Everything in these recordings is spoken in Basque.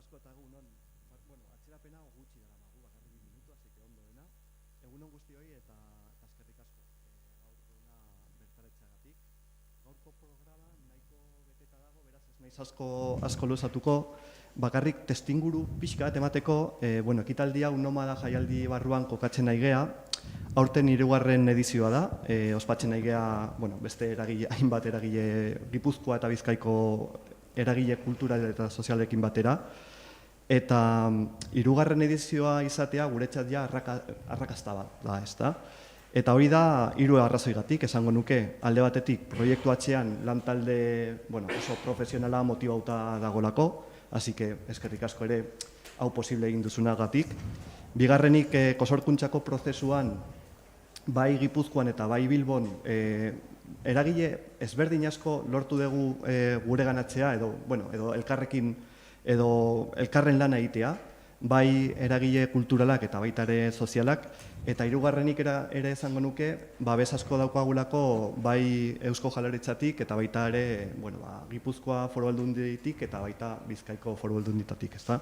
asko eta egunon, atzerapena gutxi dara magu, bakarrik 2 minutu, así que ondo dena. Egunon guztioi eta eskerrik asko gaurkona bertaretxeagatik. Gaurko programa nahiko beteta dago, beraz ez naiz asko luzatuko, bakarrik testinguru pixka emateko, ekitaldia nomada jaialdi barruan kokatzen nahi gea, aurten 3. edizioa da, ospatzen nahi gea, beste eragile, hainbat eragile Gipuzkoa eta Bizkaiko eragile kultural eta sozialekin batera, eta 3. edizioa izatea guretzat ja arrakasta bat da, ezta? Eta hori da 3 arrazoigatik, esango nuke, alde batetik proiektu atzean lantalde oso profesionala motibauta dagolako, así que eskerrik asko ere hau posible egin duzunagatik. Bigarrenik kosorkuntzako prozesuan bai Gipuzkoan eta bai Bilbon eragile ezberdin asko lortu dugu gureganatzea edo elkarrekin edo elkarren lana egitea, bai eragile kulturalak eta baita ere sozialak, eta 3. ere esango nuke, babes asko daukagulako bai Eusko Jaurlaritzatik eta baita ere Gipuzkoa Foru Aldunditik eta baita Bizkaiko Foru Aldunditatik, ezta?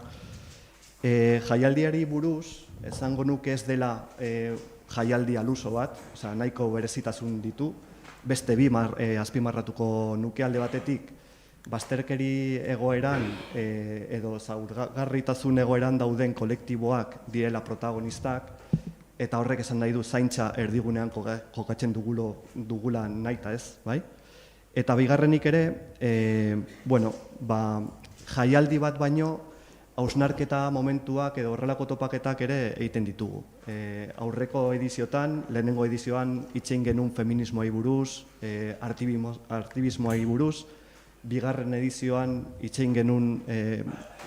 Jaialdiari buruz, esango nuke ez dela jaialdi aluso bat, nahiko berezitasun ditu, beste 2 azpimarratuko nuke alde batetik, bazterkeri egoeran edo zaurgarritasun egoeran dauden kolektiboak direla protagonistak, eta horrek esan nahi du zaintza erdigunean kokatzen dugula nahita ez, bai? Eta bigarrenik ere, jaialdi bat baino, hausnarketa momentuak edo horrelako topaketak ere egiten ditugu. Aurreko ediziotan, lehenengo edizioan hitz egin genuen feminismoari buruz, aktibismoari buruz, 2. edizioan hitz egin genuen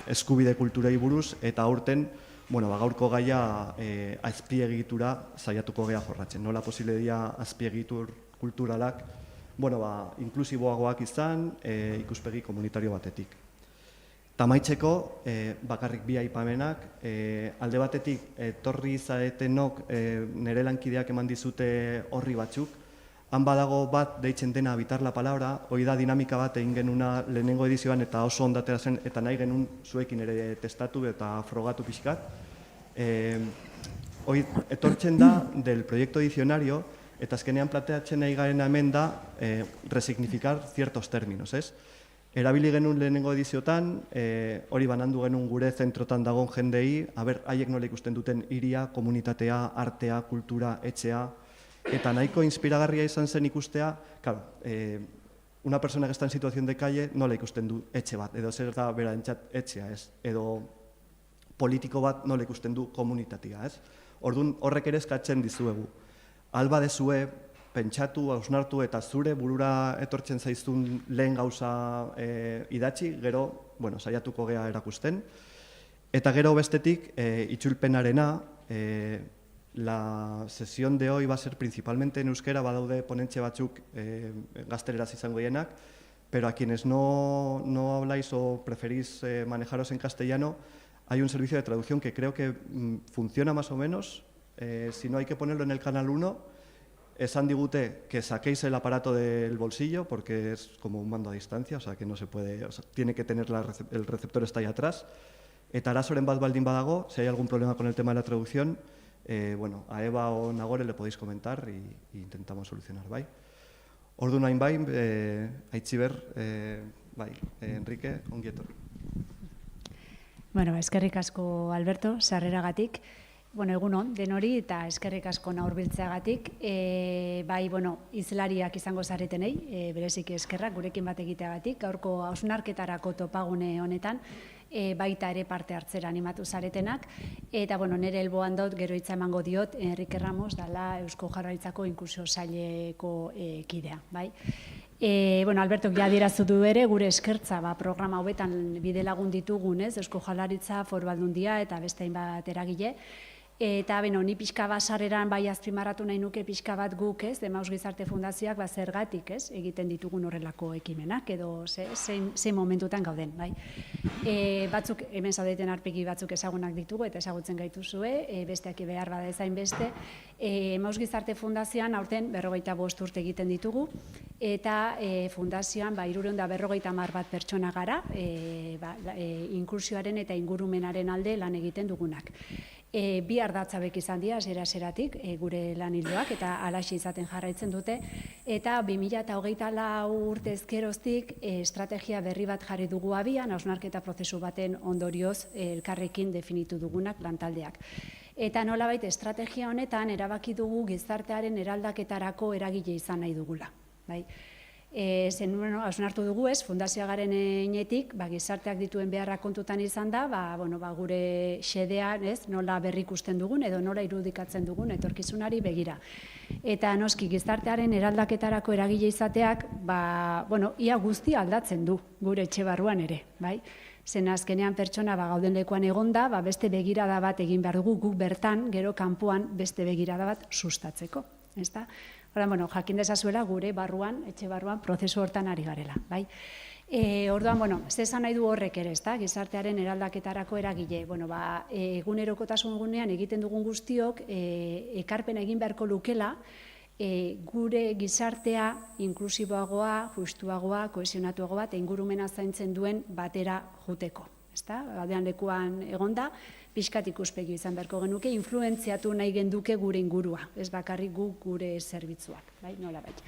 eskubide kulturei buruz, eta aurten gaurko gaia azpiegitura saiatuko gea jorratzen. Nola posible dira azpiegitur kulturalak inklusiboagoak izan, ikuspegi komunitario batetik. Tamaitzeko, bakarrik 2 aipamenak, alde batetik etorri zaretenok nire lankideak eman dizute horri batzuk, han badago bat deitzen dena Habitar la Palabra, hori da dinamika bat egin genuna lehenengo edizioan eta oso ondatera zen, eta nahi genuen zuekin ere testatu eta frogatu pixkat. Etortzen da del proyecto diccionario, eta azkenean planteatzen nahi garen hemen da resignificar ciertos términos, ez? Erabili genuen lehenengo ediziotan, hori banandu genuen gure zentrotan dagoen jendei, haiek nola ikusten duten hiria, komunitatea, artea, kultura, etxea, eta nahiko inspiragarria izan zen ikustea, una persona que está en situación de calle nola ikusten du etxe bat, edo zer da berarentzat etxea, ez? Edo politiko bat nola ikusten du komunitatea, ez? Orduan horrek ere eskatzen dizuegu. Alba dezue, pentsatu, hausnartu eta zure burura etortzen zaizun lehen gauza idatzi, gero, saiatuko gea erakusten. Eta gero bestetik, itzulpenarena, la sesión de hoy va a ser principalmente en euskera, badaude ponentxe batzuk gazteleraz izango dienak, pero a quienes no habláis o preferís manejaros en castellano, hay un servicio de traducción que creo que funciona más o menos. Si no hay que ponerlo en el canal 1, esan digute que saquéis el aparato del bolsillo porque es como un mando a distancia, o sea que no se puede, tiene que tener el receptor está ahí atrás. Eta arazoren bat baldin badago, si hay algún problema con el tema de la traducción, a Eva o Nagore le podéis comentar y intentamos solucionar, bai? Orduan hain bai, Aitziber, bai, Enrique, ongi etorri. Eskerrik asko Alberto, sarreragatik. Egunon, denori eta eskerrik asko hurbiltzeagatik. Bai, hizlariak izango zaretenei, bereziki eskerrak gurekin bat egiteagatik, gaurko hausnarketarako topagune honetan, baita ere parte hartzera animatu zaretenak. Eta, nire helboan dut, gero hitza emango diot, Enrique Ramos dela Eusko Jaurlaritzako inklusio saileko kidea, bai? Albertok ja adierazu du ere, gure eskertza programa hauetan bide lagun ditugun, Eusko Jaurlaritza, Foru Aldundia eta beste hainbat eragile. Eta, ni pixka bat sarreran bai azpimarratu nahi nuke pixka bat guk, Emaus Gizarte Fundazioak zergatik, egiten ditugun horrelako ekimenak, edo zein momentutan gauden, bai. Batzuk, hemen zaudeten arpegi batzuk ezagunak ditugu, eta ezagutzen gaituzue, besteak behar bada ezain beste. Emaus Gizarte Fundazioan aurten 45 urte egiten ditugu, eta fundazioan 350 bat pertsona gara, inklusioaren eta ingurumenaren alde lan egiten dugunak. Bi ardatzabek izan dira, zera-zeratik, gure lan hildoak, eta alaxe izaten jarraitzen dute, eta 2024 urte ezkeroztik estrategia berri bat jarri dugu abian, hausnarketa prozesu baten ondorioz elkarrekin definitu dugunak lantaldeak. Eta nolabait estrategia honetan erabaki dugu gizartearen eraldaketarako eragile izan nahi dugula. Hausnartu dugu fundazioa garen enetik, gizarteak dituen beharrak kontutan izan da, gure xedean nola berrikusten dugun edo nola irudikatzen dugun etorkizunari begira. Eta noski gizartearen eraldaketarako eragile izateak, ia guzti aldatzen du gure etxe barruan ere, bai? Zen azkenean pertsona gauden lekuan egonda, beste begirada bat egin behar dugu guk bertan, gero kanpoan beste begirada bat sustatzeko, ezta? Jakin dezazuela gure barruan, etxe barruan, prozesu hortan ari garela. Orduan, zesan nahi du horrek ere, gizartearen eraldaketarako eragile. Egunerokotasun gunean egiten dugun guztiok, ekarpen egin beharko lukela, gure gizartea inklusiboagoa, justuagoa, kohesionatuagoa eta ingurumena zaintzen duen batera juteko. Gaudean lekuan egonda, pixkat ikuspegi izan beharko genuke, influenziatu nahi genduke gure ingurua, ez bakarrik gure zerbitzuak, nolabait.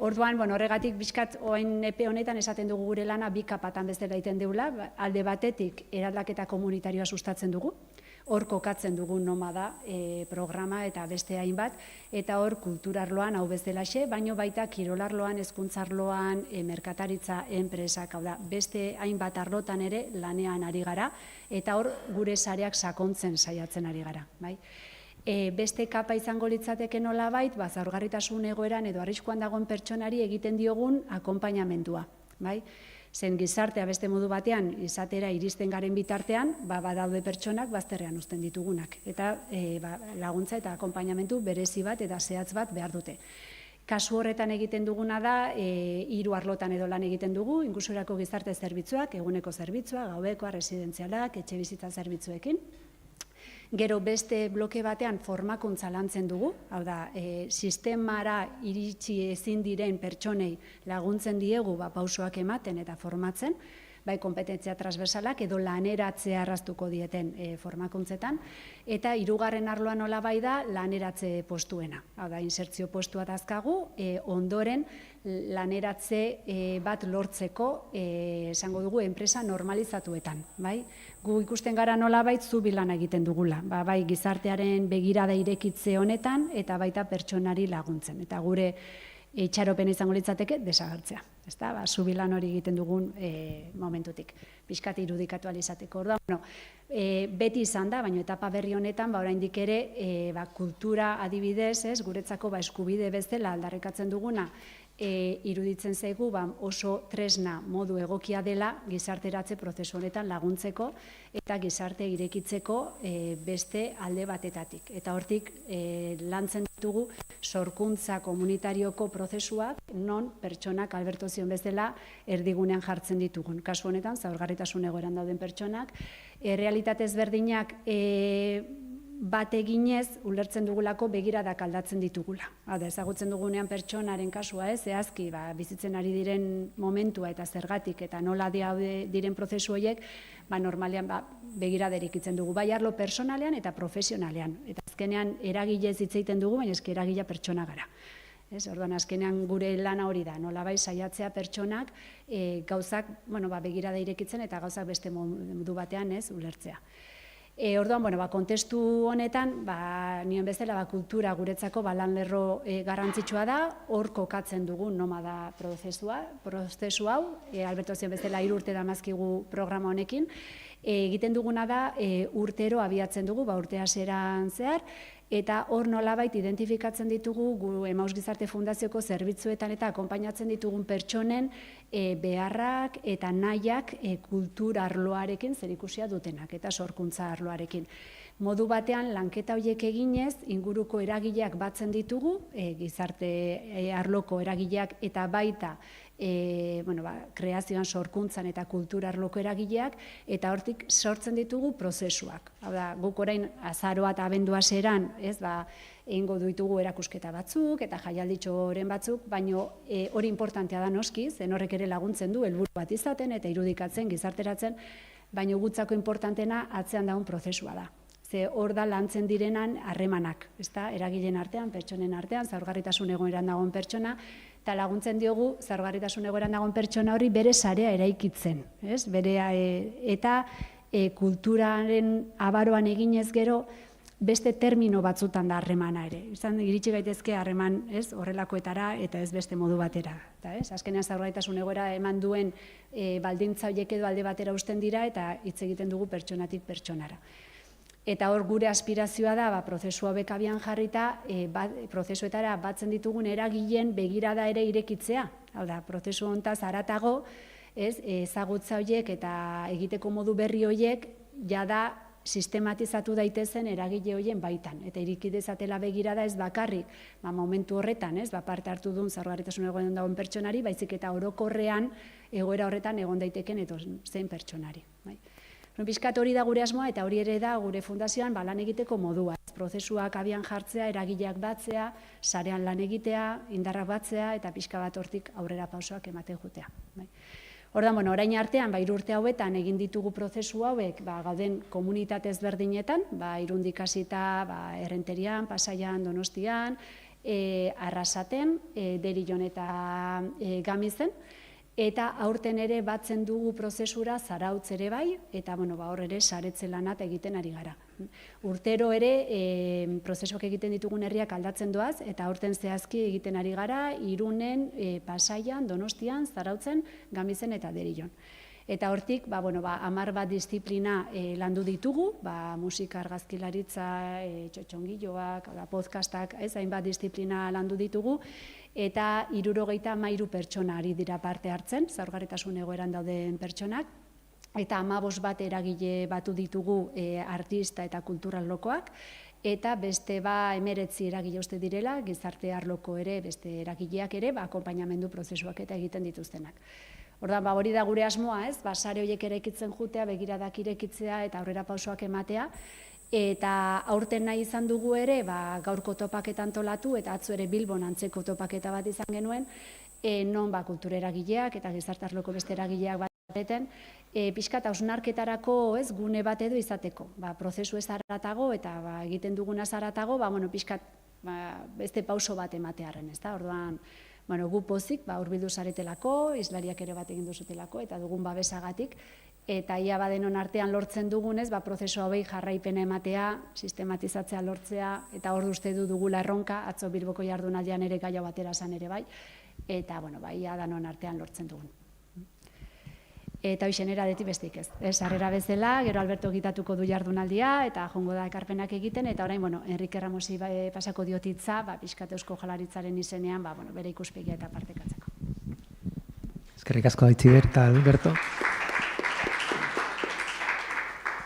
Orduan, horregatik pixkat oain epe honetan esaten dugu gure lana bi kapatan bezala egiten deula, alde batetik eraldaketa komunitarioa sustatzen dugu, hor kokatzen dugun nomada programa eta beste hainbat, eta hor kulturarloan hau bezalaxe, baino baita kirolarloan, hezkuntzarloan, merkataritza, enpresak, hau da, beste hainbat arlotan ere lanean ari gara, eta hor gure sareak sakontzen saiatzen ari gara. Beste kapa izango litzateke nolabait, zaurgarritasun egoeran edo arriskuan dagoen pertsonari egiten diogun akonpainamendua. Zen gizartea beste modu batean izatera iristen garen bitartean, badaude pertsonak bazterrean uzten ditugunak. Eta laguntza eta akonpainamendu berezi bat eta zehatz bat behar dute. Kasu horretan egiten duguna da, 3 arlotan edo lan egiten dugu, inklusiorako gizarte zerbitzuak, eguneko zerbitzua, gauekoa, residentzialak, etxe bizitza zerbitzuekin. Gero beste bloke batean formakuntza lantzen dugu, hau da, sistemara iritsi ezin diren pertsonei laguntzen diegu pausoak ematen eta formatzen, bai kompetentzia transversalak edo laneratzea arraztuko dieten formakuntzetan, eta 3. arloan nola bai da laneratze postuena. Hau da, insertzio postua dazkagu, ondoren laneratze bat lortzeko, esango dugu, enpresa normalizatuetan. Gu ikusten gara nola bait zubilan egiten dugula, bai gizartearen begirada irekitze honetan eta baita pertsonari laguntzen. Eta gure itxaropen izango litzateke desagertzea. Zubilan hori egiten dugun momentutik, pixkat irudikatu alizateko. Orduan, beti izan da, baina etapa berri honetan, oraindik ere, kultura adibidez, guretzako eskubide bezala aldarrikatzen duguna, iruditzen zaigu oso tresna modu egokia dela gizarteratze prozesu honetan laguntzeko eta gizarte irekitzeko beste alde batetatik. Eta hortik lantzen ditugu sorkuntza komunitarioko prozesuak non pertsonak Alberto zion bezala erdigunean jartzen ditugun. Kasu honetan, zaurgarritasun egoeran dauden pertsonak, realitate ezberdinak bat eginez ulertzen dugulako begiradak aldatzen ditugula. Ezagutzen dugunean pertsonaren kasua zehazki bizitzen ari diren momentua eta zergatik eta nola diren prozesu horiek, normalean begiraderik itzen dugu, bai arlo personalean eta profesionalean. Eta azkenean eragilez hitz egiten dugu, baina eski eragila pertsona gara. Orduan, azkenean gure lana hori da, nola bai saiatzea pertsonak gauzak begirada irekitzen eta gauzak beste modu batean ulertzea. Orduan, kontestu honetan, nioen bezala, kultura guretzako lan lerro garrantzitsua da, hor kokatzen dugun nomada prozesu hau, Alberto zion bezala 3 urte damazkigu programa honekin, egiten duguna da urtero abiatzen dugu, urte hasieran zehar, eta hor nolabait identifikatzen ditugu Emaus Gizarte Fundazioko zerbitzuetan eta akonpainatzen ditugun pertsonen beharrak eta nahiak kultura arloarekin zerikusia dutenak eta sorkuntza arloarekin. Modu batean, lanketa horiek eginez, inguruko eragileak batzen ditugu, gizarte arloko eragileak eta baita kreazioan, sorkuntzan eta kultura arloko eragileak, eta hortik sortzen ditugu prozesuak. Hau da, guk orain azaroa eta abendua zeran, egingo ditugu erakusketa batzuk eta jaialditxoren batzuk, baina hori importantea da noski, zen horrek ere laguntzen du, helburu bat izaten eta irudikatzen, gizarteratzen, baina gutzako importantena atzean dagoen prozesua da. Ze hor da lantzen direnan harremanak, eragileen artean, pertsonen artean, zaurgarritasun egoeran dagoen pertsona, eta laguntzen diogu zaurgarritasun egoeran dagoen pertsona hori bere sarea eraikitzen, eta kulturaren abaroan eginez gero, beste termino batzutan da harremana ere. Iritsi gaitezke harreman horrelakoetara eta ez beste modu batera. Azkenean zaurgarritasun egoera eman duen baldintza horiek edo alde batera uzten dira eta hitz egiten dugu pertsonatik pertsonara. Eta hor gure aspirazioa da, prozesu hauek abian jarrita, prozesuetara batzen ditugun eragileen begirada ere irekitzea. Hau da, prozesu hontaz haratago, ezagutza horiek eta egiteko modu berri horiek, jada sistematizatu daitezen eragile horien baitan. Eta iriki dezatela begirada ez bakarrik, momentu horretan, parte hartu duen zaurgarritasun egoeran dagoen pertsonari, baizik eta orokorrean egoera horretan egon daiteken edo zein pertsonari. Pixkat hori da gure asmoa eta hori ere da gure fundazioan lan egiteko modua. Prozesuak abian jartzea, eragileak batzea, sarean lan egitea, indarrak batzea eta pixka bat hortik aurrera pausoak ematen jutea. Ordan, orain artean, 3 urte hauetan egin ditugu prozesu hauek gauden komunitate ezberdinetan, Irundik hasita, Errenterian, Pasaian, Donostian, Arrasaten, Derion eta Gamizen, eta aurten ere batzen dugu prozesura Zarautz ere bai, eta hor ere saretze lanat egiten ari gara. Urtero ere prozesuak egiten ditugun herriak aldatzen doaz, eta aurten zehazki egiten ari gara Irunen, Pasaian, Donostian, Zarautzen, Gamizen eta Derion. Eta hortik, 10 bat disiplina landu ditugu, musika, argazkilaritza, txotxongiloak, podcastak, hainbat disiplina landu ditugu, eta 73 pertsona ari dira parte hartzen, zaurgarritasun egoeran dauden pertsonak, eta 15 bat eragile batu ditugu artista eta kultural lokoak, eta beste 19 eragile uste direla, gizarte arloko ere, beste eragileak ere, akonpainamendu prozesuak eta egiten dituztenak. Ordan, hori da gure asmoa, sare horiek eraikitzen jutea, begiradak irekitzea eta aurrera pausoak ematea, eta aurten nahi izan dugu ere, gaurko topaketa antolatu, eta atzo ere Bilbon antzeko topaketa bat izan genuen, non kultura eragileak eta gizarte arloko beste eragileak bateten, pixkat hausnarketarako gune bat edo izateko. Prozesu ez haratago eta egiten duguna haratago, pixkat beste pauso bat ematearen, orduan, gu pozik, hurbildu zaretelako, islariak ere bat egin duzutelako, eta dugun babesagatik, eta ia badenon artean lortzen dugunez, prozesu hauei jarraipena ematea, sistematizatzea lortzea, eta hor uste dugula erronka, atzo Bilboko jardunaldian ere gaia batera zan ere bai, eta ia danon artean lortzen dugun. Eta hoxen eradetik bestik ez. Sarrera bezala, gero Alberto gitatuko du jardunaldia, eta jongo da ekarpenak egiten, eta orain, Enrique Ramosi pasako diotitza, pixkat Eusko Jaurlaritzaren izenean, bere ikuspegia eta partekatzeko. Eskerrik asko Aitziber eta Alberto.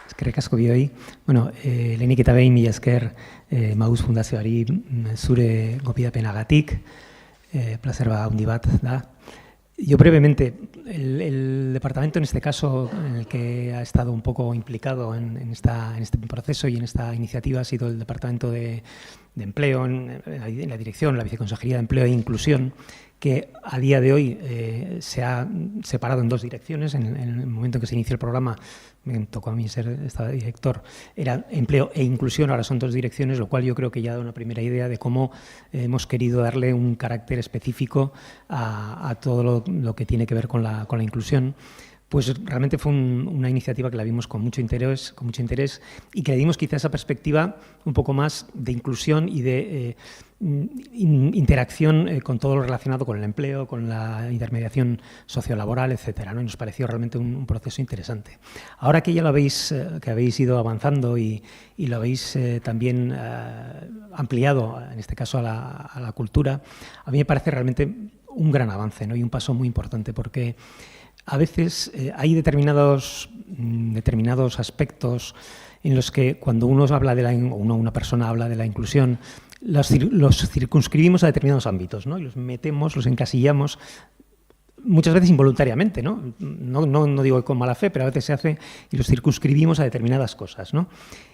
Eskerrik asko bioi. Lehenik eta behin mila esker Maus Fundazioari zure gopidapenagatik, placer handi bat da. Yo brevemente, el departamento en este caso en el que ha estado un poco implicado en este proceso y en esta iniciativa ha sido el Departamento de Empleo, en la dirección, la Viceconsejería de Empleo e Inclusión, que a día de hoy se ha separado en 2 direcciones. En el momento en que se inició el programa, me tocó a mí ser director, era Empleo e Inclusión, ahora son 2 direcciones, lo cual yo creo que ya da una primera idea de cómo hemos querido darle un carácter específico a todo lo que tiene que ver con la inclusión. Pues realmente fue una iniciativa que la vimos con mucho interés y que le dimos quizá esa perspectiva un poco más de inclusión y de interacción con todo lo relacionado con el empleo, con la intermediación sociolaboral, etcétera, ¿no? Y nos pareció realmente un proceso interesante. Ahora que ya lo habéis ido avanzando y lo habéis también ampliado, en este caso a la cultura, a mí me parece realmente un gran avance, ¿no? Y un paso muy importante, porque a veces hay determinados aspectos en los que cuando una persona habla de la inclusión, los circunscribimos a determinados ámbitos, ¿no? Y los metemos, los encasillamos, muchas veces involuntariamente, ¿no? No digo con mala fe, pero a veces se hace y los circunscribimos a determinadas cosas, ¿no?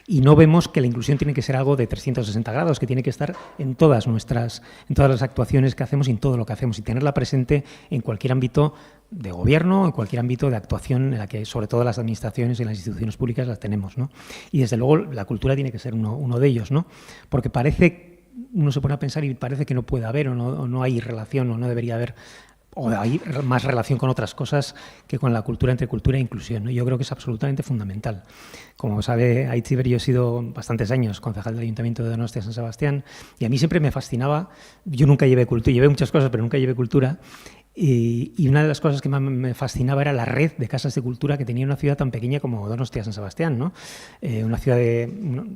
Y no vemos que la inclusión tiene que ser algo de 360 grados, que tiene que estar en todas las actuaciones que hacemos y en todo lo que hacemos y tenerla presente en cualquier ámbito de gobierno, en cualquier ámbito de actuación en la que, sobre todo, las administraciones y las instituciones públicas las tenemos, ¿no? Y desde luego la cultura tiene que ser uno de ellos, ¿no? Porque uno se pone a pensar y parece que no puede haber o no hay relación o no debería haber, o hay más relación con otras cosas que con la cultura, entre cultura e inclusión, ¿no? Yo creo que es absolutamente fundamental. Como sabe Aitziber, yo he sido bastantes años concejal del Ayuntamiento de Donostia San Sebastián y a mí siempre me fascinaba, yo nunca llevé cultura, llevé muchas cosas, pero nunca llevé cultura. Y una de las cosas que más me fascinaba era la red de casas de cultura que tenía una ciudad tan pequeña como Donostia San Sebastián, ¿no? Una ciudad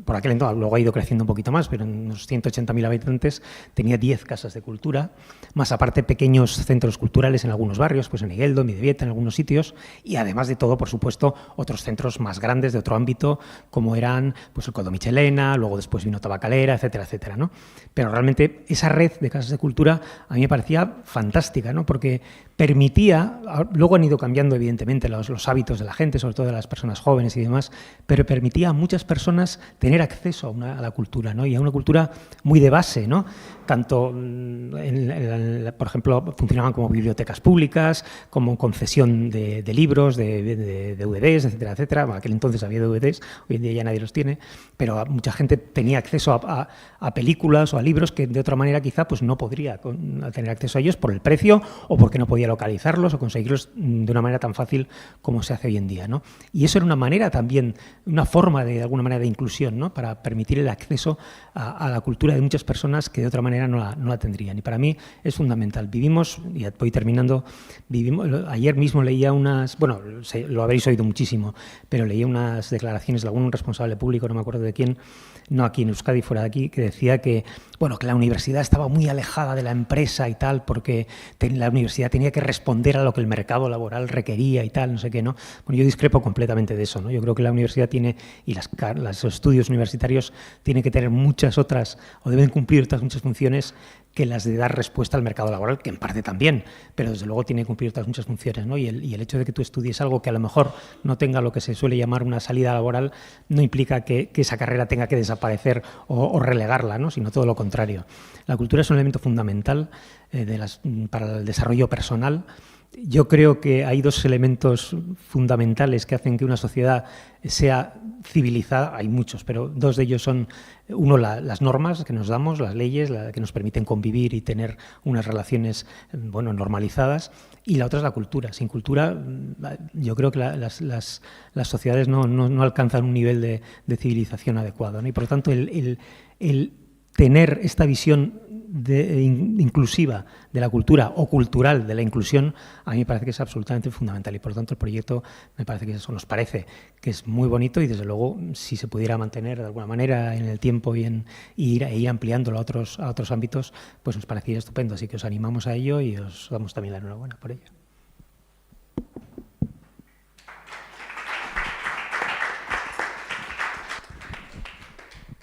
por aquel entonces, luego ha ido creciendo un poquito más, pero en unos 180.000 habitantes tenía 10 casas de cultura, más aparte pequeños centros culturales en algunos barrios, pues en Igueldo, en Bidebieta, en algunos sitios, y además de todo, por supuesto, otros centros más grandes de otro ámbito, como eran pues el Codo Michelena, luego después vino Tabacalera, etcétera, etcétera, ¿no? Pero realmente esa red de casas de cultura a mí me parecía fantástica, ¿no? Porque permitía, luego han ido cambiando evidentemente los hábitos de la gente, sobre todo de las personas jóvenes y demás, pero permitía a muchas personas tener acceso a la cultura, ¿no? Y a una cultura muy de base, ¿no? Tanto, por ejemplo, funcionaban como bibliotecas públicas, como concesión de libros, de DVDs, etcétera, etcétera. En aquel entonces había DVDs, hoy en día ya nadie los tiene, pero mucha gente tenía acceso a películas o a libros que de otra manera quizá pues no podría tener acceso a ellos por el precio o porque no podía localizarlos o conseguirlos de una manera tan fácil como se hace hoy en día, ¿no? Y eso era una manera también, una forma de alguna manera de inclusión, ¿no? Para permitir el acceso a la cultura de muchas personas que de otra manera no la tendrían. Y para mí es fundamental. Vivimos, y voy terminando, ayer mismo leía lo habréis oído muchísimo, pero leía unas declaraciones de algún responsable público, no me acuerdo de quién, no aquí en Euskadi, fuera de aquí, que decía que la universidad estaba muy alejada de la empresa y tal, porque la universidad tenía que responder a lo que el mercado laboral requería y tal, no sé qué, ¿no? Bueno, yo discrepo completamente de eso, ¿no? Yo creo que la universidad tiene, y los estudios universitarios tienen que tener muchas otras, o deben cumplir otras muchas funciones que las de dar respuesta al mercado laboral, que en parte también, pero desde luego tiene que cumplir otras muchas funciones, ¿no? Y el hecho de que tú estudies algo que a lo mejor no tenga lo que se suele llamar una salida laboral no implica que esa carrera tenga que desaparecer o relegarla, ¿no? Sino todo lo contrario. La cultura es un elemento fundamental para el desarrollo personal. Yo creo que hay dos elementos fundamentales que hacen que una sociedad sea civilizada. Hay muchos, pero dos de ellos son, uno, las normas que nos damos, las leyes que nos permiten convivir y tener unas relaciones normalizadas, y la otra es la cultura. Sin cultura, yo creo que las sociedades no alcanzan un nivel de civilización adecuado, ¿no? Y por lo tanto, el tener esta visión inclusiva de la cultura o cultural de la inclusión, a mí me parece que es absolutamente fundamental, y por lo tanto el proyecto me parece que eso nos parece que es muy bonito, y desde luego si se pudiera mantener de alguna manera en el tiempo y ir ampliándolo a otros ámbitos, pues nos parecería estupendo. Así que os animamos a ello y os damos también la enhorabuena por ello.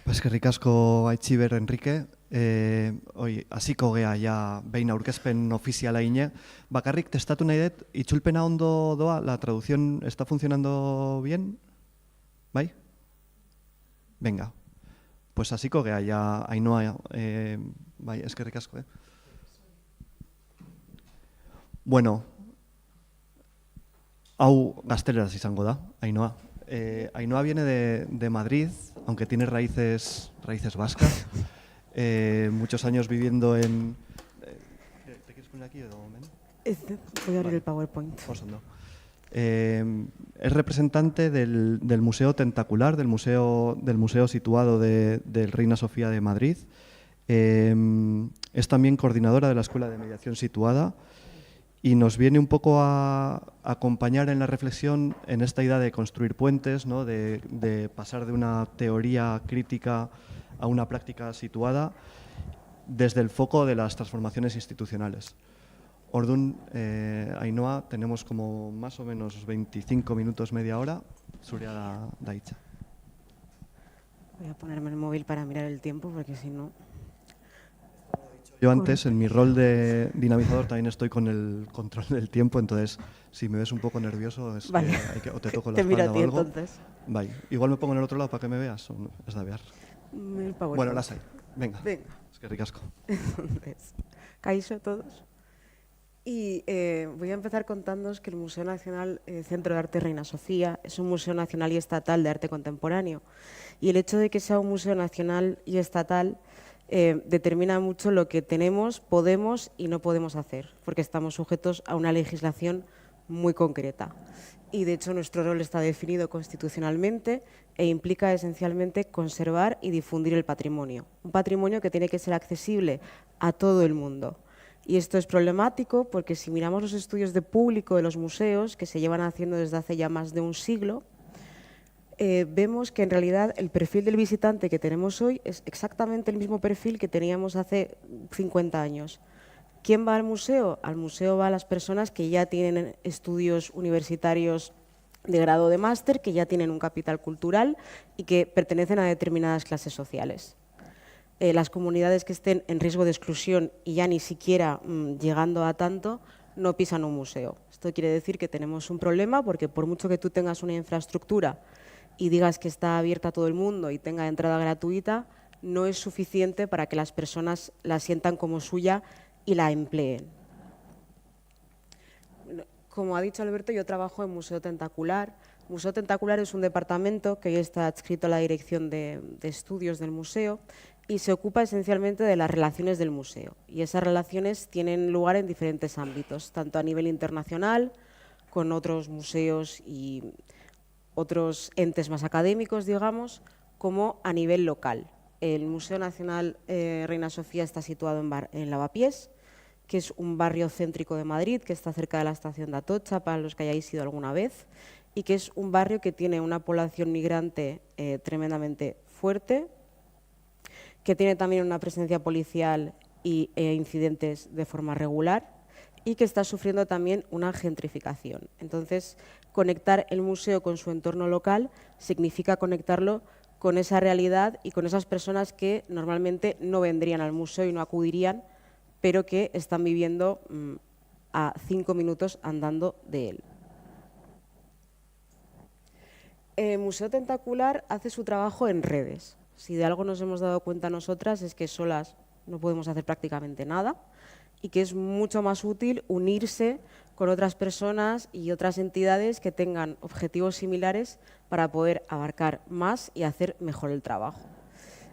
Eskerrik asko Aitziber Enrique. Hasiko gea ja behin aurkezpen ofiziala ine. Bakarrik testatu nahi dut, itzulpena ondo doa, la traducción está funcionando bien? Bai? Venga. Pues hasiko gea ja Ainhoa, bai, eskerrik asko. Bueno, hau gazteleraz izango da, Ainhoa. Ainhoa viene de Madrid, aunque tiene raíces vascas. Muchos años viviendo en... ¿Te quieres poner aquí o momento? Voy a abrir el PowerPoint. Es representante del Museo Tentacular, del museo situado del Reina Sofía de Madrid. Es también coordinadora de la Escuela de Mediación Situada, y nos viene un poco a acompañar en la reflexión en esta idea de construir puentes, ¿no? de pasar de una teoría crítica a una práctica situada desde el foco de las transformaciones institucionales. Ordun, Ainhoa, tenemos como más o menos 25 minutos, media hora. Zurea da hitza. Voy a ponerme el móvil para mirar el tiempo, porque si no... Yo antes, en mi rol de dinamizador, también estoy con el control del tiempo, entonces si me ves un poco nervioso es Vale. o te toco la Te miro espalda a ti, o algo. entonces. Bai. Igual me pongo en el otro lado para que me veas, o no, es de aviar. El PowerPoint. Bueno, lasai. Venga. Venga. Eskerrik asko. Entonces, Kaixo todos. Y voy a empezar contándoos que el Museo Nacional Centro de Arte Reina Sofía es un museo nacional y estatal de arte contemporáneo. Y el hecho de que sea un museo nacional y estatal determina mucho lo que tenemos, podemos y no podemos hacer, porque estamos sujetos a una legislación muy concreta. Y de hecho nuestro rol está definido constitucionalmente e implica esencialmente conservar y difundir el patrimonio. Un patrimonio que tiene que ser accesible a todo el mundo. Y esto es problemático porque si miramos los estudios de público de los museos, que se llevan haciendo desde hace ya más de un siglo, vemos que en realidad el perfil del visitante que tenemos hoy es exactamente el mismo perfil que teníamos hace 50 años. ¿Quién va al museo? Al museo va a las personas que ya tienen estudios universitarios de grado de máster, que ya tienen un capital cultural y que pertenecen a determinadas clases sociales. Las comunidades que estén en riesgo de exclusión y ya ni siquiera llegando a tanto, no pisan un museo. Esto quiere decir que tenemos un problema porque por mucho que tú tengas una infraestructura y digas que está abierta a todo el mundo y tenga entrada gratuita, no es suficiente para que las personas la sientan como suya y la empleen. Como ha dicho Alberto, yo trabajo en Museo Tentacular. Museo Tentacular es un departamento que hoy está adscrito a la dirección de estudios del museo y se ocupa esencialmente de las relaciones del museo. Y esas relaciones tienen lugar en diferentes ámbitos, tanto a nivel internacional, con otros museos y otros entes más académicos, digamos, como a nivel local. El Museo Nacional Reina Sofía está situado en Lavapiés, que es un barrio céntrico de Madrid, que está cerca de la estación de Atocha, para los que hayáis ido alguna vez, y que es un barrio que tiene una población migrante tremendamente fuerte, que tiene también una presencia policial e incidentes de forma regular, y que está sufriendo también una gentrificación. Entonces, conectar el museo con su entorno local significa conectarlo con esa realidad y con esas personas que normalmente no vendrían al museo y no acudirían, pero que están viviendo a 5 minutos andando de él. El Museo Tentacular hace su trabajo en redes. Si de algo nos hemos dado cuenta nosotras es que solas no podemos hacer prácticamente nada y que es mucho más útil unirse con otras personas y otras entidades que tengan objetivos similares para poder abarcar más y hacer mejor el trabajo.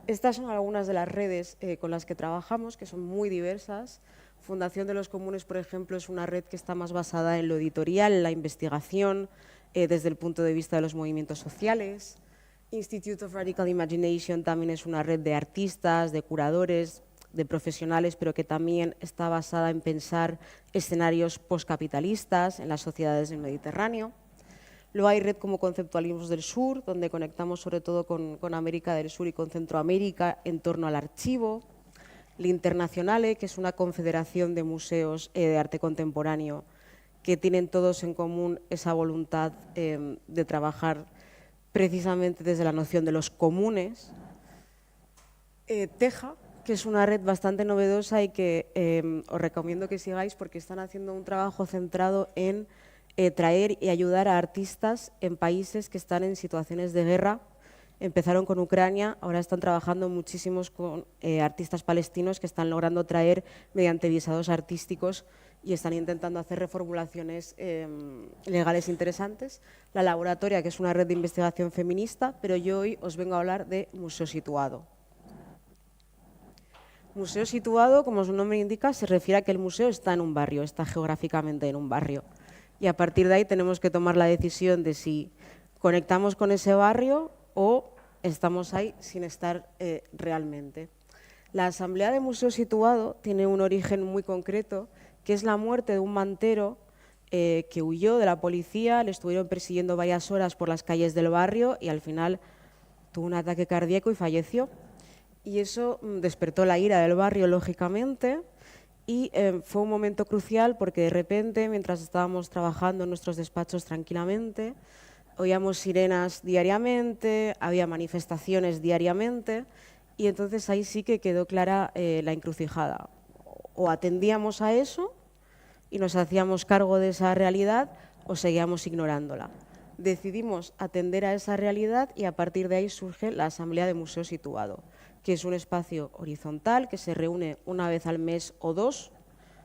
Estas son algunas de las redes con las que trabajamos, que son muy diversas. Fundación de los Comunes, por ejemplo, es una red que está más basada en lo editorial, en la investigación, desde el punto de vista de los movimientos sociales. Institute of Radical Imagination también es una red de artistas, de curadores, de profesionales, pero que también está basada en pensar escenarios postcapitalistas en las sociedades del Mediterráneo. Luego hay red como Conceptualismos del Sur, donde conectamos sobre todo con América del Sur y con Centroamérica en torno al archivo. L'Internazionale, que es una confederación de museos de arte contemporáneo que tienen todos en común esa voluntad de trabajar precisamente desde la noción de los comunes. Teja, que es una red bastante novedosa y que os recomiendo que sigáis porque están haciendo un trabajo centrado en traer y ayudar a artistas en países que están en situaciones de guerra. Empezaron con Ucrania, ahora están trabajando muchísimos con artistas palestinos que están logrando traer mediante visados artísticos y están intentando hacer reformulaciones legales interesantes. La Laboratoria, que es una red de investigación feminista, pero yo hoy os vengo a hablar de Museo Situado. Museo Situado, como su nombre indica, se refiere a que el museo está en un barrio, está geográficamente en un barrio. Y a partir de ahí tenemos que tomar la decisión de si conectamos con ese barrio o estamos ahí sin estar realmente. La Asamblea de Museo Situado tiene un origen muy concreto, que es la muerte de un mantero que huyó de la policía, le estuvieron persiguiendo varias horas por las calles del barrio y al final tuvo un ataque cardíaco y falleció. Y eso despertó la ira del barrio, lógicamente, Y fue un momento crucial porque de repente, mientras estábamos trabajando en nuestros despachos tranquilamente, oíamos sirenas diariamente, había manifestaciones diariamente, y entonces ahí sí que quedó clara la encrucijada. O atendíamos a eso y nos hacíamos cargo de esa realidad, o seguíamos ignorándola. Decidimos atender a esa realidad y a partir de ahí surge la Asamblea de Museo Situado, que es un espacio horizontal que se reúne una vez al mes o dos,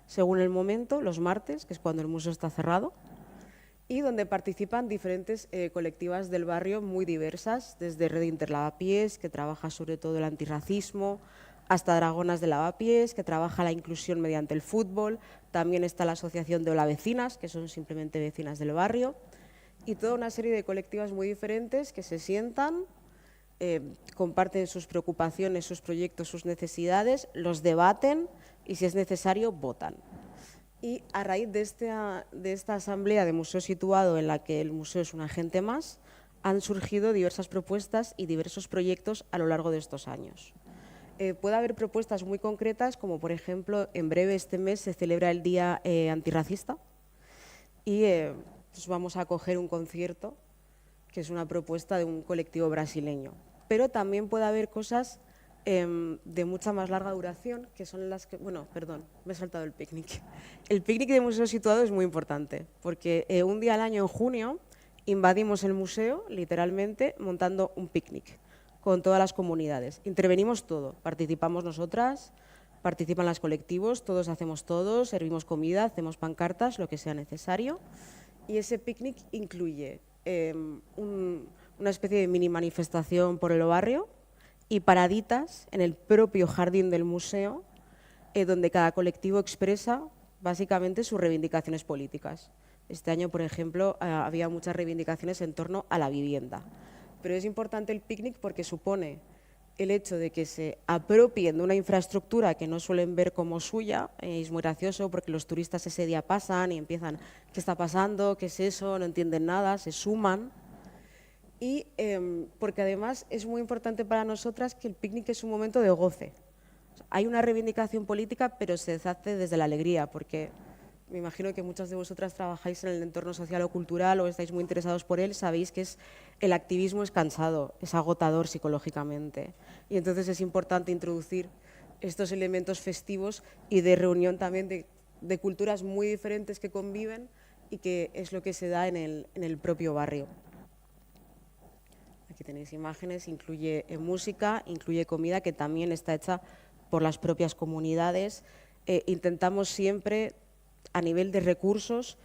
según el momento, los martes, que es cuando el museo está cerrado, y donde participan diferentes colectivas del barrio muy diversas, desde Red Interlavapiés, que trabaja sobre todo el antirracismo, hasta Dragonas de Lavapiés, que trabaja la inclusión mediante el fútbol. También está la Asociación de Hola Vecinas, que son simplemente vecinas del barrio, y toda una serie de colectivas muy diferentes que se sientan, comparten sus preocupaciones, sus proyectos, sus necesidades, los debaten y, si es necesario, votan. Y a raíz de esta asamblea de Museo Situado, en la que el museo es un agente más, han surgido diversas propuestas y diversos proyectos a lo largo de estos años. Puede haber propuestas muy concretas, como por ejemplo, en breve este mes se celebra el Día Antirracista y pues vamos a acoger un concierto, que es una propuesta de un colectivo brasileño. Pero también puede haber cosas de mucha más larga duración, que son las que… Bueno, perdón, me he saltado el picnic. El picnic de Museo Situado es muy importante, porque un día al año, en junio, invadimos el museo, literalmente, montando un picnic con todas las comunidades. Intervenimos todo, participamos nosotras, participan los colectivos, todos hacemos todo, servimos comida, hacemos pancartas, lo que sea necesario. Y ese picnic incluye una especie de mini manifestación por el barrio y paraditas en el propio jardín del museo, donde cada colectivo expresa básicamente sus reivindicaciones políticas. Este año, por ejemplo, había muchas reivindicaciones en torno a la vivienda. Pero es importante el picnic porque supone el hecho de que se apropien de una infraestructura que no suelen ver como suya. Es muy gracioso porque los turistas ese día pasan y empiezan, ¿qué está pasando? ¿Qué es eso? No entienden nada, se suman. Y porque además es muy importante para nosotras que el picnic es un momento de goce. Hay una reivindicación política, pero se hace desde la alegría, porque me imagino que muchas de vosotras trabajáis en el entorno social o cultural o estáis muy interesados por él, sabéis que el activismo es cansado, es agotador psicológicamente. Y entonces es importante introducir estos elementos festivos y de reunión también de culturas muy diferentes que conviven y que es lo que se da en el propio barrio. Aquí tenéis imágenes, incluye música, incluye comida que también está hecha por las propias comunidades. Intentamos siempre, a nivel de recursos,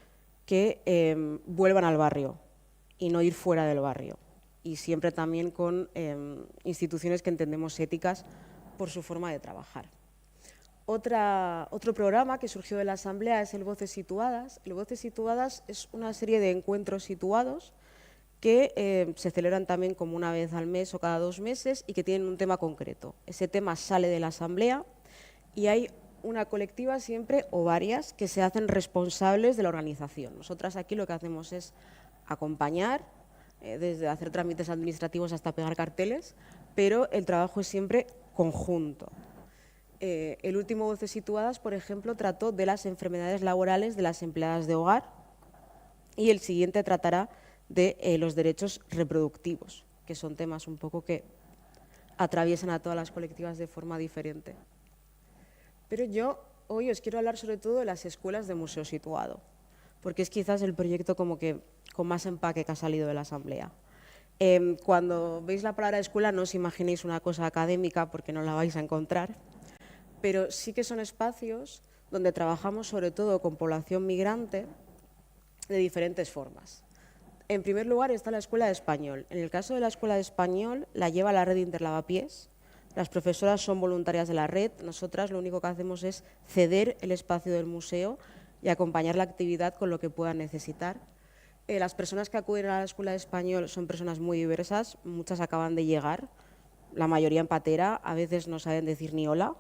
que vuelvan al barrio y no ir fuera del barrio. Y siempre también con instituciones que entendemos éticas por su forma de trabajar. Otro programa que surgió de la Asamblea es el Voces Situadas. El Voces Situadas es una serie de encuentros situados que se celebran también como una vez al mes o cada 2 meses y que tienen un tema concreto. Ese tema sale de la Asamblea y hay una colectiva siempre o varias que se hacen responsables de la organización. Nosotras aquí lo que hacemos es acompañar, desde hacer trámites administrativos hasta pegar carteles, pero el trabajo es siempre conjunto. El último Voces Situadas, por ejemplo, trató de las enfermedades laborales de las empleadas de hogar y el siguiente tratará de los derechos reproductivos, que son temas un poco que atraviesan a todas las colectivas de forma diferente. Pero yo hoy os quiero hablar sobre todo de las escuelas de Museo Situado, porque es quizás el proyecto como que con más empaque que ha salido de la Asamblea. Cuando veis la palabra escuela no os imaginéis una cosa académica porque no la vais a encontrar, pero sí que son espacios donde trabajamos sobre todo con población migrante de diferentes formas. En primer lugar está la Escuela de Español. En el caso de la Escuela de Español la lleva la Red Interlavapiés. Las profesoras son voluntarias de la red. Nosotras lo único que hacemos es ceder el espacio del museo y acompañar la actividad con lo que puedan necesitar. Las personas que acuden a la Escuela de Español son personas muy diversas. Muchas acaban de llegar, la mayoría en patera, a veces no saben decir ni hola.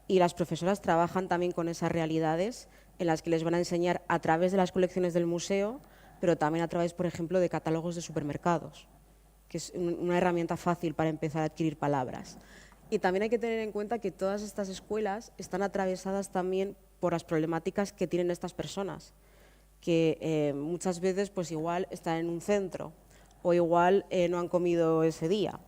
Y las profesoras trabajan también con esas realidades en las que les van a enseñar a través de las colecciones del museo, pero también a través, por ejemplo, de catálogos de supermercados, que es una herramienta fácil para empezar a adquirir palabras. Y también hay que tener en cuenta que todas estas escuelas están atravesadas también por las problemáticas que tienen estas personas, que muchas veces pues igual están en un centro o igual no han comido ese día,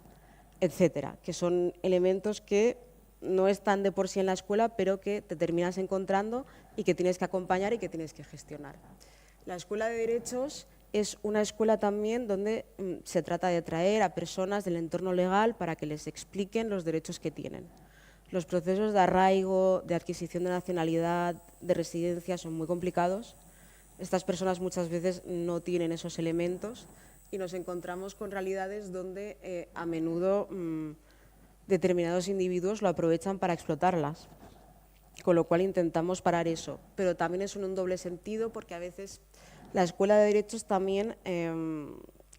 etcétera, que son elementos que no están de por sí en la escuela, pero que te terminas encontrando y que tienes que acompañar y que tienes que gestionar. La Escuela de Derechos es una escuela también donde se trata de traer a personas del entorno legal para que les expliquen los derechos que tienen. Los procesos de arraigo, de adquisición de nacionalidad, de residencia son muy complicados. Estas personas muchas veces no tienen esos elementos y nos encontramos con realidades donde a menudo determinados individuos lo aprovechan para explotarlas, con lo cual intentamos parar eso. Pero también es un doble sentido porque a veces la Escuela de Derechos también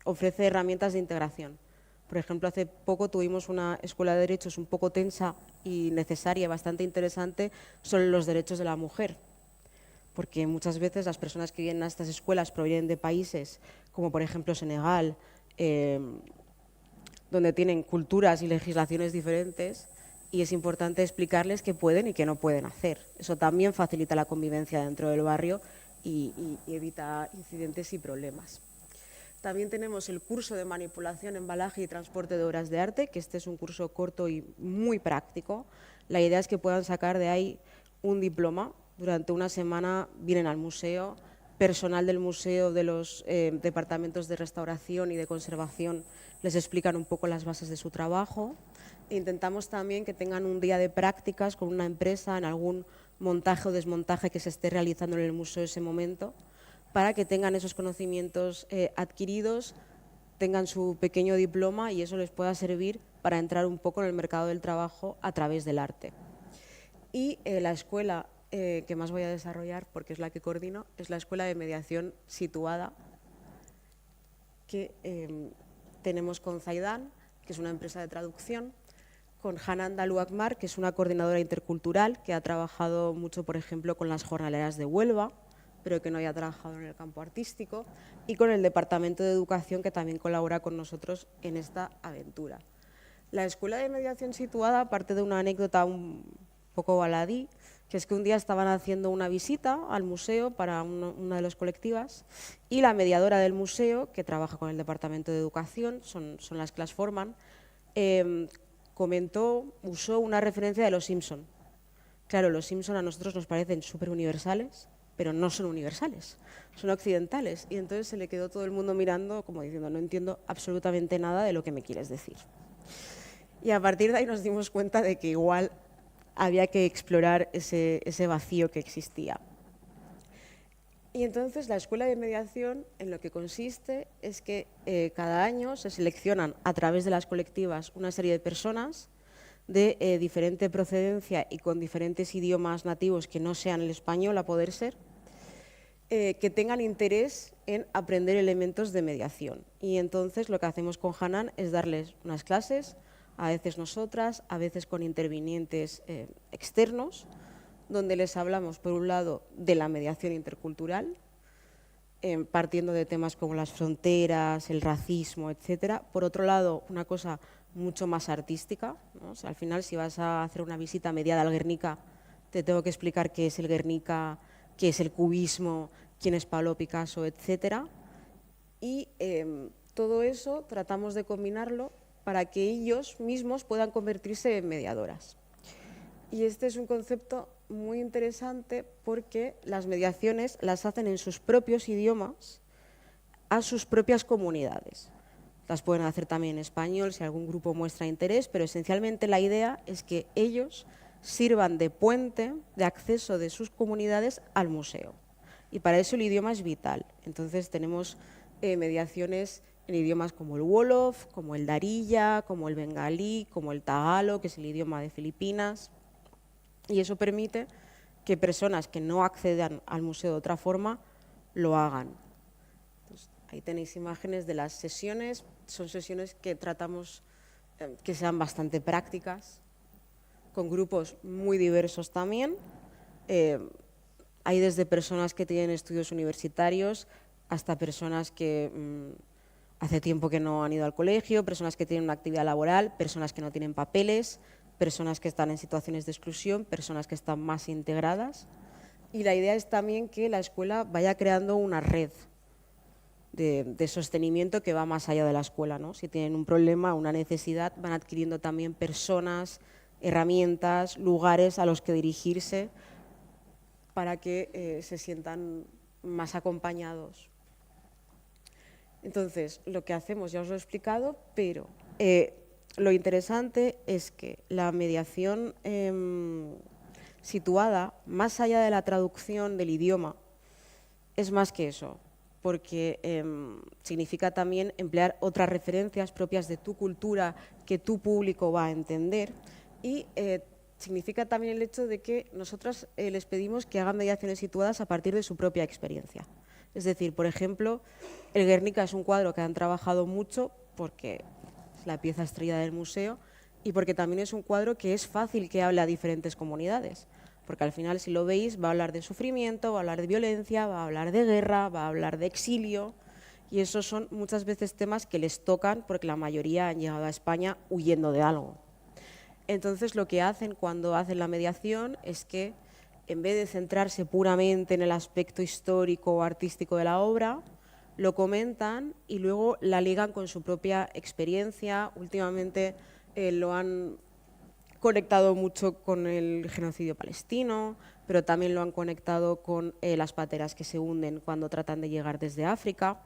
ofrece herramientas de integración. Por ejemplo, hace poco tuvimos una Escuela de Derechos un poco tensa y necesaria, bastante interesante, sobre los derechos de la mujer. Porque muchas veces las personas que vienen a estas escuelas provienen de países como por ejemplo Senegal, donde tienen culturas y legislaciones diferentes y es importante explicarles qué pueden y qué no pueden hacer. Eso también facilita la convivencia dentro del barrio y evita incidentes y problemas. También tenemos el curso de manipulación, embalaje y transporte de obras de arte, que este es un curso corto y muy práctico. La idea es que puedan sacar de ahí un diploma. Durante una semana vienen al museo, personal del museo, de los departamentos de restauración y de conservación, les explican un poco las bases de su trabajo. Intentamos también que tengan un día de prácticas con una empresa en algún montaje o desmontaje que se esté realizando en el museo en ese momento, para que tengan esos conocimientos adquiridos, tengan su pequeño diploma y eso les pueda servir para entrar un poco en el mercado del trabajo a través del arte. Y la escuela que más voy a desarrollar, porque es la que coordino, es la Escuela de Mediación Situada, que tenemos con Zaidan, que es una empresa de traducción, con Hanan Dalu Akmar, que es una coordinadora intercultural que ha trabajado mucho, por ejemplo, con las jornaleras de Huelva, pero que no haya trabajado en el campo artístico, y con el Departamento de Educación, que también colabora con nosotros en esta aventura. La Escuela de Mediación Situada parte de una anécdota un poco baladí, que es que un día estaban haciendo una visita al museo para una de las colectivas y la mediadora del museo, que trabaja con el Departamento de Educación, son las que las forman, usó una referencia de Los Simpson. Claro, Los Simpson a nosotros nos parecen súper universales, pero no son universales, son occidentales. Y entonces se le quedó todo el mundo mirando como diciendo, no entiendo absolutamente nada de lo que me quieres decir. Y a partir de ahí nos dimos cuenta de que igual había que explorar ese vacío que existía. Y entonces la Escuela de Mediación en lo que consiste es que cada año se seleccionan a través de las colectivas una serie de personas de diferente procedencia y con diferentes idiomas nativos que no sean el español a poder ser, que tengan interés en aprender elementos de mediación. Y entonces lo que hacemos con Hanan es darles unas clases, a veces nosotras, a veces con intervinientes externos, donde les hablamos, por un lado, de la mediación intercultural, partiendo de temas como las fronteras, el racismo, etcétera. Por otro lado, una cosa mucho más artística, ¿no? O sea, al final, si vas a hacer una visita mediada al Guernica, te tengo que explicar qué es el Guernica, qué es el cubismo, quién es Pablo Picasso, etcétera. Y todo eso tratamos de combinarlo para que ellos mismos puedan convertirse en mediadoras. Y este es un concepto muy interesante porque las mediaciones las hacen en sus propios idiomas a sus propias comunidades. Las pueden hacer también en español si algún grupo muestra interés, pero esencialmente la idea es que ellos sirvan de puente de acceso de sus comunidades al museo. Y para eso el idioma es vital. Entonces tenemos mediaciones en idiomas como el Wolof, como el Darija, como el bengalí, como el tagalo, que es el idioma de Filipinas. Y eso permite que personas que no accedan al museo de otra forma lo hagan. Entonces, ahí tenéis imágenes de las sesiones. Son sesiones que tratamos que sean bastante prácticas, con grupos muy diversos también. Hay desde personas que tienen estudios universitarios hasta personas que hace tiempo que no han ido al colegio, personas que tienen una actividad laboral, personas que no tienen papeles, personas que están en situaciones de exclusión, personas que están más integradas. Y la idea es también que la escuela vaya creando una red de sostenimiento que va más allá de la escuela, ¿no? Si tienen un problema, una necesidad, van adquiriendo también personas, herramientas, lugares a los que dirigirse para que se sientan más acompañados. Entonces, lo que hacemos ya os lo he explicado, pero lo interesante es que la mediación situada más allá de la traducción del idioma es más que eso, porque significa también emplear otras referencias propias de tu cultura que tu público va a entender y significa también el hecho de que nosotros les pedimos que hagan mediaciones situadas a partir de su propia experiencia. Es decir, por ejemplo, el Guernica es un cuadro que han trabajado mucho porque es la pieza estrella del museo y porque también es un cuadro que es fácil que hable a diferentes comunidades, porque al final, si lo veis, va a hablar de sufrimiento, va a hablar de violencia, va a hablar de guerra, va a hablar de exilio, y esos son muchas veces temas que les tocan porque la mayoría han llegado a España huyendo de algo. Entonces, lo que hacen cuando hacen la mediación es que, en vez de centrarse puramente en el aspecto histórico o artístico de la obra, lo comentan y luego la ligan con su propia experiencia. Últimamente lo han conectado mucho con el genocidio palestino, pero también lo han conectado con las pateras que se hunden cuando tratan de llegar desde África.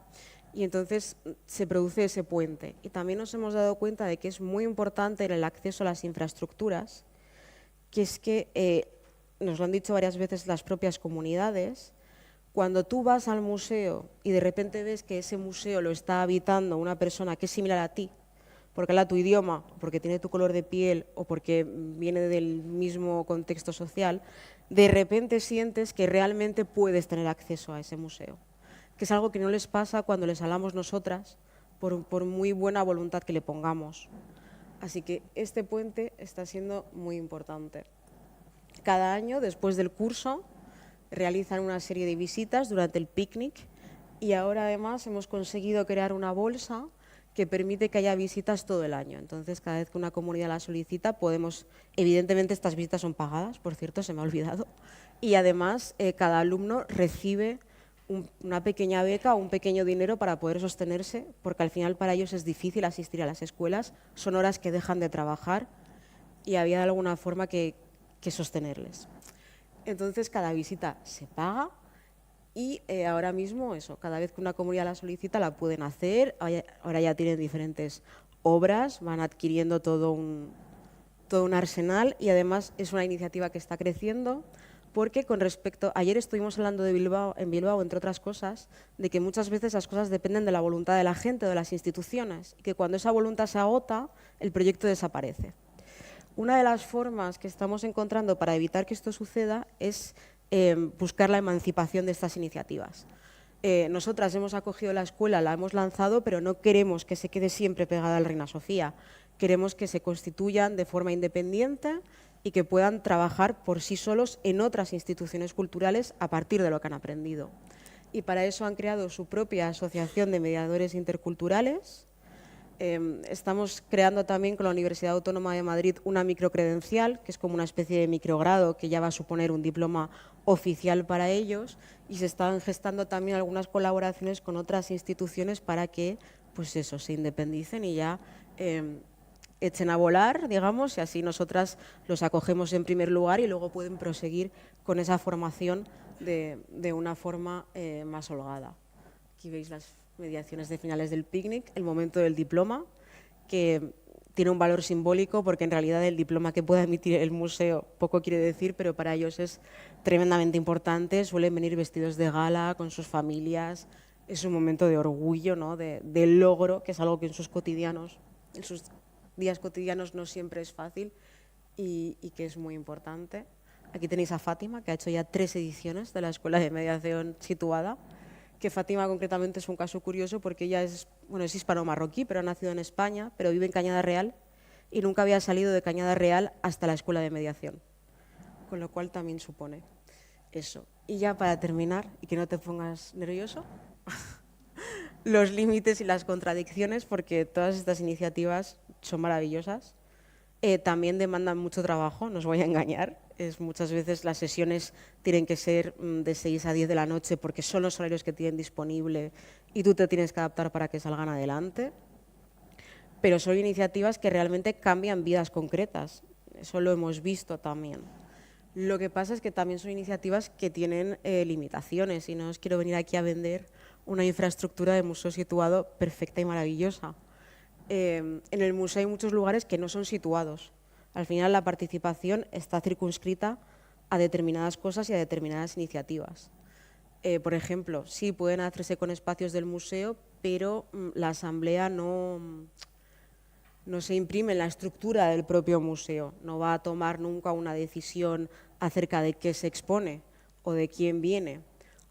Y entonces se produce ese puente. Y también nos hemos dado cuenta de que es muy importante el acceso a las infraestructuras, que es que, nos lo han dicho varias veces las propias comunidades, cuando tú vas al museo y de repente ves que ese museo lo está habitando una persona que es similar a ti, porque habla tu idioma, porque tiene tu color de piel o porque viene del mismo contexto social, de repente sientes que realmente puedes tener acceso a ese museo, que es algo que no les pasa cuando les hablamos nosotras, por muy buena voluntad que le pongamos. Así que este puente está siendo muy importante. Cada año, después del curso, realizan una serie de visitas durante el picnic y ahora además hemos conseguido crear una bolsa que permite que haya visitas todo el año. Entonces, cada vez que una comunidad la solicita, podemos, evidentemente estas visitas son pagadas, por cierto, se me ha olvidado, y además cada alumno recibe una pequeña beca o un pequeño dinero para poder sostenerse, porque al final para ellos es difícil asistir a las escuelas, son horas que dejan de trabajar y había de alguna forma que sostenerles. Entonces, cada visita se paga y ahora mismo eso, cada vez que una comunidad la solicita la pueden hacer, ahora ya tienen diferentes obras, van adquiriendo todo un arsenal y además es una iniciativa que está creciendo porque con respecto, ayer estuvimos hablando de en Bilbao, entre otras cosas, de que muchas veces las cosas dependen de la voluntad de la gente o de las instituciones y que cuando esa voluntad se agota, el proyecto desaparece. Una de las formas que estamos encontrando para evitar que esto suceda es buscar la emancipación de estas iniciativas. Nosotras hemos acogido la escuela, la hemos lanzado, pero no queremos que se quede siempre pegada al Reina Sofía. Queremos que se constituyan de forma independiente y que puedan trabajar por sí solos en otras instituciones culturales a partir de lo que han aprendido. Y para eso han creado su propia asociación de mediadores interculturales. Estamos creando también con la Universidad Autónoma de Madrid una microcredencial, que es como una especie de microgrado que ya va a suponer un diploma oficial para ellos y se están gestando también algunas colaboraciones con otras instituciones para que pues eso, se independicen y ya echen a volar, digamos, y así nosotras los acogemos en primer lugar y luego pueden proseguir con esa formación de una forma más holgada. Aquí veis las mediaciones de finales del picnic, el momento del diploma, que tiene un valor simbólico porque en realidad el diploma que pueda emitir el museo poco quiere decir, pero para ellos es tremendamente importante, suelen venir vestidos de gala con sus familias, es un momento de orgullo, ¿no? de logro, que es algo que en sus días cotidianos no siempre es fácil y que es muy importante. Aquí tenéis a Fátima, que ha hecho ya 3 ediciones de la Escuela de Mediación Situada, que Fátima concretamente es un caso curioso porque ella es hispano-marroquí, pero ha nacido en España, pero vive en Cañada Real y nunca había salido de Cañada Real hasta la Escuela de Mediación, con lo cual también supone eso. Y ya para terminar, y que no te pongas nervioso, los límites y las contradicciones, porque todas estas iniciativas son maravillosas. También demandan mucho trabajo, no os voy a engañar. Muchas veces las sesiones tienen que ser de 6 a 10 de la noche porque son los horarios que tienen disponible y tú te tienes que adaptar para que salgan adelante. Pero son iniciativas que realmente cambian vidas concretas. Eso lo hemos visto también. Lo que pasa es que también son iniciativas que tienen limitaciones y no os quiero venir aquí a vender una infraestructura de museo situado perfecta y maravillosa. En el museo hay muchos lugares que no son situados. Al final la participación está circunscrita a determinadas cosas y a determinadas iniciativas. Por ejemplo, sí pueden hacerse con espacios del museo, pero la asamblea no se imprime en la estructura del propio museo, no va a tomar nunca una decisión acerca de qué se expone o de quién viene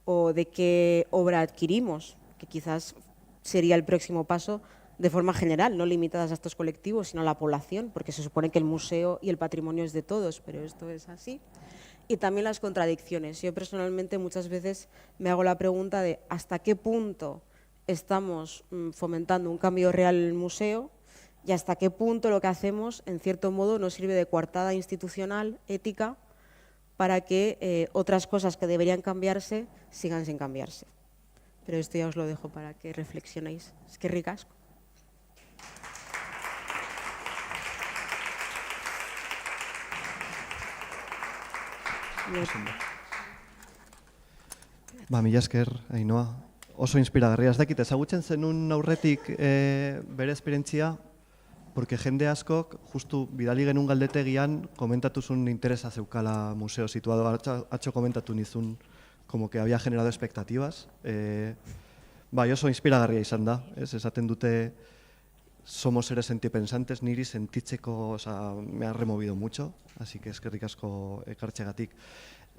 o de qué obra adquirimos, que quizás sería el próximo paso de forma general, no limitadas a estos colectivos, sino a la población, porque se supone que el museo y el patrimonio es de todos, pero esto es así. Y también las contradicciones. Yo personalmente muchas veces me hago la pregunta de hasta qué punto estamos fomentando un cambio real en el museo y hasta qué punto lo que hacemos, en cierto modo, nos sirve de coartada institucional, ética, para que otras cosas que deberían cambiarse sigan sin cambiarse. Pero esto ya os lo dejo para que reflexionéis. Es que ricasco. Mila esker, Ainhoa. Oso inspiragarria. Ez dakit, ezagutzen zenun aurretik bere esperientzia, porque jende askok, justu bidali genuen galdetegian, komentatu zuen interesa zeukala museo situado. Atxo komentatu nizun, como que había generado expectativas. Bai, oso inspiragarria izan da. Esaten dute, somos seres sentipensantes, niri sentitzeko, o sea, me ha removido mucho, así que eskerrik asko ekartxegatik.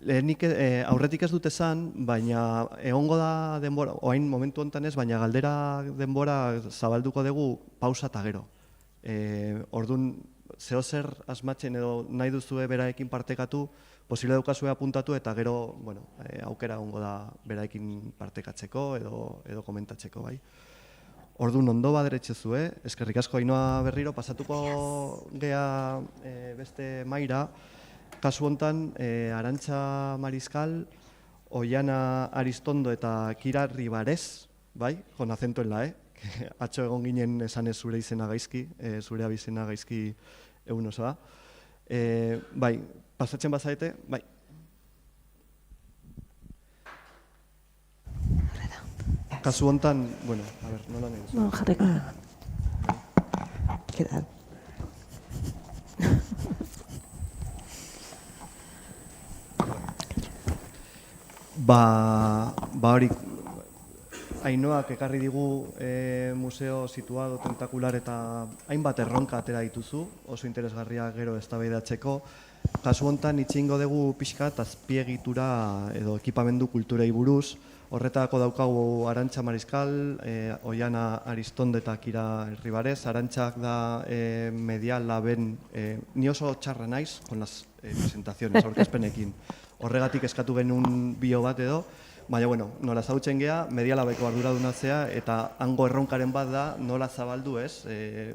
Lehenik aurretik ez dut esan, baina egongo da denbora, oain momentu honetan ez, baina galdera denbora zabalduko dugu pausa eta gero. Orduan, zehozer asmatzen edo nahi duzue beraekin partekatu, posible daukazue apuntatu eta gero, bueno, aukera egongo da beraekin partekatzeko edo komentatzeko, bai. Orduan, ondo baderetxezue, eskerrik asko Ainhoa berriro, pasatuko gea beste maira. Kasu hontan, Arantxa Mariscal, Oiana Aristondo eta Kira Ribarez, bai, con acento en la E, atxo egon ginen esan ez zure izena gaizki, zure abizena gaizki egun osoa. Bai, pasatzen bazaete, bai. Kasu hontan, bueno, a ver, nola nahi duzu? No, jarriko. ¿Qué tal? Ba hori, Ainhoak ekarri digu museo situado, tentakular eta hainbat erronka atera dituzu, oso interesgarria gero eztabaidatzeko. Kasu hontan itxingo dugu pixkat azpiegitura edo ekipamendu kulturei buruz. Horretako daukagu Arantxa Mariscal, Oiana Aristondo eta Kira Ribarez. Arantxak da Medial Laben, ni oso txarra naiz con las presentaciones, aurkezpenekin. Horregatik eskatu genuen bio bat edo, baina, bueno, nola zautzen gea, Medialabeko arduradunatzea eta hango erronkaren bat da nola zabaldu ez,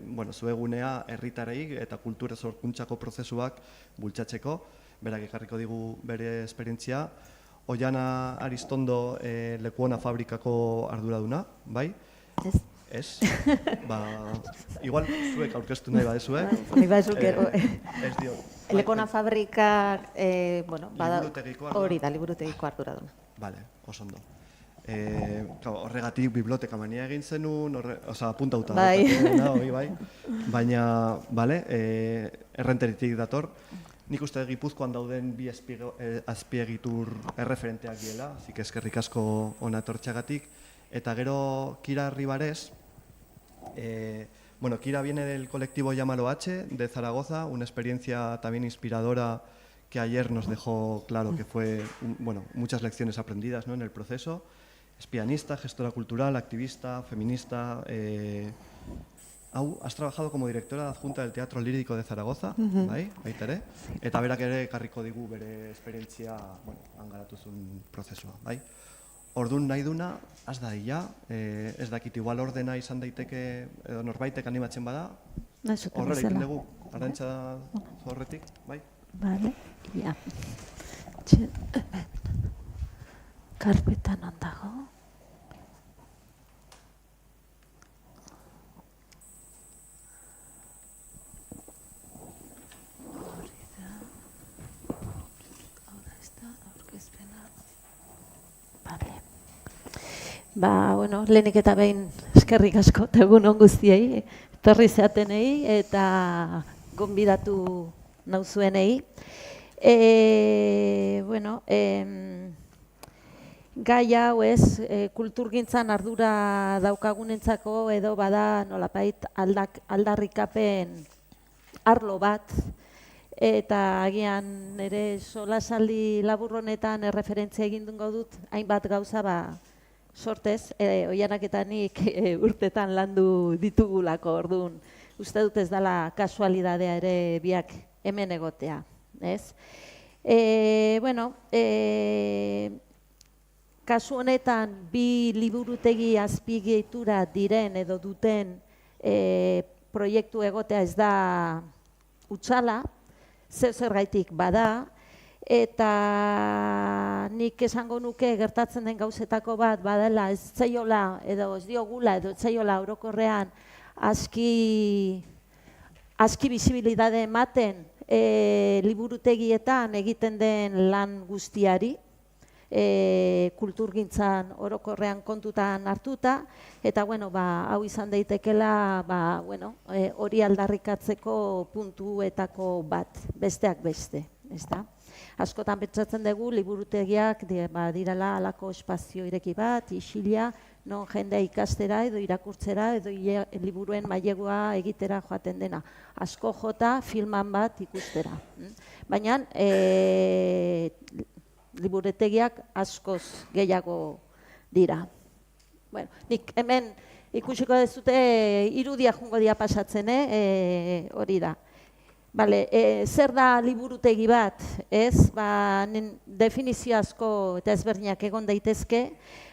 bueno, zuegunea herritarrei eta kultura sorkuntzako prozesuak bultzatzeko, berak ekarriko digu bere esperientzia. Oiana Aristondo Lekuona fabrikako arduraduna, bai? Ez? Igual zuek aurkeztu nahi badezue. Nahi badezuk ero. Ez dio. Lekuona fabrikak, bueno, hori da, liburutegiko arduraduna. Bale, oso ondo. Horregatik biblioteka mania egin zenun, apuntauta. Bai. Baina, bale, errenteritik dator. Nik uste Gipuzkoan dauden bi azpiegitur erreferenteak diela, así que eskerrik asko hona etortxagatik. Eta gero Kira Ribarez, bueno, Kira viene del colectivo Llámalo H de Zaragoza, una experiencia también inspiradora que ayer nos dejó claro que fue, bueno, muchas lecciones aprendidas, ¿no?, en el proceso. Es pianista, gestora cultural, activista, feminista. Has trabajado como directora adjunta del Teatro Lírico de Zaragoza, bai, baita ere, eta berak ere ekarriko digu bere esperientzia, bueno, hangaratuzun prozesua, bai. Orduan nahi duna, az da dila, ez dakit, igual ordena izan daiteke, edo norbaitek animatzen bada, horrela egiten dugu, Arantxa horretik, bai? Vale, ja. Karpetan ondago. Bueno, lehenik eta behin eskerrik asko, eta egun on guztiei, etorri zeatenei eta gonbidatu nauzuenei. Bueno, gai hau ez, kulturgintzan ardura daukagunentzako edo bada nolapait aldarrikapen arlo bat, eta agian nire solasaldi labur honetan erreferentzia egin dut hainbat gauza sortez, Oianak eta nik urtetan landu ditugulako, orduan uste dut ez dela kasualidadea ere biak hemen egotea, ez? Bueno, kasu honetan bi liburutegi azpiegitura diren edo duten proiektu egotea ez da hutsala, zergaitik bada, eta nik esango nuke gertatzen den gauzetako bat badela ez zaiola edo ez diogula edo ez zaiola orokorrean aski bizibilidade ematen liburutegietan egiten den lan guztiari, kulturgintzan orokorrean kontutan hartuta, eta bueno, hau izan daitekela hori aldarrikatzeko puntuetako bat, besteak beste, ezta? Askotan pentsatzen dugu liburutegiak direla halako espazio ireki bat, isila, non jendea ikastera edo irakurtzera edo liburuen mailegua egitera joaten dena. Asko jota filman bat ikustera. Baina liburutegiak askoz gehiago dira. Bueno, nik hemen ikusiko dezute irudia jungo dia pasatzen, hori da. Bale, zer da liburutegi bat, ez? Definizio asko eta ezberdinak egon daitezke,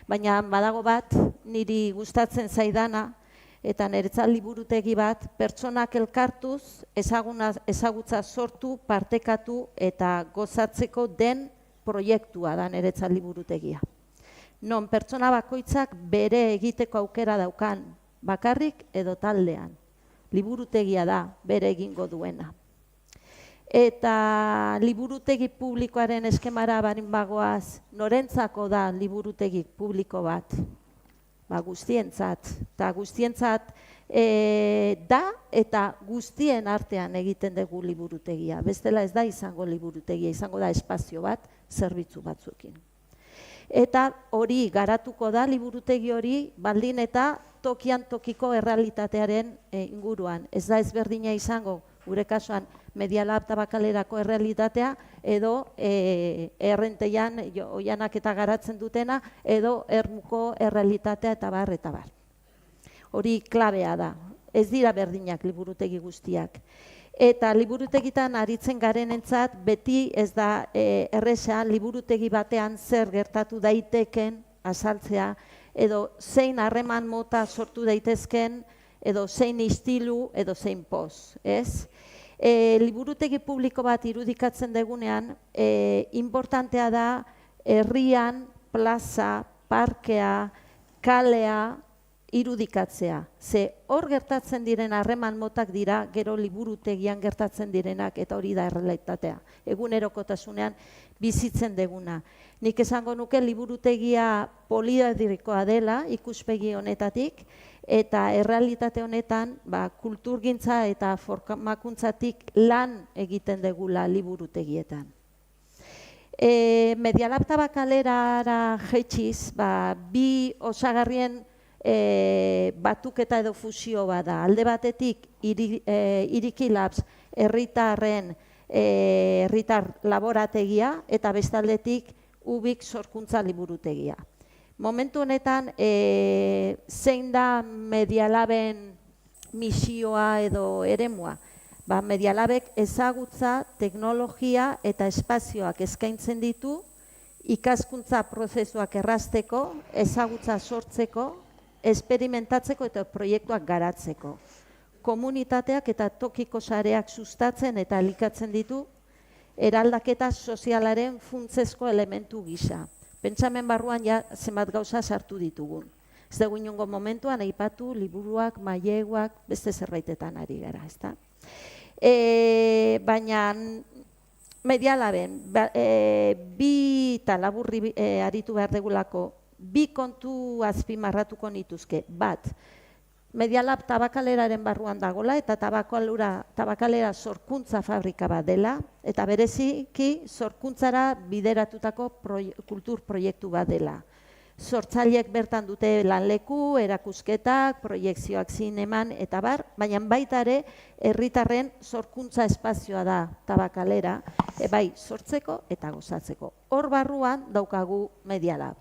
baina badago bat niri gustatzen zaidana, eta niretzat liburutegi bat pertsonak elkartuz, ezagutza sortu, partekatu eta gozatzeko den proiektua da niretzat liburutegia. Non pertsona bakoitzak bere egiteko aukera daukan, bakarrik edo taldean. Liburutegia da bere egingo duena. Eta liburutegi publikoaren eskemara barin bagoaz, norentzako da liburutegi publiko bat? Guztientzat. Eta guztientzat da eta guztien artean egiten dugu liburutegia. Bestela ez da izango liburutegia, izango da espazio bat, zerbitzu batzuekin. Eta hori garatuko da liburutegi hori baldin eta tokian tokiko errealitatearen inguruan. Ez da ezberdina izango, gure kasuan, Medialab Tabakalerako errealitatea, edo Errenteian Oianak eta garatzen dutena, edo Ermuko errealitatea eta bar, eta bar. Hori klabea da, ez dira berdinak liburutegi guztiak. Eta liburutegitan aritzen garenentzat beti ez da erresa liburutegi batean zer gertatu daiteken azaltzea, edo zein harreman mota sortu daitezken, edo zein istilu, edo zein poz, ez? Liburutegi publiko bat irudikatzen degunean, importantea da herrian, plaza, parkea, kalea irudikatzea. Ze hor gertatzen diren harreman motak dira, gero liburutegian gertatzen direnak, eta hori da errealitatea. Egunerokotasunean bizitzen deguna. Nik esango nuke liburutegia poliedrikoa dela ikuspegi honetatik, eta errealitate honetan kulturgintza eta formakuntzatik lan egiten degula liburutegietan. Medialab Tabakalerara jaitsiz, bi osagarrien batuketa edo fusio bada. Alde batetik Iriki Labs herritarren herritar laborategia eta bestaldetik Ubik sorkuntza liburutegia. Momentu honetan, zein da Medialaben misioa edo eremua? Medialabek ezagutza, teknologia eta espazioak eskaintzen ditu ikaskuntza prozesuak errazteko, ezagutza sortzeko, esperimentatzeko eta proiektuak garatzeko. Komunitateak eta tokiko sareak sustatzen eta elikatzen ditu, eraldaketa sozialaren funtsezko elementu gisa. Pentsamen barruan ja zenbat gauza sartu ditugun. Ez dugu inongo momentuan aipatu liburuak, maileguak, beste zerbaitetan ari gara, ezta? Baina Medialaben, bi eta laburri aritu behar degulako, bi kontu azpimarratuko nituzke. Bat, Medialab tabakaleraren barruan dagola eta tabakalera sorkuntza fabrika bat dela, eta bereziki sorkuntzara bideratutako kultur proiektu bat dela. Sortzaileek bertan dute lanleku, erakusketak, proiekzioak zineman eta bar, baina baita ere herritarren sorkuntza espazioa da tabakalera, bai sortzeko eta gozatzeko. Hor barruan daukagu Medialab.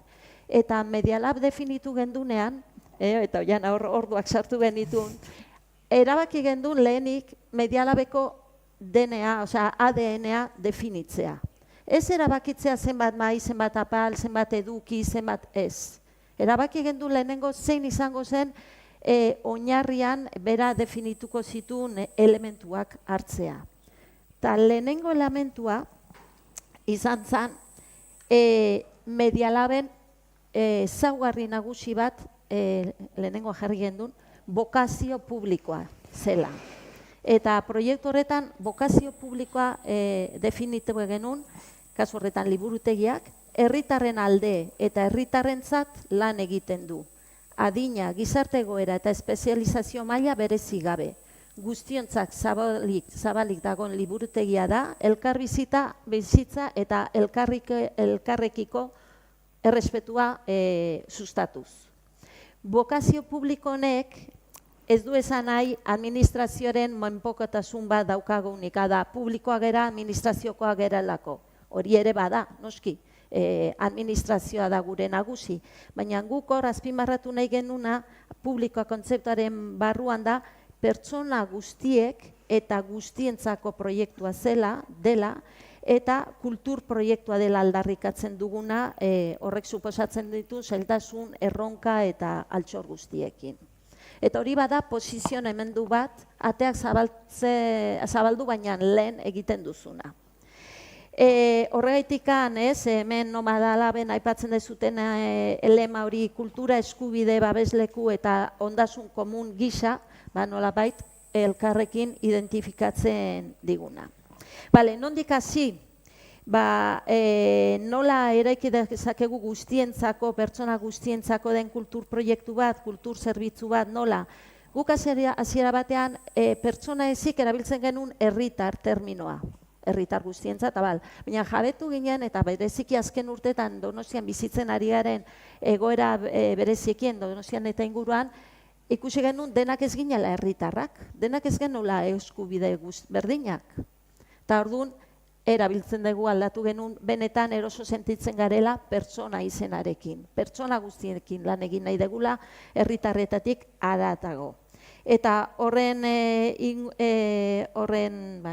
Eta Medialab definitu gendunean, eta oian orduak sartu genitun, erabaki gendun lehenik Medialabeko DNA, osea ADN-a definitzea. Ez erabakitzea zenbat mai, zenbat apal, zenbat eduki, zenbat ez. Erabaki gendu lehenengo zein izango zen oinarrian bera definituko zituen elementuak hartzea. Ta lehenengo elementua izan zen Medialaben ezaugarri nagusi bat lehenengo jarri gendun, bokazio publikoa zela. Eta proiektu horretan bokazio publikoa definitu genuen, kasu horretan liburutegiak, herritarren alde eta herritarrentzat lan egiten du. Adina, gizarte egoera eta espezializazio maila berezi gabe. Guztiontzak zabalik dagoen liburutegia da, bizitza eta elkarrekiko errespetua sustatuz. Bokazio publiko honek ez du esan nahi administrazioaren menpekotasun bat daukagunik, da publikoa gera, administraziokoa geralako. Hori ere bada, noski, administrazioa da gure nagusi. Baina guk hor azpimarratu nahi genuna, publikoa kontzeptuaren barruan da, pertsona guztiek eta guztientzako proiektua dela, eta kultur proiektua dela aldarrikatzen duguna, horrek suposatzen ditu zailtasun, erronka eta altxor guztiekin. Eta hori bada posizionamendu bat, ateak zabaldu baina lehen egiten duzuna. Horregatikan, hemen Nomadalaben aipatzen dezuten elema hori kultura eskubide babesleku eta ondasun komun gisa, nolabait elkarrekin identifikatzen diguna. Bale, nondik hasi, nola eraiki dezakegu guztientzako, pertsona guztientzako den kultur proiektu bat, kultur zerbitzu bat, nola? Guk hasiera batean pertsona ezik erabiltzen genuen herritar terminoa. Herritar guztientzat, baina jabetu ginen eta bereziki azken urtetan Donostian bizitzen ari garen egoera berezikien Donostian eta inguruan, ikusi genuen denak ez ginela herritarrak, denak ez genuela eskubide berdinak. Eta orduan, erabiltzen dugu aldatu genuen benetan eroso sentitzen garela pertsona izenarekin. Pertsona guztiekin lan egin nahi degula herritarretatik haratago. Eta horren,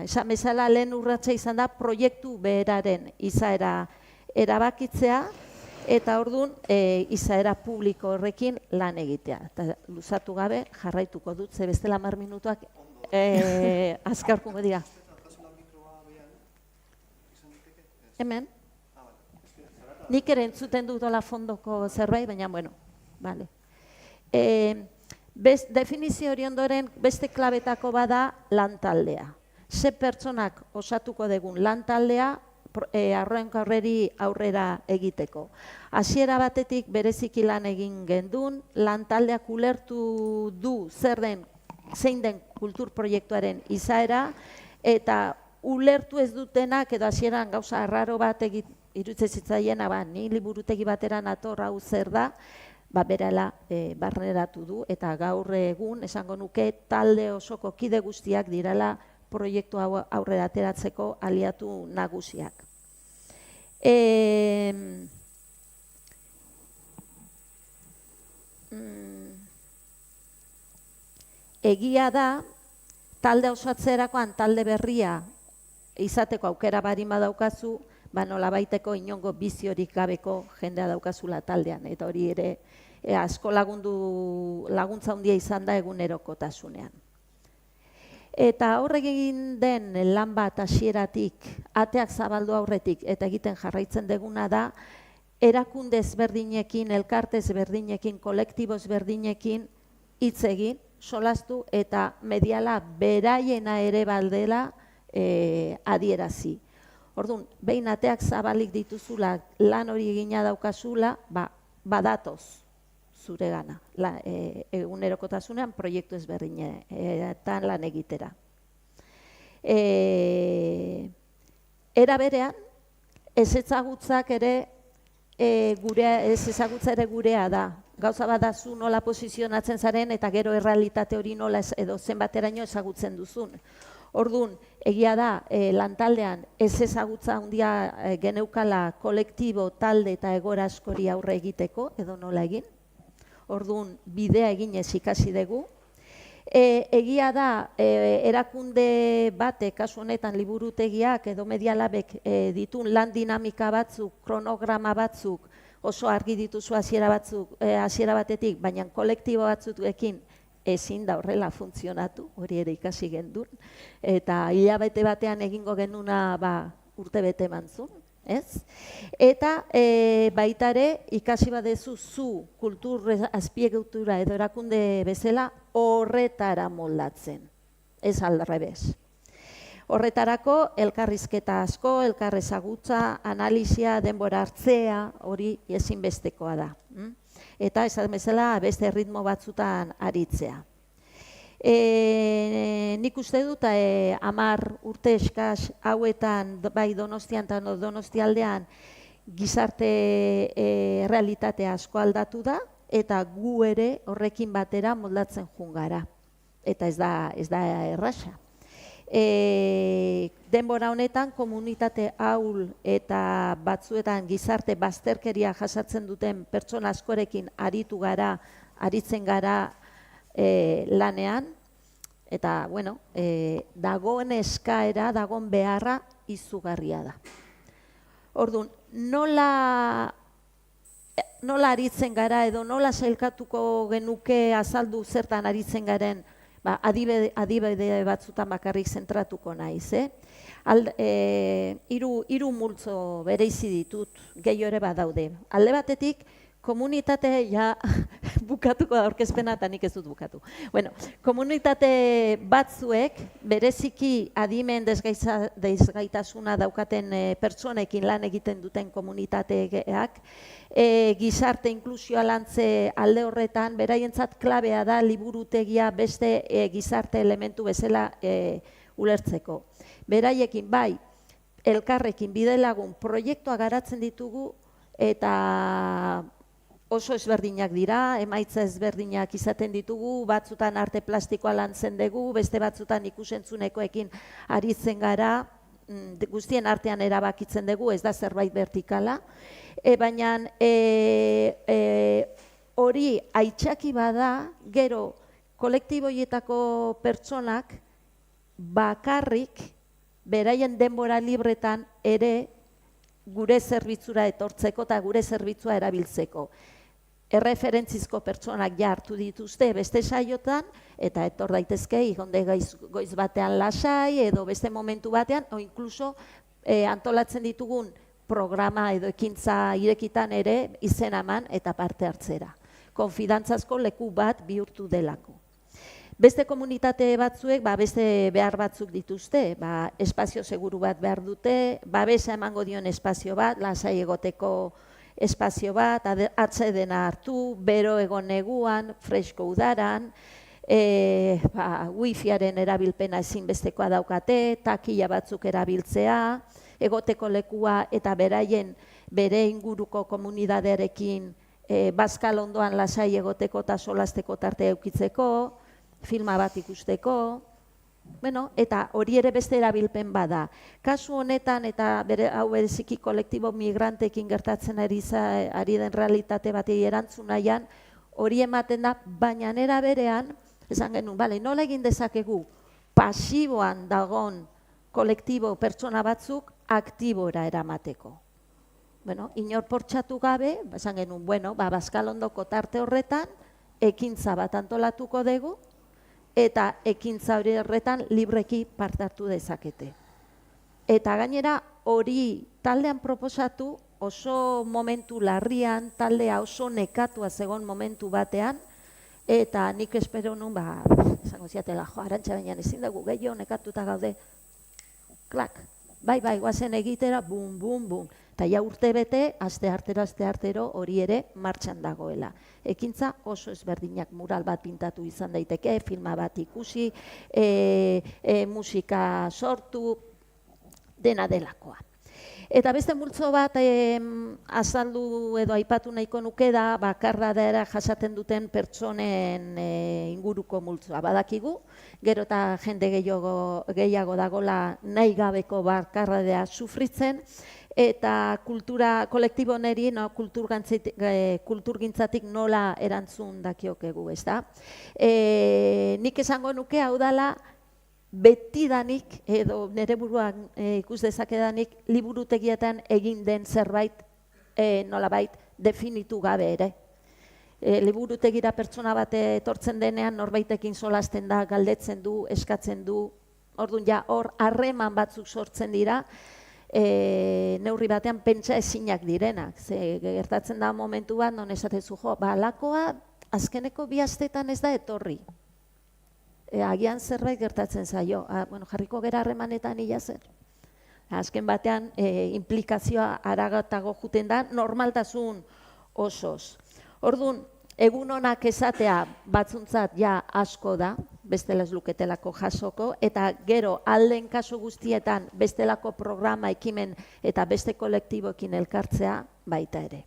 esan bezala lehen urratsa izan da proiektu beraren izaera erabakitzea eta orduan izaera publiko horrekin lan egitea. Eta luzatu gabe jarraituko dut, ze bestela 10 minutuak azkarkuko dira. Hemen? Nik ere entzuten dut dola fondoko zerbait, baina bueno, bale. Definizio hori ondoren beste klabetako bada lantaldea. Ze pertsonak osatuko dugun lantaldea horreri aurrera egiteko. Hasiera batetik bereziki lan egin gendun, lantaldeak ulertu du zein den kultur proiektuaren izaera, eta ulertu ez dutenak edo hasieran gauza arraro bat iruditzen zitzaiena, ni liburutegi batera nator hau zer da, berela barneratu du eta gaur egun esango nuke talde osoko kide guztiak direla proiektu hau aurrera ateratzeko aliatu nagusiak. Egia da, talde osatzerakoan talde berria izateko aukera barin badaukazu, nolabaiteko inongo biziorik gabeko jendea daukazula taldean, eta hori ere asko laguntza handia izan da egunerokotasunean. Eta horregin den lan bat hasieratik, ateak zabaldu aurretik eta egiten jarraitzen deguna da, erakunde ezberdinekin, elkarte ezberdinekin, kolektibo ezberdinekin hitz egin, solastu eta mediala beraiena ere baldela adierazi. Orduan, behin ateak zabalik dituzula, lan hori egina daukazula, badatoz zure gana. Egunerokotasunean proiektu ezberdinetan lan egitera. Era berean, ez ezagutzak ere gurea da. Gauza bat da zu nola posizionatzen zaren eta gero errealitate hori nola edo zenbateraino ezagutzen duzun. Orduan, egia da, lantaldean ez ezagutza handia geneukala kolektibo, talde eta egora askori aurre egiteko, edo nola egin. Orduan, bidea eginez ikasi dugu. Egia da, erakunde batek, kasu honetan liburutegiak edo medialabek ditun lan dinamika batzuk, kronograma batzuk, oso argi dituzu hasiera batetik, baina kolektibo batzuekin ezin da horrela funtzionatu, hori ere ikasi gendun, eta hilabete batean egingo genuna urte bete mantzun, ez? Eta baita ere ikasi badezu zu kultur azpiegitura edo erakunde bezala horretara moldatzen, ez aldrebes. Horretarako elkarrizketa asko, elkarrezagutza, analizia, denbora hartzea, hori ezinbestekoa da. Eta esan bezala beste ritmo batzutan aritzea. Nik uste dut 10 urte eskas hauetan bai Donostian eta Donostialdean gizarte realitatea asko aldatu da eta gu ere horrekin batera moldatzen joan gara. Eta ez da erraza. Denbora honetan komunitate ahul eta batzuetan gizarte bazterkeria jasatzen duten pertsona askorekin aritzen gara lanean, eta dagoen eskaera, dagoen beharra izugarria da. Orduan, nola aritzen gara edo nola sailkatuko genuke azaldu zertan aritzen garen, adibide batzutan bakarrik zentratuko naiz. Hiru multzo bereizi ditut, gehiago ere badaude. Alde batetik, komunitate, bukatuko da aurkezpena eta nik ez dut bukatu. Komunitate batzuek, bereziki adimen desgaitasuna daukaten pertsonekin lan egiten duten komunitateak, gizarte inklusioa lantze alde horretan, beraientzat klabea da liburutegia beste gizarte elementu bezala ulertzeko. Beraiekin bai, elkarrekin bidelagun proiektua garatzen ditugu eta oso ezberdinak dira, emaitza ezberdinak izaten ditugu, batzutan arte plastikoa lantzen dugu, beste batzutan ikusentzunekoekin aritzen gara, guztien artean erabakitzen dugu, ez da zerbait vertikala, baina hori aitzaki bada, gero kolektiboietako pertsonak bakarrik beraien denbora libretan ere gure zerbitzura etortzeko eta gure zerbitzua erabiltzeko. Erreferentzizko pertsonak hartu dituzte beste saiotan, eta etor daitezke igonde goiz batean lasai, edo beste momentu batean, o inkluso antolatzen ditugun programa edo ekintza irekitan ere izen eman eta parte hartzera. Konfidantzazko leku bat bihurtu delako. Beste komunitate batzuek, beste behar batzuk dituzte, espazio seguru bat behar dute, babesa emango dion espazio bat, lasai egoteko espazio bat, atsedena hartu, bero egon neguan, fresko udaran, wifiaren erabilpena ezinbestekoa daukate, takia batzuk erabiltzea, egoteko lekua eta bere inguruko komunidadearekin bazkal ondoan lasai egoteko eta solasteko tarte eukitzeko, filma bat ikusteko, eta hori ere beste erabilpen bada. Kasu honetan eta hau bereziki kolektibo migrantekin gertatzen ari den realitate batei erantzun nahian, hori ematen da, baina nera berean, esan genuen, nola egin dezakegu pasiboan dagon kolektibo pertsona batzuk aktibora eramateko. Bueno, inor portxatu gabe, esan genuen, bueno, Bazkalondoko tarte horretan, ekintza bat antolatuko dugu, eta ekintza hori horretan libreki parte hartu dezakete. Eta gainera hori taldean proposatu oso momentu larrian, taldea oso nekatua zegoen momentu batean, eta nik espero nun, esango ziatela, Arantxa, baina ezin dugu gehiago nekatuta gaude, klak, bai, guazen egitera, bum, bum, bum. Eta ja urte bete, aste artero hori ere martxan dagoela. Ekintza oso ezberdinak, mural bat pintatu izan daiteke, filma bat ikusi, musika sortu, dena delakoa. Eta beste multzo bat azaldu edo aipatu nahiko nuke da, bakardadera jasaten duten pertsonen inguruko multzoa. Badakigu, gero eta jende gehiago dagola nahi gabeko bakardadea sufritzen, eta kolektibo neri, kulturgintzatik nola erantzun dakiokegu, ez da? Nik esango nuke hau dela, betidanik, edo nire buruan ikus dezakedanik, liburutegietan egin den zerbait nolabait definitu gabe ere. Liburutegira pertsona bat etortzen denean, norbaitekin solasten da, galdetzen du, eskatzen du, orduan ja hor harreman batzuk sortzen dira, neurri batean pentsa ezinak direnak. Gertatzen da momentu bat, non esatezu jo, alakoa azkeneko 2 astetan ez da etorri. Agian zerbait gertatzen zaio. Jarriko gera harremanetan ila zer. Azken batean, implikazioa haragatago juten da, normaltasun osoz. Orduan, egun honak esatea batzuntzat ja asko da, bestela ez luketelako jasoko, eta gero alden kasu guztietan bestelako programa, ekimen eta beste kolektiboekin elkartzea baita ere.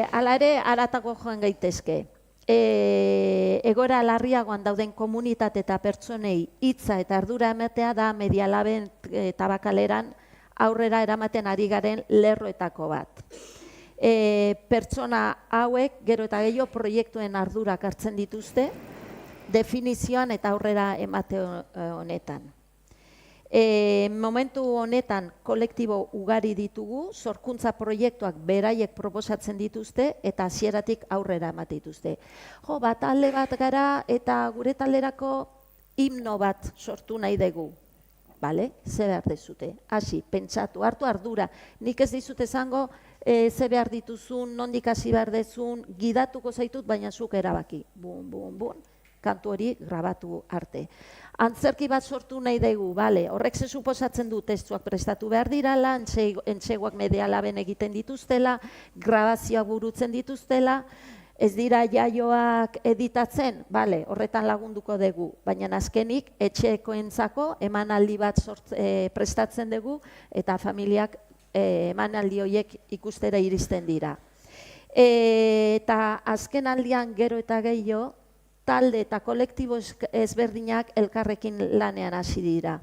Hala ere, haratago joan gaitezke. Egoera larriagoan dauden komunitate eta pertsonei hitza eta ardura ematea da Medialaben Tabakaleran aurrera eramaten ari garen lerroetako bat. Pertsona hauek gero eta gehiago proiektuen ardurak hartzen dituzte, definizioan eta aurrera emate honetan. Momentu honetan kolektibo ugari ditugu, sorkuntza proiektuak beraiek proposatzen dituzte eta hasieratik aurrera emate dituzte. Talde bat gara eta gure talderako himno bat sortu nahi dugu. Ze behar dezute? Hasi, pentsatu, hartu ardura. Nik ez dizut esango ze behar dituzun, nondik hasi behar dezun, gidatuko zaitut, baina zuk erabaki. Bum, bum, bum. Kantu hori grabatu arte. Antzerki bat sortu nahi dugu, horrek ze suposatzen du testuak prestatu behar dirala, entseguak Medialaben egiten dituztela, grabazioak burutzen dituztela, ez dira jaioak editatzen, horretan lagunduko dugu, baina azkenik etxekoentzako emanaldi bat prestatzen dugu eta familiak emanaldi horiek ikustera iristen dira. Eta azken aldian gero eta gehiago, talde eta kolektibo ezberdinak elkarrekin lanean hasi dira,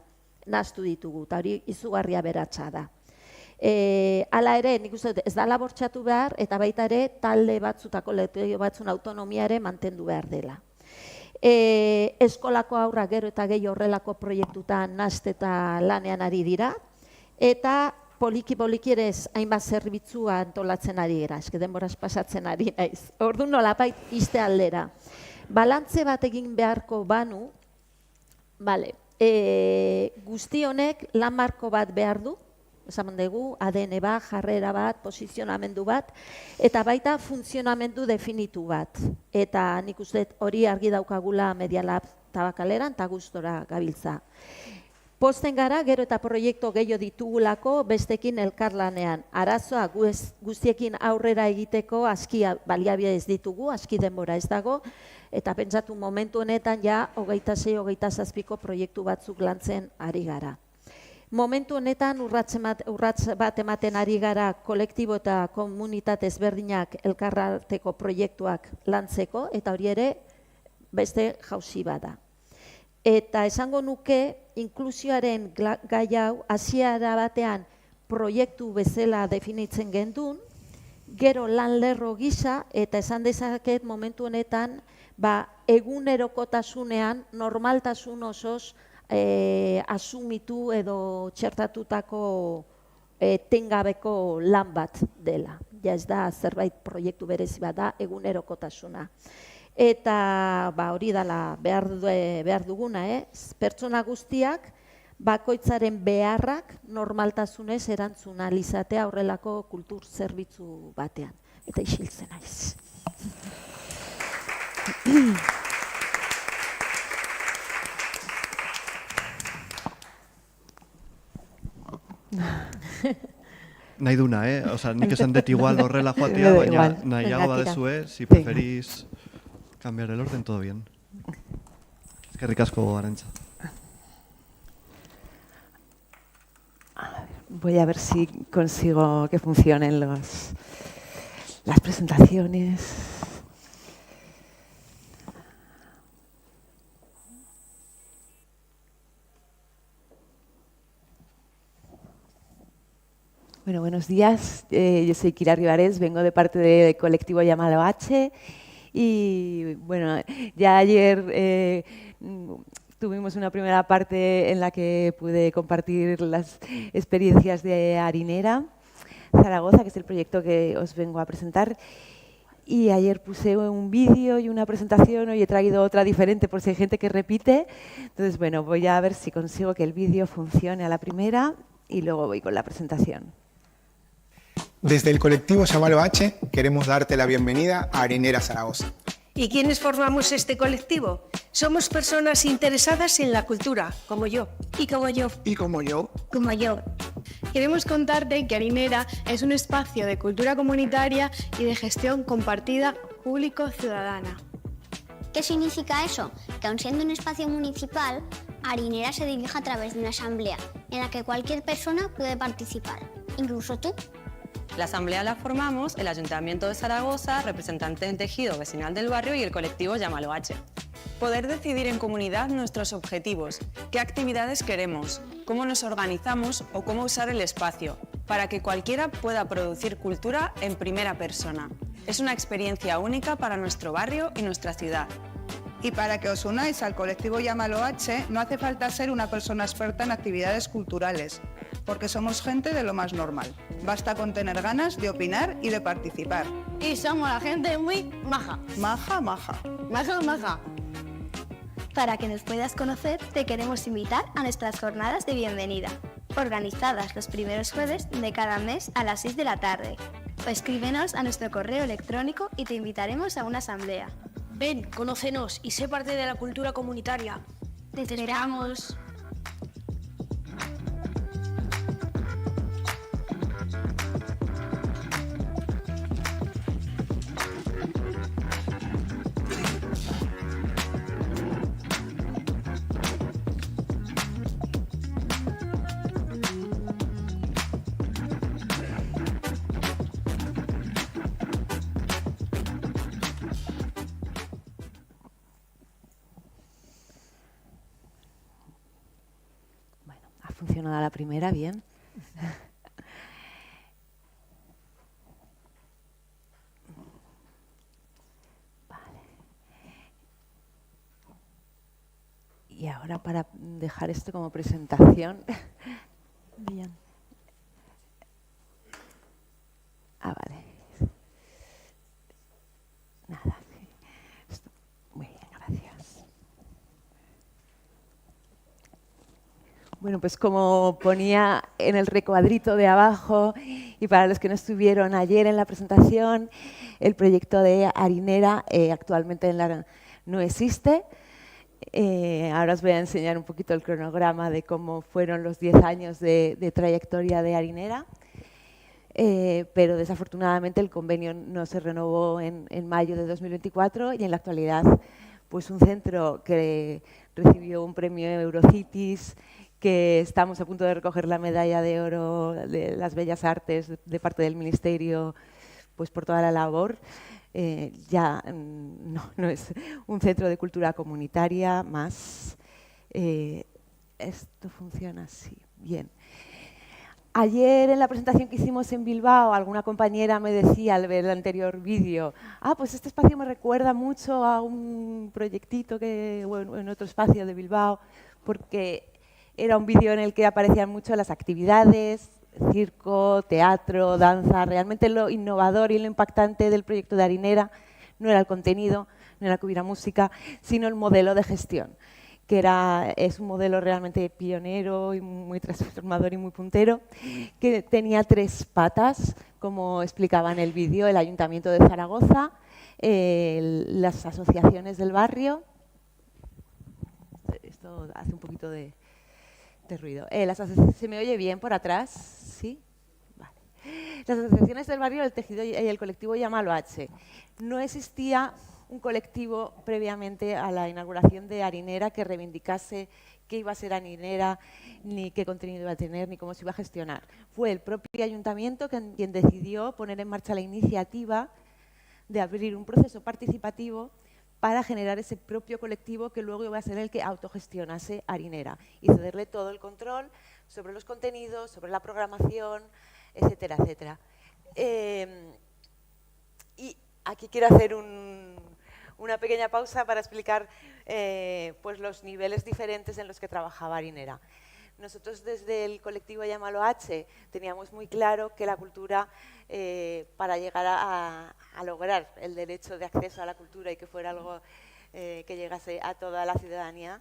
nahastu ditugu, eta hori izugarria beratsa da. Hala ere, nik uste ez da labortxatu behar, eta baita ere talde batzu eta kolektibo batzun autonomia ere mantendu behar dela. Eskolako haurrak gero eta gehiago horrelako proiektutan nahaste eta lanean ari dira, eta poliki-poliki ere hainbat zerbitzua antolatzen ari gara, eske denboraz pasatzen ari naiz. Orduan nolabait iste aldera. Balantze bat egin beharko banu, guzti honek lan marko bat behar du, esan dugu, ADN bat, jarrera bat, posizionamendu bat, eta baita funtzionamendu definitu bat. Eta nik uste hori argi daukagula Medialab Tabakaleran eta gustora gabiltza. Posten gara, gero eta proiektu gehiago ditugulako bestekin elkarlanean. Arazoa guztiekin aurrera egiteko aski baliabide ez ditugu, aski denbora ez dago, eta pentsatu momentu honetan ja 26-27ko proiektu batzuk lantzen ari gara. Momentu honetan urrats bat ematen ari gara kolektibo eta komunitate ezberdinak elkarrateko proiektuak lantzeko, eta hori ere beste jauzi bada. Eta esango nuke, inklusioaren gai hau, hasiera batean proiektu bezala definitzen gendun, gero lan lerro gisa, eta esan dezaket momentu honetan, egunerokotasunean, normaltasun osoz, asumitu edo txertatutako tengabeko lan bat dela. Ja ez da zerbait proiektu berezi bat da, egunerokotasuna. Eta hori dela behar duguna, pertsona guztiak bakoitzaren beharrak normaltasunez erantzun ahal izatea horrelako kultur zerbitzu batean. Eta isiltzen naiz. Nahi duna, Osa, nik esan dut igual horrela joatea, baina nahiago badezue, si preferís cambiar el orden, todo bien. Eskerrik asko, Arantxa. Voy a ver si consigo que funcionen las presentaciones. Bueno, buenos días. Yo soy Kira Ribarés, vengo de parte del colectivo Llamado H. Y bueno, ya ayer tuvimos una primera parte en la que pude compartir las experiencias de Harinera Zaragoza, que es el proyecto que os vengo a presentar. Y ayer puse un vídeo y una presentación, hoy he traído otra diferente por si hay gente que repite. Entonces, bueno, voy a ver si consigo que el vídeo funcione a la primera y luego voy con la presentación. Desde el colectivo Llamalo H queremos darte la bienvenida a Harinera Zaragoza. ¿Y quiénes formamos este colectivo? Somos personas interesadas en la cultura, como yo. Y como yo. Y como yo. Como yo. Queremos contarte que Harinera es un espacio de cultura comunitaria y de gestión compartida público-ciudadana. ¿Qué significa eso? Que aun siendo un espacio municipal, Harinera se dirige a través de una asamblea en la que cualquier persona puede participar, incluso tú. La asamblea la formamos el Ayuntamiento de Zaragoza, representantes del tejido vecinal del barrio y el colectivo Llámalo H. Poder decidir en comunidad nuestros objetivos, qué actividades queremos, cómo nos organizamos o cómo usar el espacio, para que cualquiera pueda producir cultura en primera persona. Es una experiencia única para nuestro barrio y nuestra ciudad. Y para que os unáis al colectivo Llámalo H, no hace falta ser una persona experta en actividades culturales, porque somos gente de lo más normal. Basta con tener ganas de opinar y de participar. Y somos la gente muy maja. Maja, maja. Maja, maja. Para que nos puedas conocer, te queremos invitar a nuestras jornadas de bienvenida, organizadas los primeros jueves de cada mes a las 6 de la tarde. O escríbenos a nuestro correo electrónico y te invitaremos a una asamblea. Ven, conócenos y sé parte de la cultura comunitaria. ¡Te esperamos! Funcionado la primera, bien. Vale. Y ahora para dejar esto como presentación. Bien. Vale. Nada. Muy bien, gracias. Bueno, pues como ponía en el recuadrito de abajo, y para los que no estuvieron ayer en la presentación, el proyecto de Harinera actualmente no existe. Ahora os voy a enseñar un poquito el cronograma de cómo fueron los 10 años de trayectoria de Harinera, pero desafortunadamente el convenio no se renovó en mayo de 2024 y en la actualidad pues un centro que recibió un premio Eurocities, que estamos a punto de recoger la medalla de oro de las Bellas Artes de parte del Ministerio, pues por toda la labor. Ya no es un centro de cultura comunitaria más. Esto funciona así, bien. Ayer en la presentación que hicimos en Bilbao, alguna compañera me decía al ver el anterior vídeo, pues este espacio me recuerda mucho a un proyectito que, bueno, en otro espacio de Bilbao. porque era un vídeo en el que aparecían mucho las actividades, circo, teatro, danza. Realmente lo innovador y lo impactante del proyecto de Harinera no era el contenido, no era que hubiera música, sino el modelo de gestión, que es un modelo realmente pionero y muy transformador y muy puntero, que tenía 3 patas, como explicaba en el vídeo: el Ayuntamiento de Zaragoza, las asociaciones del barrio. Esto hace un poquito de ruido. ¿Se me oye bien por atrás? ¿Sí? Vale. Las asociaciones del barrio, el tejido y el colectivo Llámalo H. No existía un colectivo previamente a la inauguración de Harinera que reivindicase qué iba a ser Harinera, ni qué contenido iba a tener, ni cómo se iba a gestionar. Fue el propio ayuntamiento quien decidió poner en marcha la iniciativa de abrir un proceso participativo para generar ese propio colectivo que luego iba a ser el que autogestionase Harinera y cederle todo el control sobre los contenidos, sobre la programación, etcétera, etcétera. Y aquí quiero hacer una pequeña pausa para explicar pues los niveles diferentes en los que trabajaba Harinera. Nosotros desde el colectivo Llámalo H teníamos muy claro que la cultura, para llegar a lograr el derecho de acceso a la cultura y que fuera algo que llegase a toda la ciudadanía,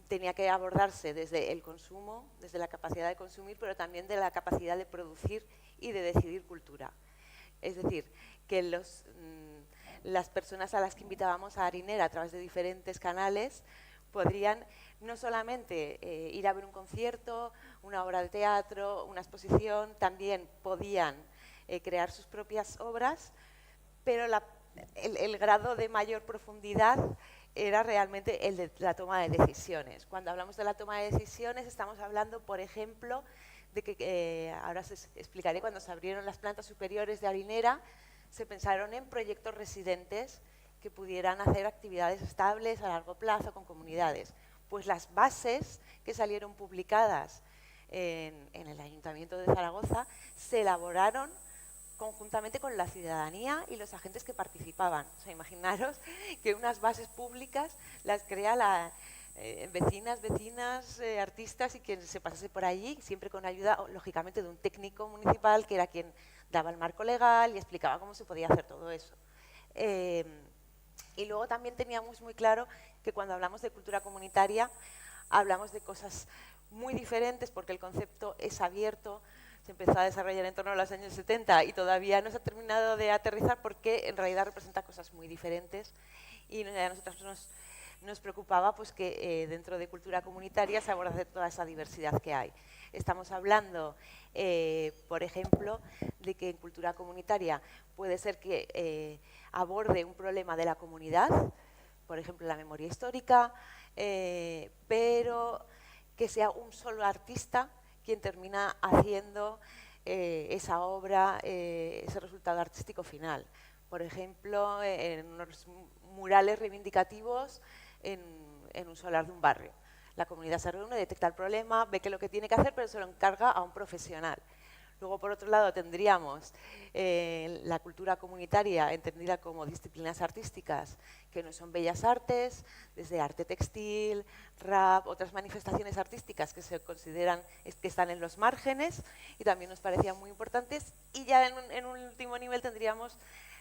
tenía que abordarse desde el consumo, desde la capacidad de consumir, pero también de la capacidad de producir y de decidir cultura. Es decir, que las personas a las que invitábamos a Harinera a través de diferentes canales podrían no solamente ir a ver un concierto, una obra de teatro, una exposición, también podían crear sus propias obras, pero el grado de mayor profundidad era realmente el de la toma de decisiones. Cuando hablamos de la toma de decisiones estamos hablando, por ejemplo, de que ahora os explicaré, cuando se abrieron las plantas superiores de Harinera, se pensaron en proyectos residentes que pudieran hacer actividades estables a largo plazo con comunidades. Pues las bases que salieron publicadas en el Ayuntamiento de Zaragoza se elaboraron conjuntamente con la ciudadanía y los agentes que participaban. O sea, imaginaros que unas bases públicas las crea vecinas, artistas y quien se pasase por allí, siempre con ayuda, lógicamente, de un técnico municipal que era quien daba el marco legal y explicaba cómo se podía hacer todo eso. Y luego también teníamos muy claro que cuando hablamos de cultura comunitaria hablamos de cosas muy diferentes porque el concepto es abierto, se empezó a desarrollar en torno a los años 70 y todavía no se ha terminado de aterrizar porque en realidad representa cosas muy diferentes y a nosotros nos preocupaba pues, que dentro de cultura comunitaria se abordase toda esa diversidad que hay. Estamos hablando, por ejemplo, de que en cultura comunitaria puede ser que aborde un problema de la comunidad, por ejemplo, la memoria histórica, pero que sea un solo artista quien termina haciendo esa obra, ese resultado artístico final. Por ejemplo, en unos murales reivindicativos en un solar de un barrio. La comunidad se reúne, detecta el problema, ve qué es lo que tiene que hacer, pero se lo encarga a un profesional. Luego, por otro lado, tendríamos la cultura comunitaria entendida como disciplinas artísticas, que no son bellas artes, desde arte textil, rap, otras manifestaciones artísticas que se consideran que están en los márgenes y también nos parecían muy importantes. Y ya en un último nivel tendríamos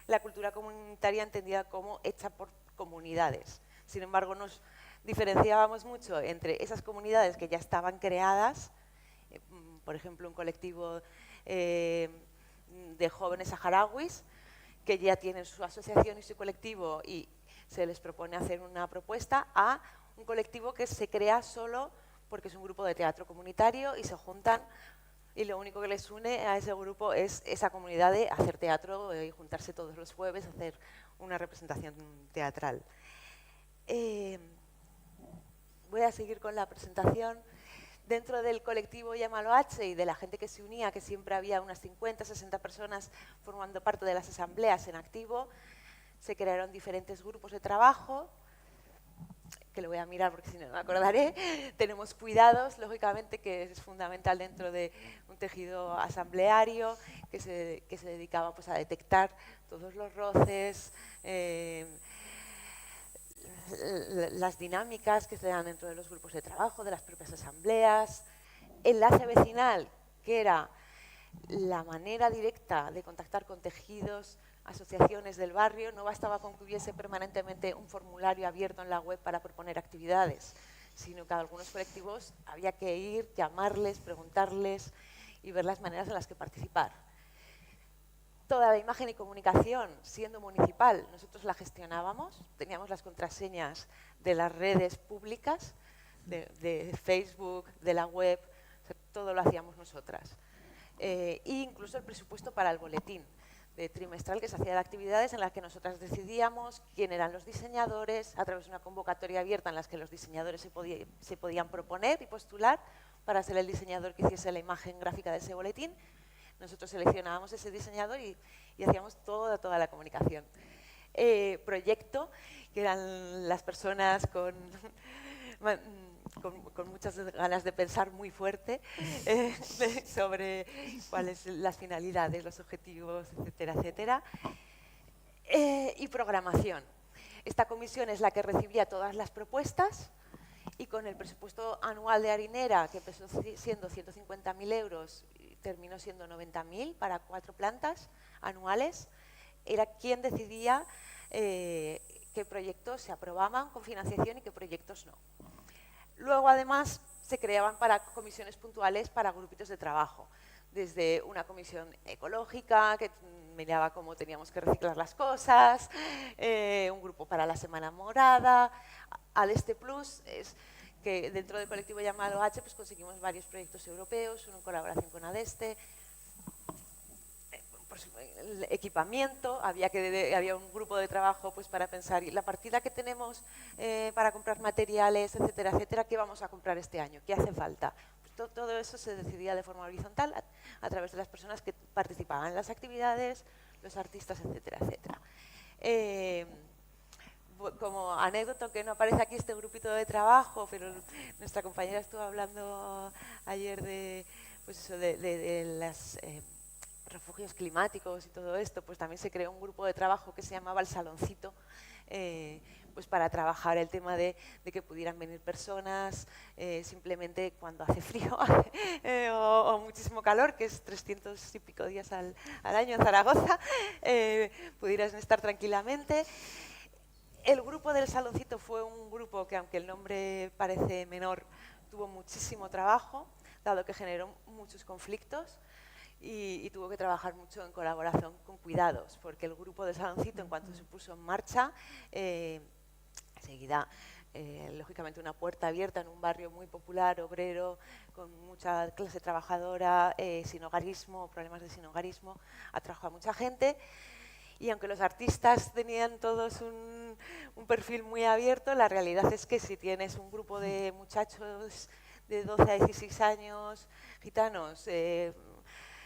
la cultura comunitaria entendida como hecha por comunidades. Sin embargo, nos diferenciábamos mucho entre esas comunidades que ya estaban creadas, por ejemplo, un colectivo de jóvenes saharauis que ya tienen su asociación y su colectivo y se les propone hacer una propuesta, a un colectivo que se crea solo porque es un grupo de teatro comunitario y se juntan y lo único que les une a ese grupo es esa comunidad de hacer teatro y juntarse todos los jueves a hacer una representación teatral. Voy a seguir con la presentación. Dentro del colectivo Llámalo H y de la gente que se unía, que siempre había unas 50, 60 personas formando parte de las asambleas en activo, se crearon diferentes grupos de trabajo, que lo voy a mirar porque si no me acordaré. Tenemos cuidados, lógicamente, que es fundamental dentro de un tejido asambleario, que se dedicaba pues, a detectar todos los roces, las dinámicas que se dan dentro de los grupos de trabajo, de las propias asambleas, enlace vecinal, que era la manera directa de contactar con tejidos, asociaciones del barrio. No bastaba con que hubiese permanentemente un formulario abierto en la web para proponer actividades, sino que a algunos colectivos había que ir, llamarles, preguntarles y ver las maneras en las que participar. Toda la imagen y comunicación, siendo municipal, nosotros la gestionábamos, teníamos las contraseñas de las redes públicas, de Facebook, de la web, o sea, todo lo hacíamos nosotras. E incluso el presupuesto para el boletín de trimestral que se hacía de actividades en las que nosotras decidíamos quién eran los diseñadores, a través de una convocatoria abierta en la que los diseñadores se podían proponer y postular para ser el diseñador que hiciese la imagen gráfica de ese boletín. Nosotros seleccionábamos ese diseñador y hacíamos toda la comunicación. Proyecto, que eran las personas con muchas ganas de pensar muy fuerte sobre cuáles son las finalidades, los objetivos, etcétera, etcétera. Y programación. Esta comisión es la que recibía todas las propuestas y con el presupuesto anual de Harinera, que empezó siendo 150.000 euros, terminó siendo 90.000 para 4 plantas anuales, era quien decidía qué proyectos se aprobaban con financiación y qué proyectos no. Luego, además, se creaban para comisiones puntuales para grupitos de trabajo, desde una comisión ecológica que miraba cómo teníamos que reciclar las cosas, un grupo para la Semana Morada, Adeste Plus, que dentro del colectivo llamado H pues conseguimos varios proyectos europeos, uno en colaboración con Adeste, el equipamiento, había un grupo de trabajo pues para pensar y la partida que tenemos para comprar materiales, etcétera, etcétera, ¿qué vamos a comprar este año? ¿Qué hace falta? Pues todo eso se decidía de forma horizontal a través de las personas que participaban en las actividades, los artistas, etcétera, etcétera. Como anécdota, que no aparece aquí este grupito de trabajo, pero nuestra compañera estuvo hablando ayer de los refugios climáticos y todo esto, pues también se creó un grupo de trabajo que se llamaba El Saloncito, pues para trabajar el tema de que pudieran venir personas simplemente cuando hace frío o muchísimo calor, que es 300 y pico días al año en Zaragoza, pudieran estar tranquilamente. El grupo del Saloncito fue un grupo que, aunque el nombre parece menor, tuvo muchísimo trabajo, dado que generó muchos conflictos y tuvo que trabajar mucho en colaboración con Cuidados, porque el grupo del Saloncito, en cuanto se puso en marcha, enseguida, lógicamente, una puerta abierta en un barrio muy popular, obrero, con mucha clase trabajadora, sinhogarismo, problemas de sinhogarismo, atrajo a mucha gente. Y aunque los artistas tenían todos un perfil muy abierto, la realidad es que si tienes un grupo de muchachos de 12 a 16 años, gitanos,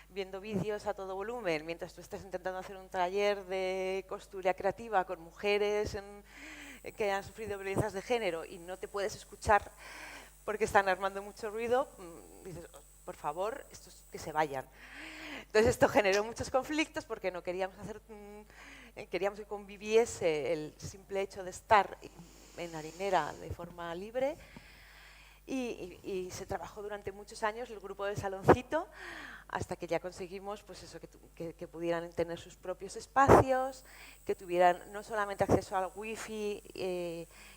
viendo vídeos a todo volumen, mientras tú estás intentando hacer un taller de costura creativa con mujeres que han sufrido violencias de género y no te puedes escuchar porque están armando mucho ruido, dices, por favor, estos que se vayan. Entonces esto generó muchos conflictos porque no queríamos queríamos que conviviese el simple hecho de estar en Harinera de forma libre y se trabajó durante muchos años el grupo del Saloncito hasta que ya conseguimos pues eso, que pudieran tener sus propios espacios, que tuvieran no solamente acceso al wifi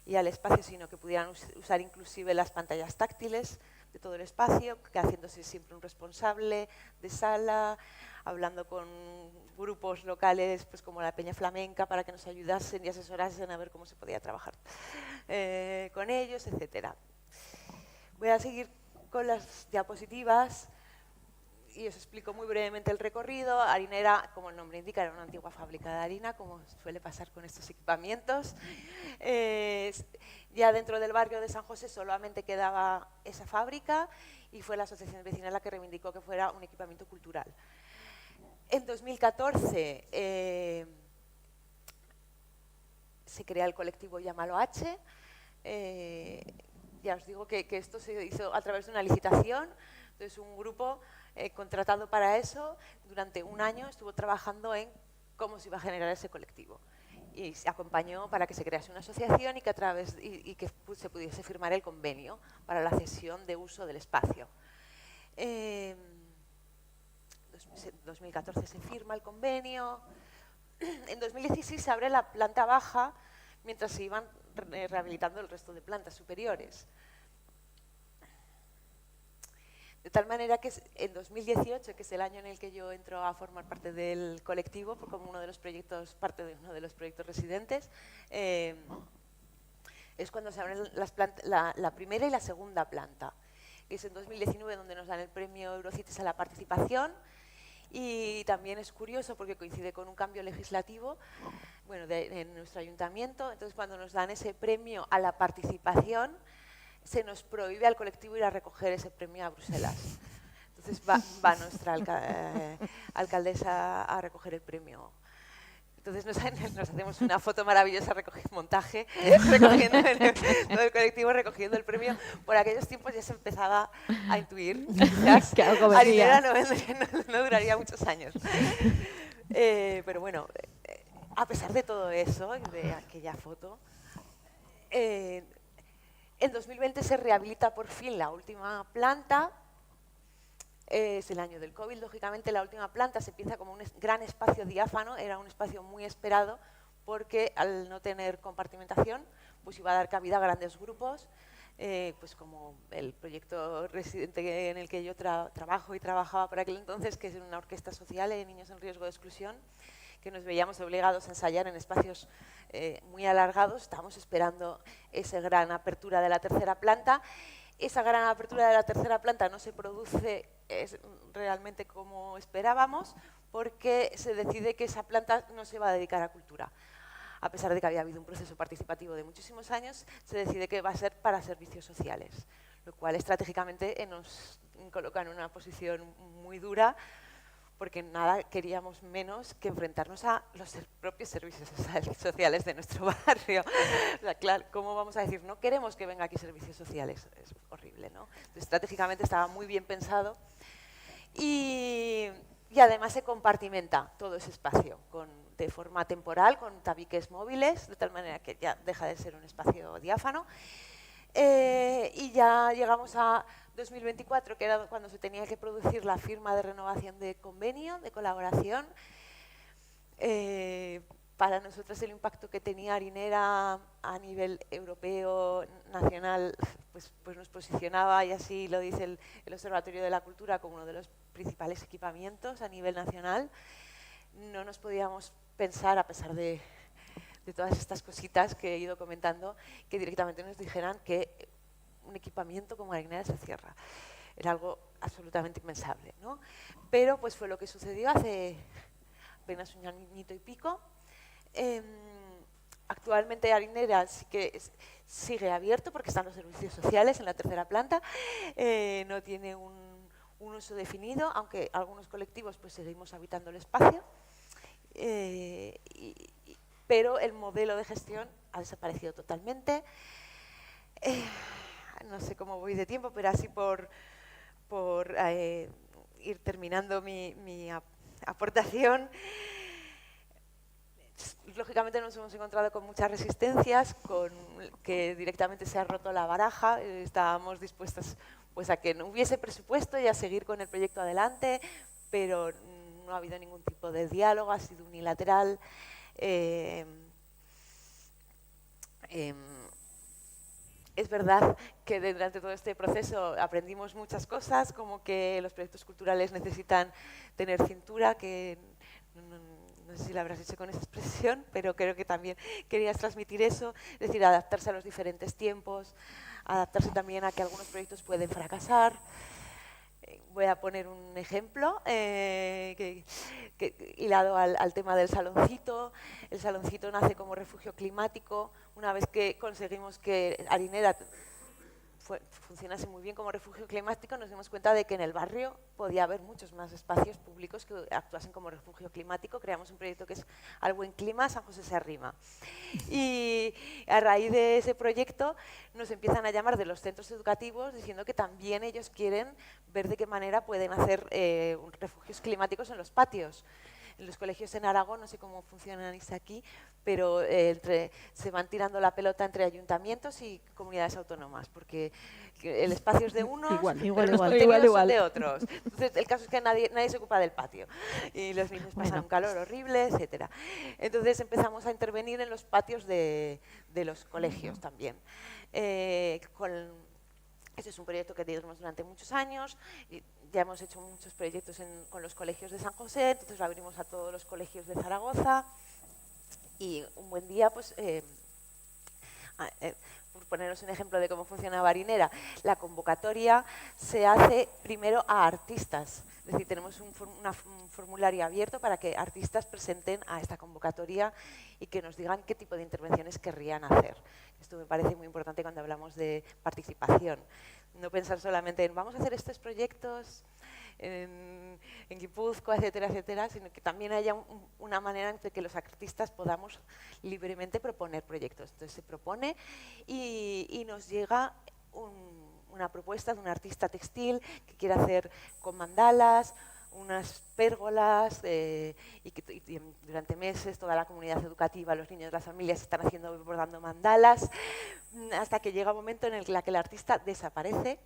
y al espacio, sino que pudieran usar inclusive las pantallas táctiles de todo el espacio, que haciéndose siempre un responsable de sala, hablando con grupos locales pues como la Peña Flamenca para que nos ayudasen y asesorasen a ver cómo se podía trabajar con ellos, etcétera. Voy a seguir con las diapositivas y os explico muy brevemente el recorrido. Harinera, como el nombre indica, era una antigua fábrica de harina, como suele pasar con estos equipamientos. Ya dentro del barrio de San José solamente quedaba esa fábrica y fue la asociación vecinal la que reivindicó que fuera un equipamiento cultural. En 2014 se crea el colectivo Llámalo H. Ya os digo que esto se hizo a través de una licitación, entonces un grupo contratado para eso durante un año estuvo trabajando en cómo se iba a generar ese colectivo. y se acompañó para que se crease una asociación y que, se pudiese firmar el convenio para la cesión de uso del espacio. En 2014 se firma el convenio. En 2016 se abre la planta baja mientras se iban rehabilitando el resto de plantas superiores. De tal manera que en 2018, que es el año en el que yo entro a formar parte del colectivo, como parte de uno de los proyectos residentes, es cuando se abren la primera y la segunda planta. Es en 2019 donde nos dan el premio Eurocities a la participación. Y también es curioso porque coincide con un cambio legislativo en nuestro ayuntamiento. Entonces, cuando nos dan ese premio a la participación, se nos prohíbe al colectivo ir a recoger ese premio a Bruselas. Entonces va nuestra alcaldesa a recoger el premio. Entonces nos hacemos una foto maravillosa montaje, recogiendo todo el colectivo recogiendo el premio. Por aquellos tiempos ya se empezaba a intuir que Arinera no duraría muchos años. Pero bueno, a pesar de todo eso, de aquella foto, en 2020 se rehabilita por fin la última planta. Es el año del COVID, lógicamente la última planta se empieza como un gran espacio diáfano, era un espacio muy esperado porque al no tener compartimentación pues iba a dar cabida a grandes grupos, pues como el proyecto residente en el que yo trabajo y trabajaba por aquel entonces, que es una orquesta social de niños en riesgo de exclusión, que nos veíamos obligados a ensayar en espacios muy alargados. Estábamos esperando esa gran apertura de la tercera planta. Esa gran apertura de la tercera planta no se produce realmente como esperábamos, porque se decide que esa planta no se va a dedicar a cultura. A pesar de que había habido un proceso participativo de muchísimos años, se decide que va a ser para servicios sociales, lo cual estratégicamente nos coloca en una posición muy dura, porque nada queríamos menos que enfrentarnos a los propios servicios sociales de nuestro barrio. O sea, claro, ¿cómo vamos a decir, no queremos que venga aquí servicios sociales? Es horrible, ¿no? Entonces, estratégicamente estaba muy bien pensado y además se compartimenta todo ese espacio de forma temporal, con tabiques móviles, de tal manera que ya deja de ser un espacio diáfano. Y ya llegamos a 2024, que era cuando se tenía que producir la firma de renovación de convenio, de colaboración. Para nosotros el impacto que tenía Arinera a nivel europeo, nacional, pues nos posicionaba, y así lo dice el Observatorio de la Cultura, como uno de los principales equipamientos a nivel nacional. No nos podíamos pensar, a pesar de todas estas cositas que he ido comentando, que directamente nos dijeran que un equipamiento como Arinera se cierra. Era algo absolutamente impensable, ¿no? Pero pues fue lo que sucedió hace apenas un añito y pico. Actualmente Arinera sí que sigue abierto porque están los servicios sociales en la tercera planta. No tiene un uso definido, aunque algunos colectivos pues seguimos habitando el espacio. Pero el modelo de gestión ha desaparecido totalmente. No sé cómo voy de tiempo, pero así por ir terminando mi aportación. Lógicamente nos hemos encontrado con muchas resistencias, con que directamente se ha roto la baraja. Estábamos dispuestos pues, a que no hubiese presupuesto y a seguir con el proyecto adelante, pero no ha habido ningún tipo de diálogo, ha sido unilateral. Es verdad que durante todo este proceso aprendimos muchas cosas, como que los proyectos culturales necesitan tener cintura, que no sé si la habrás dicho con esa expresión, pero creo que también querías transmitir eso, es decir, adaptarse a los diferentes tiempos, adaptarse también a que algunos proyectos pueden fracasar. Voy a poner un ejemplo hilado al tema del saloncito. El saloncito nace como refugio climático. Una vez que conseguimos que Arinera funcionase muy bien como refugio climático, nos dimos cuenta de que en el barrio podía haber muchos más espacios públicos que actuasen como refugio climático. Creamos un proyecto que es Al Buen Clima, San José se arrima. Y a raíz de ese proyecto nos empiezan a llamar de los centros educativos diciendo que también ellos quieren ver de qué manera pueden hacer refugios climáticos en los patios. En los colegios en Aragón, no sé cómo funcionan aquí, pero se van tirando la pelota entre ayuntamientos y comunidades autónomas, porque el espacio es de unos, pero los contenidos son de otros. Entonces, el caso es que nadie se ocupa del patio y los niños pasan un calor horrible, etcétera. Entonces empezamos a intervenir en los patios de los colegios también. Este es un proyecto que tenemos durante muchos años. Y ya hemos hecho muchos proyectos con los colegios de San José, entonces lo abrimos a todos los colegios de Zaragoza. Y un buen día, pues, por poneros un ejemplo de cómo funciona Barinera, la convocatoria se hace primero a artistas. Es decir, tenemos un formulario abierto para que artistas presenten a esta convocatoria y que nos digan qué tipo de intervenciones querrían hacer. Esto me parece muy importante cuando hablamos de participación. No pensar solamente en vamos a hacer estos proyectos en Guipúzcoa, etcétera, etcétera, sino que también haya una manera en que los artistas podamos libremente proponer proyectos. Entonces se propone y nos llega una propuesta de un artista textil que quiere hacer con mandalas, unas pérgolas y durante meses toda la comunidad educativa, los niños, las familias están bordando mandalas hasta que llega un momento en el que el artista desaparece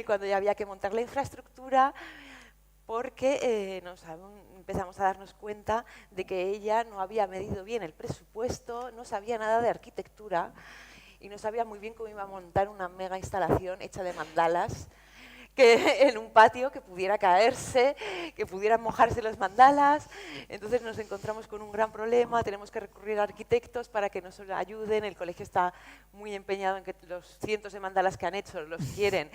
cuando ya había que montar la infraestructura porque empezamos a darnos cuenta de que ella no había medido bien el presupuesto, no sabía nada de arquitectura y no sabía muy bien cómo iba a montar una mega instalación hecha de mandalas en un patio que pudiera caerse, que pudieran mojarse los mandalas. Entonces nos encontramos con un gran problema, tenemos que recurrir a arquitectos para que nos ayuden. El colegio está muy empeñado en que los cientos de mandalas que han hecho los quieren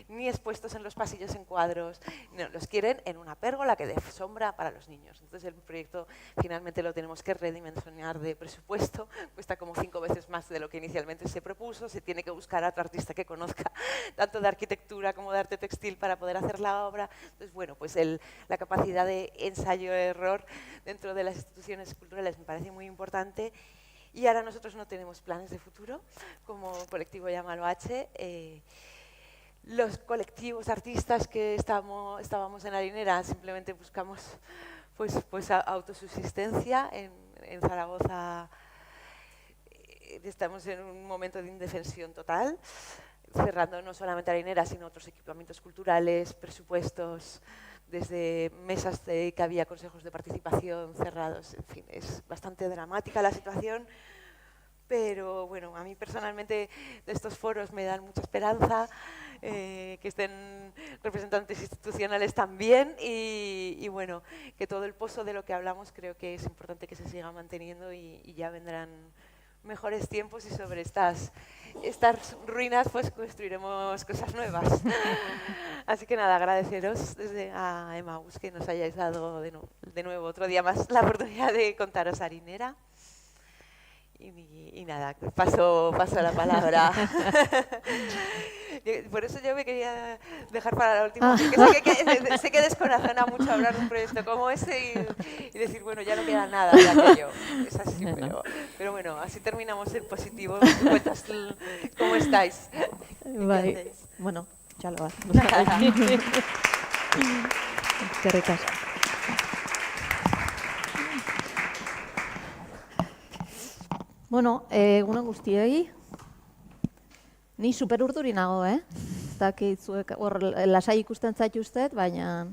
ni expuestos en los pasillos en cuadros, no, los quieren en una pérgola que dé sombra para los niños. Entonces el proyecto finalmente lo tenemos que redimensionar de presupuesto, cuesta como 5 veces más de lo que inicialmente se propuso, se tiene que buscar a otro artista que conozca tanto de arquitectura como de arte textil para poder hacer la obra. Entonces, bueno, pues la capacidad de ensayo-error dentro de las instituciones culturales me parece muy importante. Y ahora nosotros no tenemos planes de futuro, como colectivo Llámalo H. Los colectivos artistas que estábamos en Harinera simplemente buscamos pues autosubsistencia. En Zaragoza estamos en un momento de indefensión total, cerrando no solamente Harinera, sino otros equipamientos culturales, presupuestos, desde mesas que había consejos de participación cerrados. En fin, es bastante dramática la situación, pero bueno, a mí personalmente de estos foros me dan mucha esperanza, que estén representantes institucionales también y bueno, que todo el pozo de lo que hablamos creo que es importante que se siga manteniendo y ya vendrán mejores tiempos y sobre estas ruinas pues construiremos cosas nuevas. Así que nada, agradeceros desde a Emaús que nos hayáis dado de nuevo otro día más la oportunidad de contaros Harinera. Y nada, paso la palabra. Por eso yo me quería dejar para la última, porque sé que descorazona mucho hablar de un proyecto como ese y decir, bueno, ya no queda nada de aquello. Es así, pero bueno, así terminamos en positivo. Cuentas cómo estáis. Vale. Bueno, ya lo haces. Qué ricas. Bueno, egunon guztioi. Ni super urduri nago, Ez dakit zuek hor lasai ikusten zaituztet, baina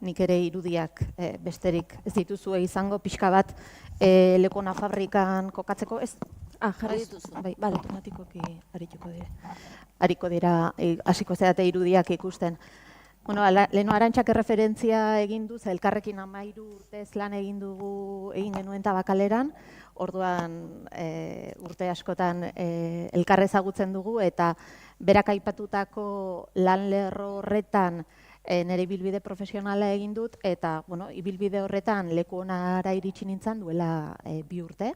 nik ere irudiak besterik ez dituzue izango pixka bat Lekona fabrikan kokatzeko, ez? Jarri dituzu. Bai, automatikoki ariko dira, hasiko zarete irudiak ikusten. Bueno, Leno Arantxak erreferentzia egin du, elkarrekin 13 urtez lan egin genuen Tabakaleran, orduan urte askotan elkar ezagutzen dugu, eta berak aipatutako lan lerro horretan nire ibilbide profesionala egin dut, eta ibilbide horretan Lekonara iritsi nintzen duela 2 urte.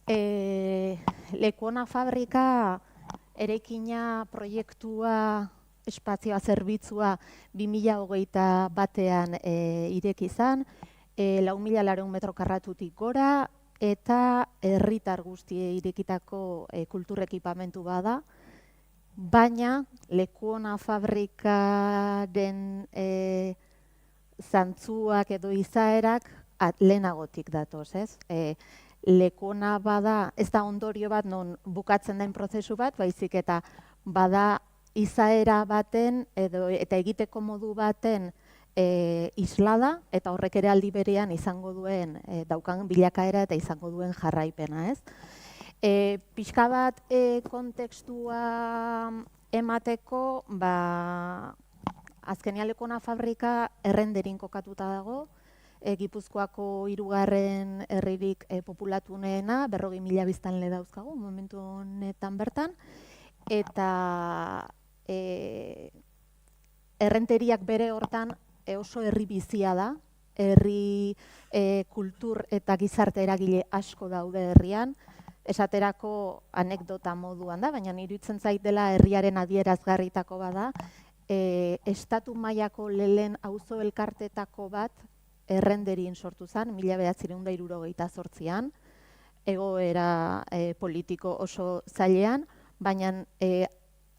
Lekona fabrika eraikina proiektua, espazioa, zerbitzua 2021 ireki izan, 4.400 metro karratutik gora, eta herritar guztiei irekitako kultur ekipamentu bada, baina Lekuona fabrikaren zantzuak edo izaerak lehenagotik datoz, ez? Lekuona bada, ez da ondorio bat non bukatzen den prozesu bat, baizik eta bada izaera baten eta egiteko modu baten islada, eta horrek ere aldi berean izango duen daukan bilakaera eta izango duen jarraipena, ez? Pixka bat kontekstua emateko, azkenean Lekuona fabrika errenderin kokatuta dago, Gipuzkoako 3. herririk populatuneena, 40.000 biztanle dauzkagu momentu honetan bertan, eta errenteriak bere hortan oso herri bizia da, herri kultur eta gizarte eragile asko daude herrian, esaterako anekdota moduan da, baina iruditzen zait dela herriaren adierazgarritako bada, estatu mailako lehen auzo elkartetako bat errenderin sortu zen, 1978an, egoera politiko oso zailean, baina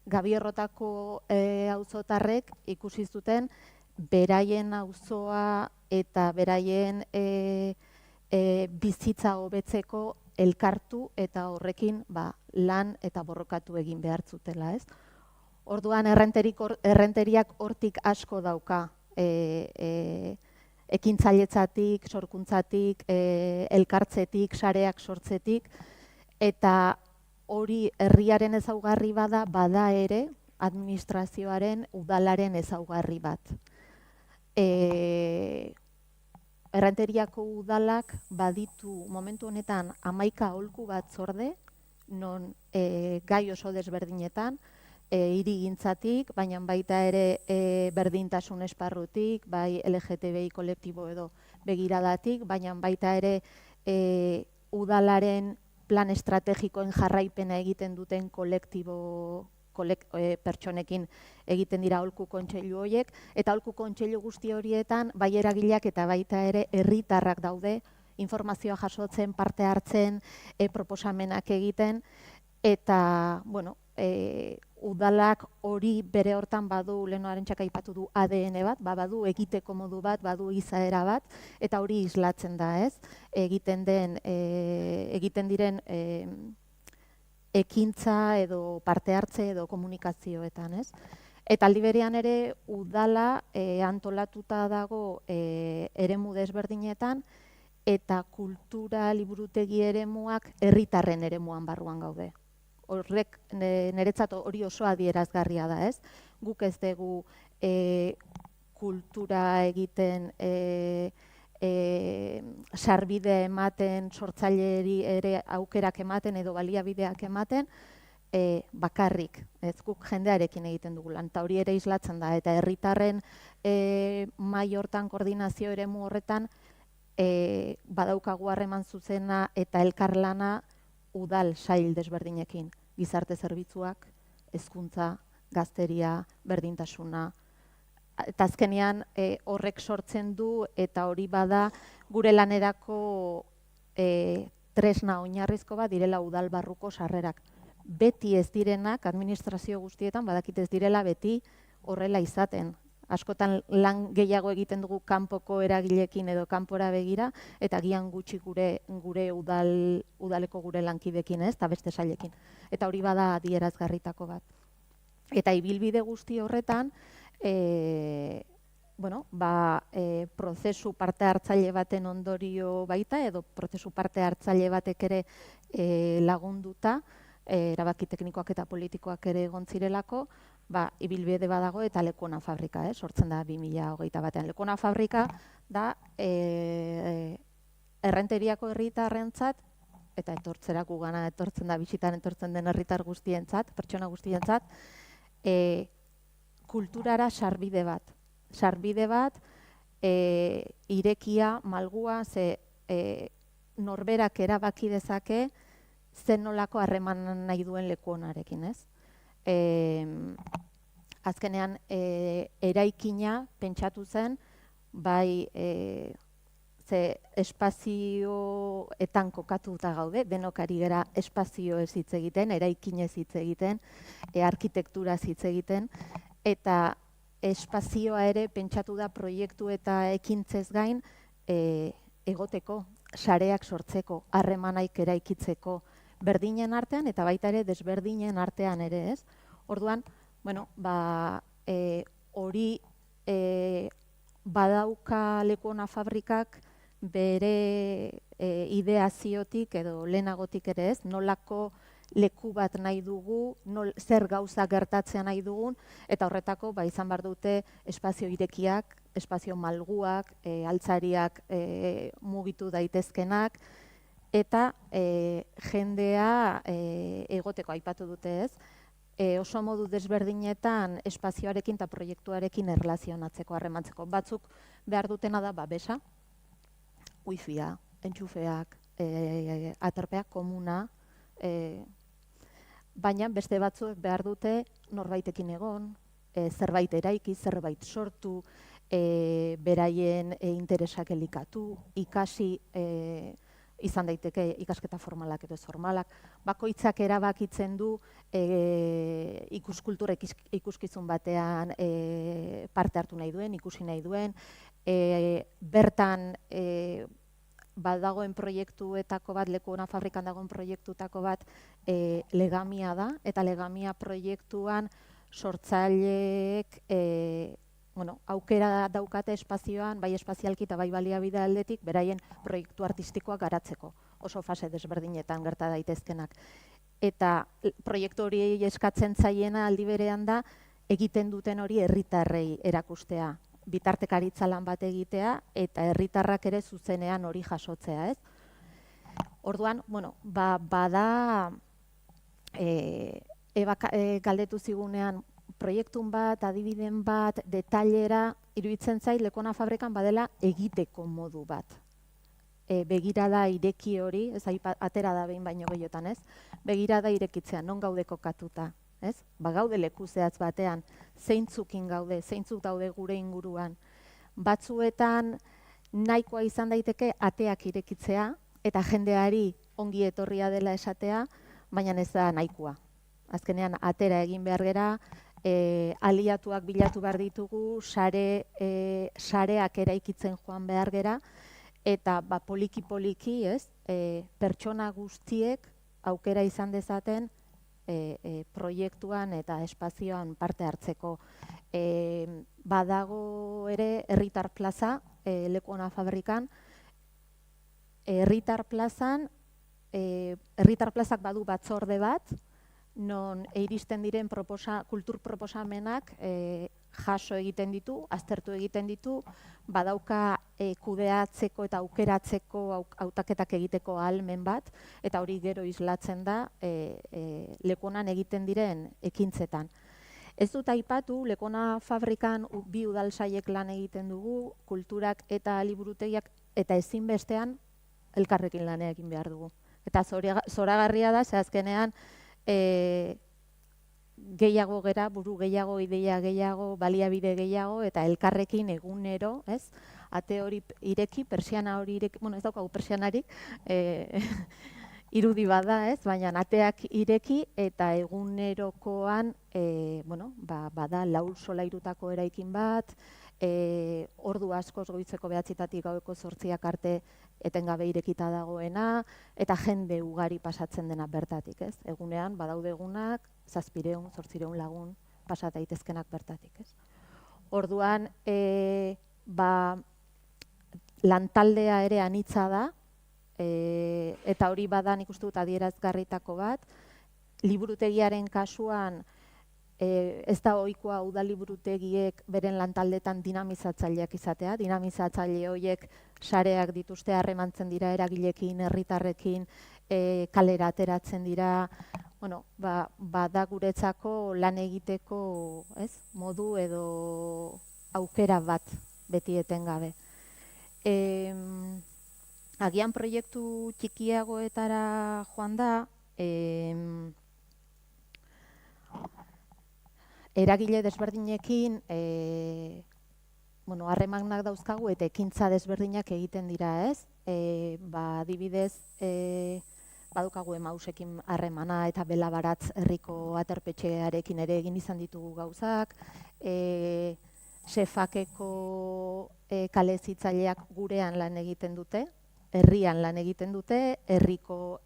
Gabiorrotako auzotarrek ikusi zuten beraien auzoa eta beraien bizitza hobetzeko elkartu eta horrekin lan eta borrokatu egin behar zutela, ez? Orduan errenteriak hortik asko dauka, ekintzailetzatik, sorkuntzatik, elkartzetik, sareak sortzetik, eta hori herriaren ezaugarri bada ere administrazioaren, udalaren ezaugarri bat. Errenteriako udalak baditu momentu honetan 11 aholku batzorde, non gai oso desberdinetan, hirigintzatik, baina baita ere berdintasun esparrutik, bai LGTBI kolektibo edo begiradatik, baina baita ere udalaren plan estrategikoen jarraipena egiten duten kolektibo pertsonekin egiten dira aholku kontseilu horiek, eta aholku kontseilu guzti horietan bai eragileak eta baita ere herritarrak daude, informazioa jasotzen, parte hartzen, proposamenak egiten, eta, bueno, udalak hori bere hortan badu, Lehenagoaren txaka aipatu du ADN bat, badu egiteko modu bat, badu izaera bat, eta hori islatzen da, ez? Egiten diren ekintza edo parte hartze edo komunikazioetan, ez? Eta aldi berean ere udala antolatuta dago eremu desberdinetan, eta kultura liburutegi eremuak herritarren eremuan barruan gaude. Horrek niretzat hori oso adierazgarria da, ez? Guk ez dugu kultura egiten, sarbide ematen, sortzaileri ere aukerak ematen edo baliabideak ematen, bakarrik, ez guk jendearekin egiten dugu lan, eta hori ere islatzen da, eta herritarren mahai hortan koordinazio eremu horretan badaukagu harreman zuzena eta elkarlana udal sail desberdinekin, gizarte zerbitzuak, hezkuntza, gazteria, berdintasuna, eta azkenean horrek sortzen du eta hori bada gure lanerako tresna oinarrizko bat direla udal barruko sarrerak. Beti ez direnak, administrazio guztietan, badakit ez direla beti horrela izaten. Askotan lan gehiago egiten dugu kanpoko eragilekin edo kanpora begira, eta gian gutxi gure udaleko gure lankidekin, ez, eta beste sailekin. Eta hori bada adierazgarritako bat. Eta ibilbide guzti horretan, prozesu parte hartzaile baten ondorio baita, edo prozesu parte hartzaile batek ere lagunduta, erabaki teknikoak eta politikoak ere egon zirelako, ibilbide badago eta Lekuona fabrika, sortzen da 2021. Lekuona fabrika da errenteriako herritarrentzat, eta etortzerako gana etortzen da, bisitan etortzen den herritar guztientzat, pertsona guztientzat, kulturara sarbide bat. Sarbide bat, irekia, malgua, ze norberak erabaki dezake, zen nolako harreman nahi duen Lekuonarekin, ez? Azkenean, eraikina pentsatu zen, bai ze espazioetan kokatuta gaude, denok ari gara espazioez hitz egiten, eraikinez hitz egiten, arkitekturaz hitz egiten, eta espazioa ere pentsatu da proiektu eta ekintzez gain egoteko, sareak sortzeko, harremanak eraikitzeko, berdinen artean eta baita ere desberdinen artean ere, ez? Orduan, bueno, hori badauka Leku Ona Fabrikak bere ideaziotik edo lehenagotik ere, ez? Nolako leku bat nahi dugu, zer gauza gertatzea nahi dugun, eta horretako izan behar dute espazio irekiak, espazio malguak, altzariak mugitu daitezkenak, eta jendea egoteko aipatu dute, ez? Oso modu desberdinetan espazioarekin eta proiektuarekin erlazionatzeko, harremantzeko. Batzuk behar dutena da babesa, wifia, entxufeak, aterpeak, komuna, baina beste batzuk behar dute norbaitekin egon, zerbait eraiki, zerbait sortu, beraien interesak elikatu, ikasi, izan daiteke ikasketa formalak edo ez formalak, bakoitzak erabakitzen du ikuskultura ikuskizun batean parte hartu nahi duen, ikusi nahi duen, bertan badagoen proiektuetako bat, Leku Ona Fabrikan dagoen proiektutako bat legamia da, eta legamia proiektuan sortzaileek aukera daukate espazioan, bai espazialki eta bai baliabide aldetik, beraien proiektu artistikoak garatzeko, oso fase desberdinetan gerta daitezkenak. Eta proiektu hori eskatzen zaiena aldi berean da, egiten duten hori herritarrei erakustea, bitartekaritza lan bat egitea, eta herritarrak ere zuzenean hori jasotzea, ez? Orduan, bada, galdetu zigunean, proiektun bat, adibiden bat, detailera, iruditzen zait Leku Ona Fabrikan badela egiteko modu bat. Begirada ireki hori, ez atera da behin baino gehiotan, ez? Begirada irekitzea, non gaude kokatuta, ez? Gaude leku zehatz batean, zeintzukin gaude, zeintzuk daude gure inguruan. Batzuetan nahikoa izan daiteke ateak irekitzea, eta jendeari ongi etorria dela esatea, baina ez da nahikoa. Azkenean atera egin behar gera, aliatuak bilatu behar ditugu, sareak eraikitzen joan behar gera, eta poliki-poliki, ez, pertsona guztiek aukera izan dezaten proiektuan eta espazioan parte hartzeko. Badago ere herritar plaza, Leku Ona Fabrikan, herritar plazak badu batzorde bat, non iristen diren kultur proposamenak jaso egiten ditu, aztertu egiten ditu, badauka kudeatzeko eta aukeratzeko hautaketak egiteko ahalmen bat, eta hori gero islatzen da Leku Onan egiten diren ekintzetan. Ez dut aipatu, Leku Ona Fabrikan bi udalsaiek lan egiten dugu, kulturak eta liburutegiak, eta ezinbestean elkarrekin lan egin behar dugu. Eta zoragarria da, ze azkenean, gehiago gera, buru gehiago, ideia gehiago, baliabide gehiago, eta elkarrekin egunero, ez? Ate hori ireki, persiana hori ireki, ez daukagu persianarik, irudi bada, ez? Baina ateak ireki eta egunerokoan, bada lau solairutako eraikin bat, ordu askoz goizeko 9:00 gaueko 8:00 arte etengabe irekita dagoena, eta jende ugari pasatzen dena bertatik, ez? Egunean, badaude egunak, 700, 800 lagun pasat daitezkenak bertatik, ez? Orduan, lantaldea ere anitza da, eta hori bada nik uste dut adierazgarritako bat, liburutegiaren kasuan, ez da ohikoa udaliburutegiek beren lantaldetan dinamizatzaileak izatea, dinamizatzaile horiek sareak dituzte, harremantzen dira eragilekin, herritarrekin, kalera ateratzen dira, bada guretzako lan egiteko, ez, modu edo aukera bat beti etengabe. Agian proiektu txikiagoetara joan da, eragile desberdinekin harremanak dauzkagu eta ekintza desberdinak egiten dira, ez? Adibidez, badukagu Emausekin harremana eta Belabaratz herriko aterpetxearekin ere egin izan ditugu gauzak, Sefakeko kale hezitzaileak gurean lan egiten dute, herrian lan egiten dute, herriko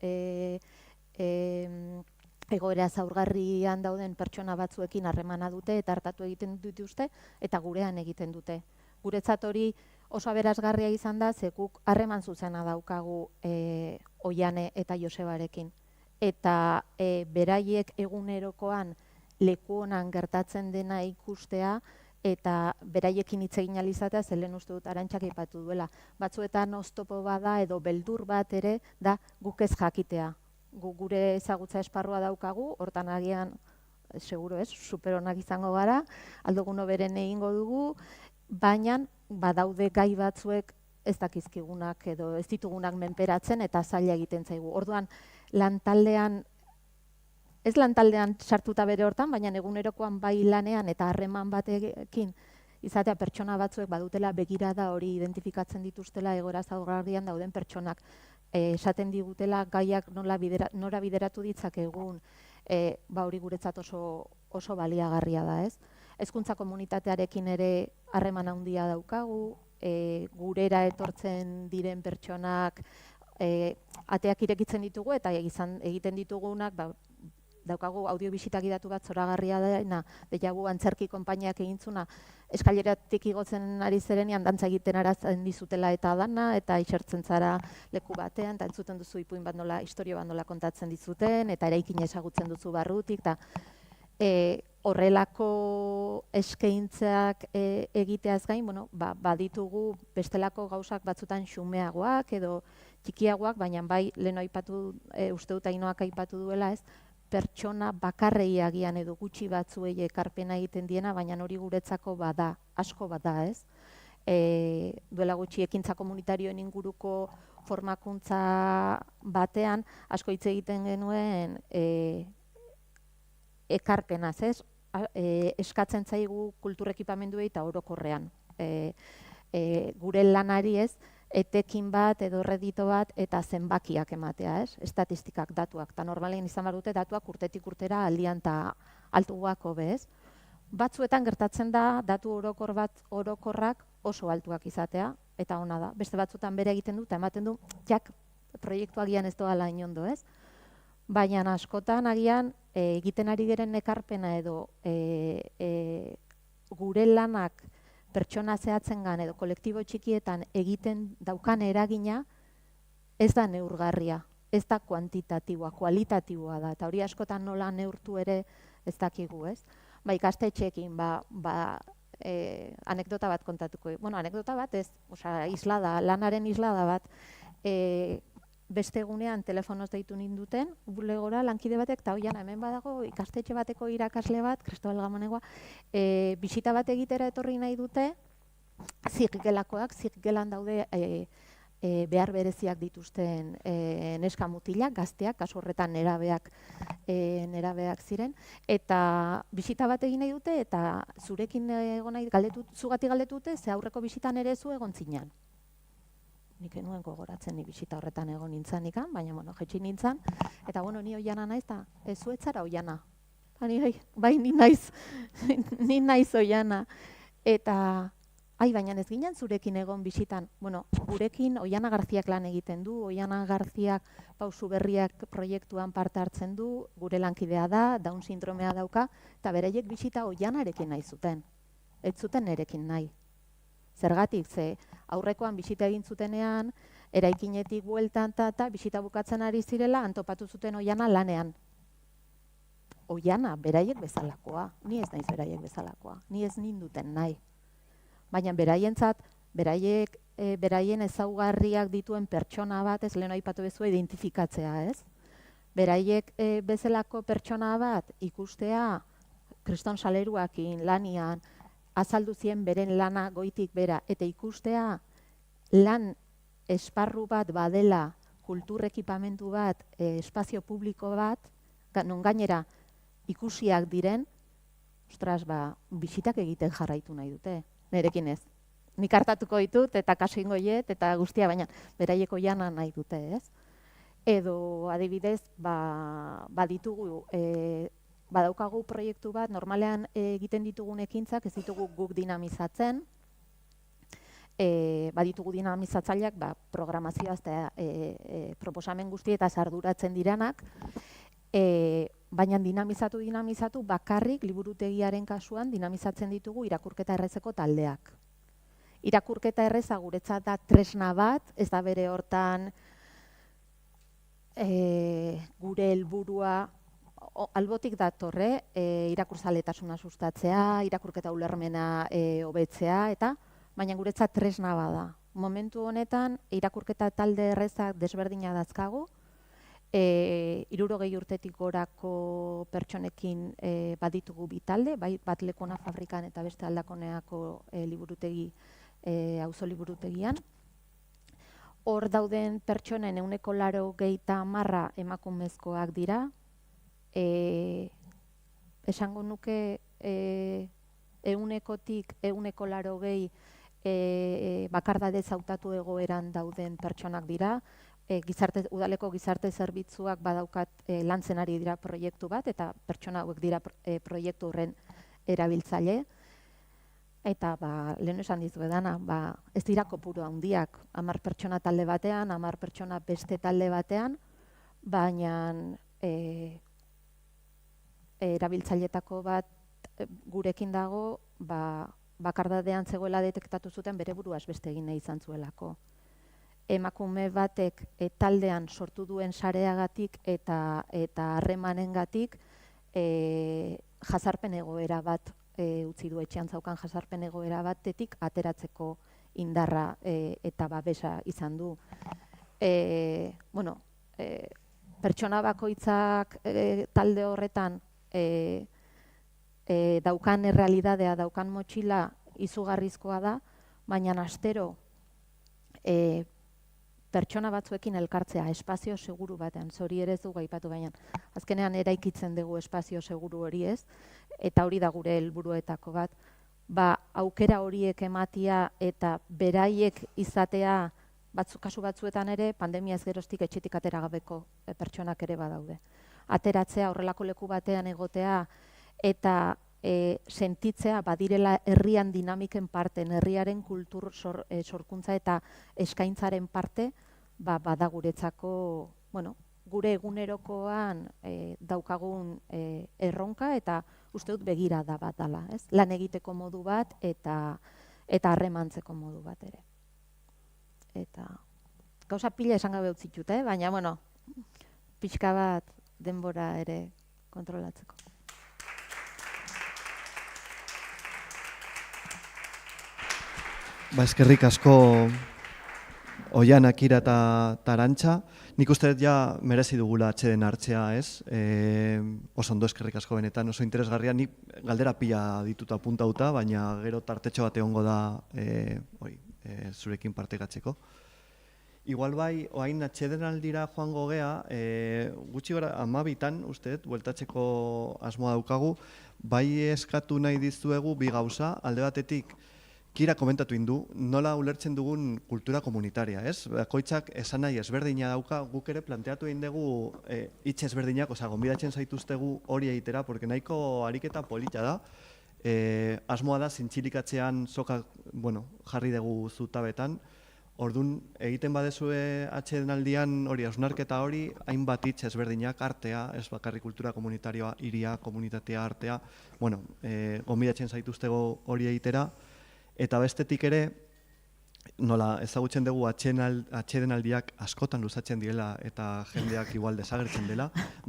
egoera zaurgarrian dauden pertsona batzuekin harremana dute eta hartatu egiten dituzte eta gurean egiten dute. Guretzat hori oso aberasgarria izan da, ze guk harreman zuzena daukagu Oiane eta Josebarekin. Eta beraiek egunerokoan leku honan gertatzen dena ikustea, eta beraiekin hitz egin ahal izatea, ze lehen uste dut Arantxak aipatu duela. Batzuetan oztopo bada edo beldur bat ere da guk ez jakitea. Gure ezagutza esparrua daukagu, hortan agian, seguro ez, superonak izango gara, aldugun hoberen egingo dugu, baina badaude gai batzuek ez dakizkigunak edo ez ditugunak menperatzen eta zaila egiten zaigu. Orduan, ez lantaldean sartuta bere hortan, baina egunerokoan bai lanean eta harreman batekin izatea pertsona batzuek badutela begirada hori identifikatzen dituztela egoera zaurgarrian dauden pertsonak. Esaten digutela gaiak nora bideratu ditzakegun, hori guretzat oso baliagarria da, ez? Hezkuntza komunitatearekin ere harreman handia daukagu, gurera etortzen diren pertsonak ateak irekitzen ditugu eta egiten ditugunak daukagu audiobisitak idatu bat zoragarria dena, deiagu antzerki konpainiak egintzuna, eskaileratik igotzen ari zirenean dantza egiten arazten dizutela eta dana, eta isertzen zara leku batean, eta entzuten duzu ipuin bat nola, historio bat nola kontatzen dizuten, eta eraikin ezagutzen duzu barrutik, eta horrelako eskaintzak egiteaz gain, baditugu bestelako gauzak batzutan xumeagoak edo txikiagoak, baina bai, lehen aipatu, uste dut Ainoak aipatu duela, ez, pertsona bakarrei agian edo gutxi batzuei ekarpena egiten diena, baina hori guretzako bada, asko bada, ez? Duela gutxi ekintza komunitarioen inguruko formakuntza batean, asko hitz egiten genuen ekarpenaz, ez? Eskatzen zaigu kultur ekipamenduei eta orokorrean. Gure lanari, ez? Etekin bat edo redito bat eta zenbakiak ematea, ez? Estatistikak, datuak. Eta normalean izan behar dute datuak urtetik urtera aldian eta altuak hobe, ez? Batzuetan gertatzen da datu orokorrak oso altuak izatea, eta ona da. Beste batzuetan bere egiten du eta ematen du, proiektu agian ez doala inondo, ez? Baina askotan agian egiten ari geren ekarpena edo gure lanak pertsona zehatzengan edo kolektibo txikietan egiten daukan eragina ez da neurgarria, ez da kuantitatiboa, kualitatiboa da, eta hori askotan nola neurtu ere ez dakigu, ez? Ikastetxeekin, anekdota bat kontatuko. Anekdota bat ez, islada, lanaren islada bat, beste egunean telefonoz deitu ninduten, bulegora lankide batek, eta hoian hemen badago ikastetxe bateko irakasle bat, Kristobal Gamonegoa, bisita bat egitera etorri nahi dute, zirgelakoak, zirgelan daude behar bereziak dituzten neska mutilak, gazteak, kasu horretan nerabeak ziren, eta bisita bat egin nahi dute, eta zurekin egon nahi, zugatik galdetu dute, ze aurreko bisitan ere zu egon zinan. Nik enuen gogoratzen ni bisita horretan egon nintzen ikan, baina, jetxi nintzen, eta, ni Oiana naiz, eta ez zuetzara Oiana. Bai, ni naiz Oiana. Eta, baina ez ginen zurekin egon bisitan. Gurekin Oiana Garziak lan egiten du, Oiana Garziak Pausu Berriak proiektuan parte hartzen du, gure lankidea da, Down sindromea dauka, eta beraiek bisita Oianarekin nahi zuten. Ez zuten erekin nahi. Zergatik, ze aurrekoan bisita egin zutenean, eraikinetik bueltan eta bisita bukatzen ari zirela, antopatu zuten Oiana lanean. Oiana, beraiek bezalakoa, ni ez naiz beraiek bezalakoa, ni ez ninduten nahi. Baina beraientzat, beraien ezaugarriak dituen pertsona bat, ez lehen aipatu bezua identifikatzea, ez? Beraiek bezalako pertsona bat ikustea, Kriston Saleruakin, lanian, azaldu zien beren lana goitik bera, eta ikustea lan esparru bat badela, kultur ekipamendu bat, espazio publiko bat, non gainera ikusiak diren, bizitak egiten jarraitu nahi dute, nerekin ez. nik hartatuko ditut eta kaso ingo hiet eta guztia, baina beraieko jana nahi dute, ez? Edo adibidez, baditugu, badaukagu proiektu bat, normalean egiten ditugun ekintzak ez ditugu guk dinamizatzen, baditugu dinamizatzaileak programazioa eta proposamen guzti eta arduratzen diranak, baina dinamizatu bakarrik liburutegiaren kasuan dinamizatzen ditugu irakurketa errezeko taldeak. Irakurketa erreza guretzat da tresna bat, ez da bere hortan gure helburua albotik datorre, irakurzaletasuna sustatzea, irakurketa ulermena hobetzea, eta baina guretzat tresna bada. Momentu honetan, irakurketa talde errezak desberdina dazkagu, 60 urtetik gorako pertsonekin baditugu bi talde, bat Lekona Fabrikan eta beste Aldakoneako liburutegi, auzo liburutegian. Hor dauden pertsonen 80% emakumezkoak dira. Esango nuke 100-tik 180 bakardadez hautatu egoeran dauden pertsonak dira. Udaleko gizarte zerbitzuak badaukat lantzen ari dira proiektu bat, eta pertsona hauek dira proiektu horren erabiltzaile. Eta lehen esan dizu edana, ez dira kopuru handiak, 10 pertsona talde batean, 10 pertsona beste talde batean, baina erabiltzailetako bat gurekin dago, bakardadean zegoela detektatu zuten bere buruaz beste egin nahi izan zuelako. Emakume batek taldean sortu duen sareagatik eta harremanengatik jazarpen egoera bat utzi du, etxean zaukan jazarpen egoera batetik ateratzeko indarra eta babesa izan du. Pertsona bakoitzak talde horretan daukan errealidadea, daukan motxila izugarrizkoa da, baina astero pertsona batzuekin elkartzea, espazio seguru batean, zori ere ez dugu aipatu, baina azkenean eraikitzen dugu espazio seguru hori ez, eta hori da gure helburuetako bat, aukera horiek ematia eta beraiek izatea, kasu batzuetan ere, pandemia ez geroztik etxetik atera gabeko pertsonak ere badaude. Ateratzea, horrelako leku batean egotea, eta sentitzea badirela herrian dinamiken parte, herriaren kultur sorkuntza eta eskaintzaren parte, bada guretzako, gure egunerokoan daukagun erronka eta uste dut begirada bat dela, ez? Lan egiteko modu bat eta harremantzeko modu bat ere. Eta gauza pila esan gabe utzitut, baina, pixka bat denbora ere kontrolatzeko. Eskerrik asko Oiana, Kira eta Arantxa. Nik uste dut ja merezi dugula atxeden hartzea, ez? Oso ondo, eskerrik asko benetan, oso interesgarria. Nik galdera pila ditut apuntauta, baina gero tartetxo bat egongo da zurekin partekatzeko. Igual oain atxeden aldira joango gea, gutxi gara 12-tan, uste dut, bueltatzeko asmoa daukagu, eskatu nahi dizuegu bi gauza, alde batetik, Kira komentatu indu, nola ulertzen dugun kultura komunitaria, ez? Bakoitzak esan nahi ezberdina dauka, guk ere planteatu egin dugu hitz ezberdinak, gonbidatzen zaituztegu hori egitera, porque nahiko ariketa polita da. Asmoa da, zintzilikatzean soka, jarri dugu zutabetan. Orduan, egiten badezue atxeden aldian hori, hausnarketa hori, hainbat hitz ezberdinak, artea, ez bakarrik kultura komunitarioa, hiria, komunitatea, artea, gonbidatzen zaituztegu hori egitera. Eta bestetik ere, nola ezagutzen dugu atxeden aldiak askotan luzatzen direla eta jendeak igual desagertzen dela,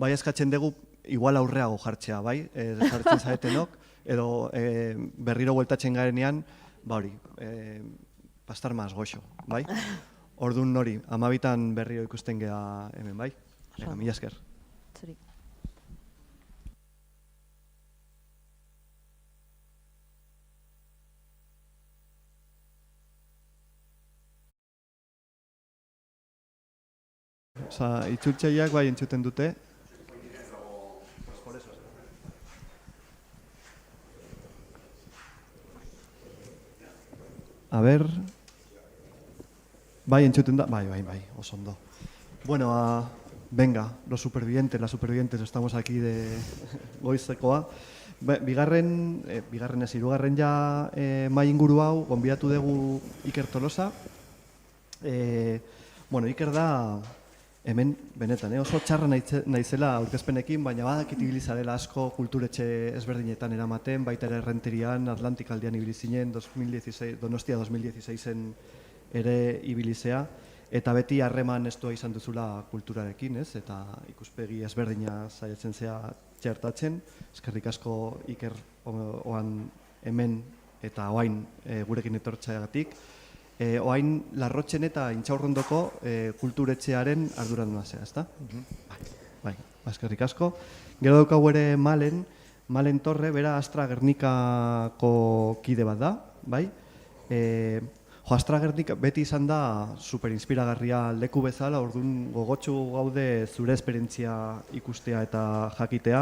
eskatzen dugu igual aurreago jartzea, jartzen zaretenok, edo berriro bueltatzen garenean, pastar maz goxo, bai? Orduan hori, 12-tan berriro ikusten gea hemen, bai? Mila esker. Itzultzaileak bai entzuten dute. A ber... Bai, entzuten da? Bai, oso ondo. Bueno, venga, los supervivientes, las supervivientes, estamos aquí de goizekoa. Hirugarren ja mai inguru hau, gonbidatu dugu Iker Tolosa. Bueno, Iker da, hemen, benetan, oso txarra naizela aurkezpenekin, baina badakit ibilizarela asko kulturetxe ezberdinetan eramaten, baita ere Errenterian, Atlantikaldian ibilizinen, Donostia 2016en ere ibilizea, eta beti harreman estua izan duzula kulturarekin, ez? Eta ikuspegi ezberdina saiatzen zea txertatzen. Eskerrik asko Iker oan hemen eta oain gurekin etortzeagatik. Oain Larrotxen eta Intxaurrondoko kulturetxearen arduraduna zea, ezta? Bai, eskerrik asko. Gero daukagu ere Malen Torre, bera Astra Gernikako kide bat da, bai? Astra Gernika beti izan da superinspiragarria leku bezala, orduan gogotsu gaude zure esperientzia ikustea eta jakitea,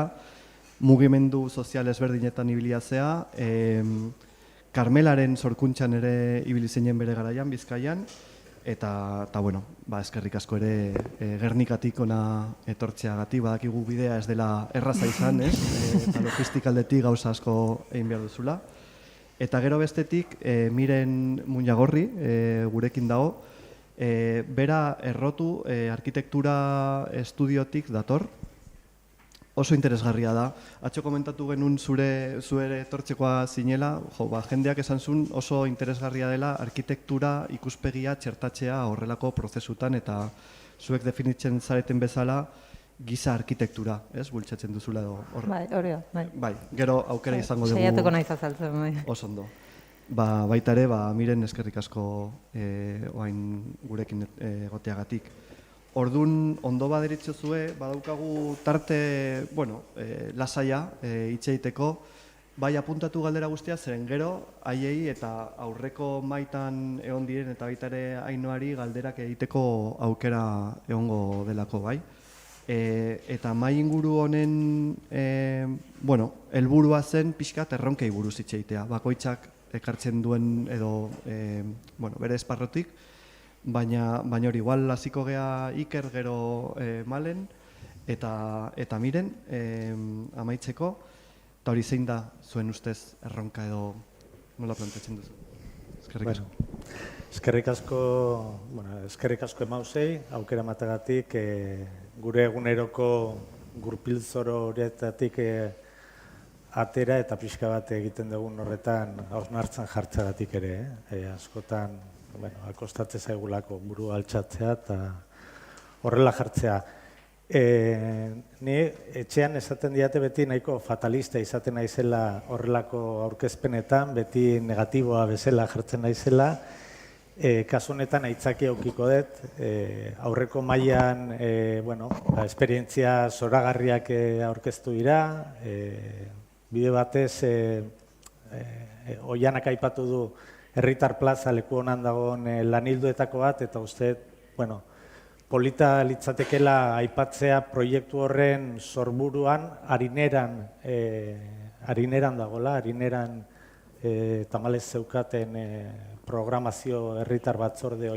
mugimendu sozial ezberdinetan ibilia zea, Karmelaren sorkuntzan ere ibili zinen bere garaian, Bizkaian, eta bueno, eskerrik asko ere Gernikatik ona etortzeagatik, badakigu bidea ez dela erraza izan, eta logistikaldetik gauza asko egin behar duzula. Eta gero bestetik, Miren Muñagorri, gurekin dago, bera errotu arkitektura estudiotik dator, oso interesgarria da. Atxo komentatu genuen zure etortzekoa zinela, jendeak esan zuen oso interesgarria dela arkitektura ikuspegia txertatzea horrelako prozesutan, eta zuek definitzen zareten bezala, giza arkitektura, ez? Bultzatzen duzula edo horre. Bai, hori da, bai. Bai, gero aukera izango dugu... Saiatuko naiz azaltzen, bai. Oso ondo. Baita ere, Miren eskerrik asko oain gurekin egoteagatik. Orduan, ondo baderitzo zue, badaukagu tarte, lasaia itxeiteko, bai apuntatu galdera guztia, zeren gero, haiei eta aurreko maitan egon diren eta baita ere Ainoari galderak egiteko aukera egongo delako, bai? Eta mai inguru honen, helburua zen pixkat erronkei buruz itxeitea. Bakoitzak ekartzen duen edo bere esparrotik, baina hori, igual hasiko gea Iker gero Malen eta Miren amaitzeko, eta hori zein da zuen ustez erronka edo nola planteatzen duzu? Eskerrik asko. Eskerrik asko emauzei, aukera matagatik, gure eguneroko gurpilzoro horretatik atera eta pixka bat egiten dugun horretan hausnartzen jartzagatik ere. Askotan, akostatzen zaigulako buru altxatzea eta horrela jartzea. Ni etxean esaten diate beti nahiko fatalista izaten naizela horrelako aurkezpenetan, beti negatiboa bezala jartzen naizela. Kasu honetan aitzaki aukiko dut, aurreko mailan esperientzia zoragarriak aurkeztu dira, bide batez Oianak aipatu du Herritar Plaza leku honan dagoen lanilduetako bat, eta uste, polita litzatekela aipatzea proiektu horren sorburuan harineran dagoela, harineran tamalez zeukaten programazio herritar batzorde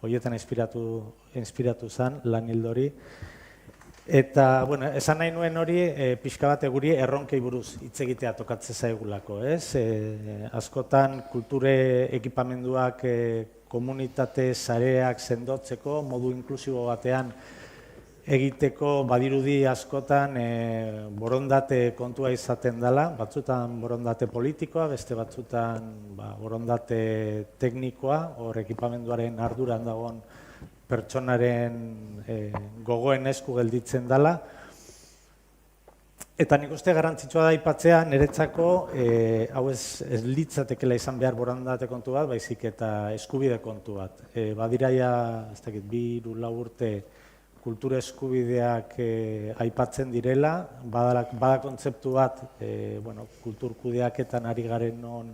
horietan inspiratu zen lanildori. Eta, esan nahi nuen hori, pixka bat guri erronkei buruz hitz egitea tokatzen zaigulako, ez? Askotan kulture ekipamenduak komunitate sareak sendotzeko, modu inklusibo batean egiteko badirudi askotan borondate kontua izaten dela, batzutan borondate politikoa, beste batzutan borondate teknikoa, hor ekipamenduaren arduran dagoen pertsonaren gogoen esku gelditzen dela. Eta nik uste garrantzitsua da aipatzea niretzako, hau ez litzatekela izan behar borondate kontu bat, baizik eta eskubide kontu bat. Badiraia, ez dakit, 2-4 urte kultura eskubideak aipatzen direla, bada kontzeptu bat, kultur kudeaketan ari garen non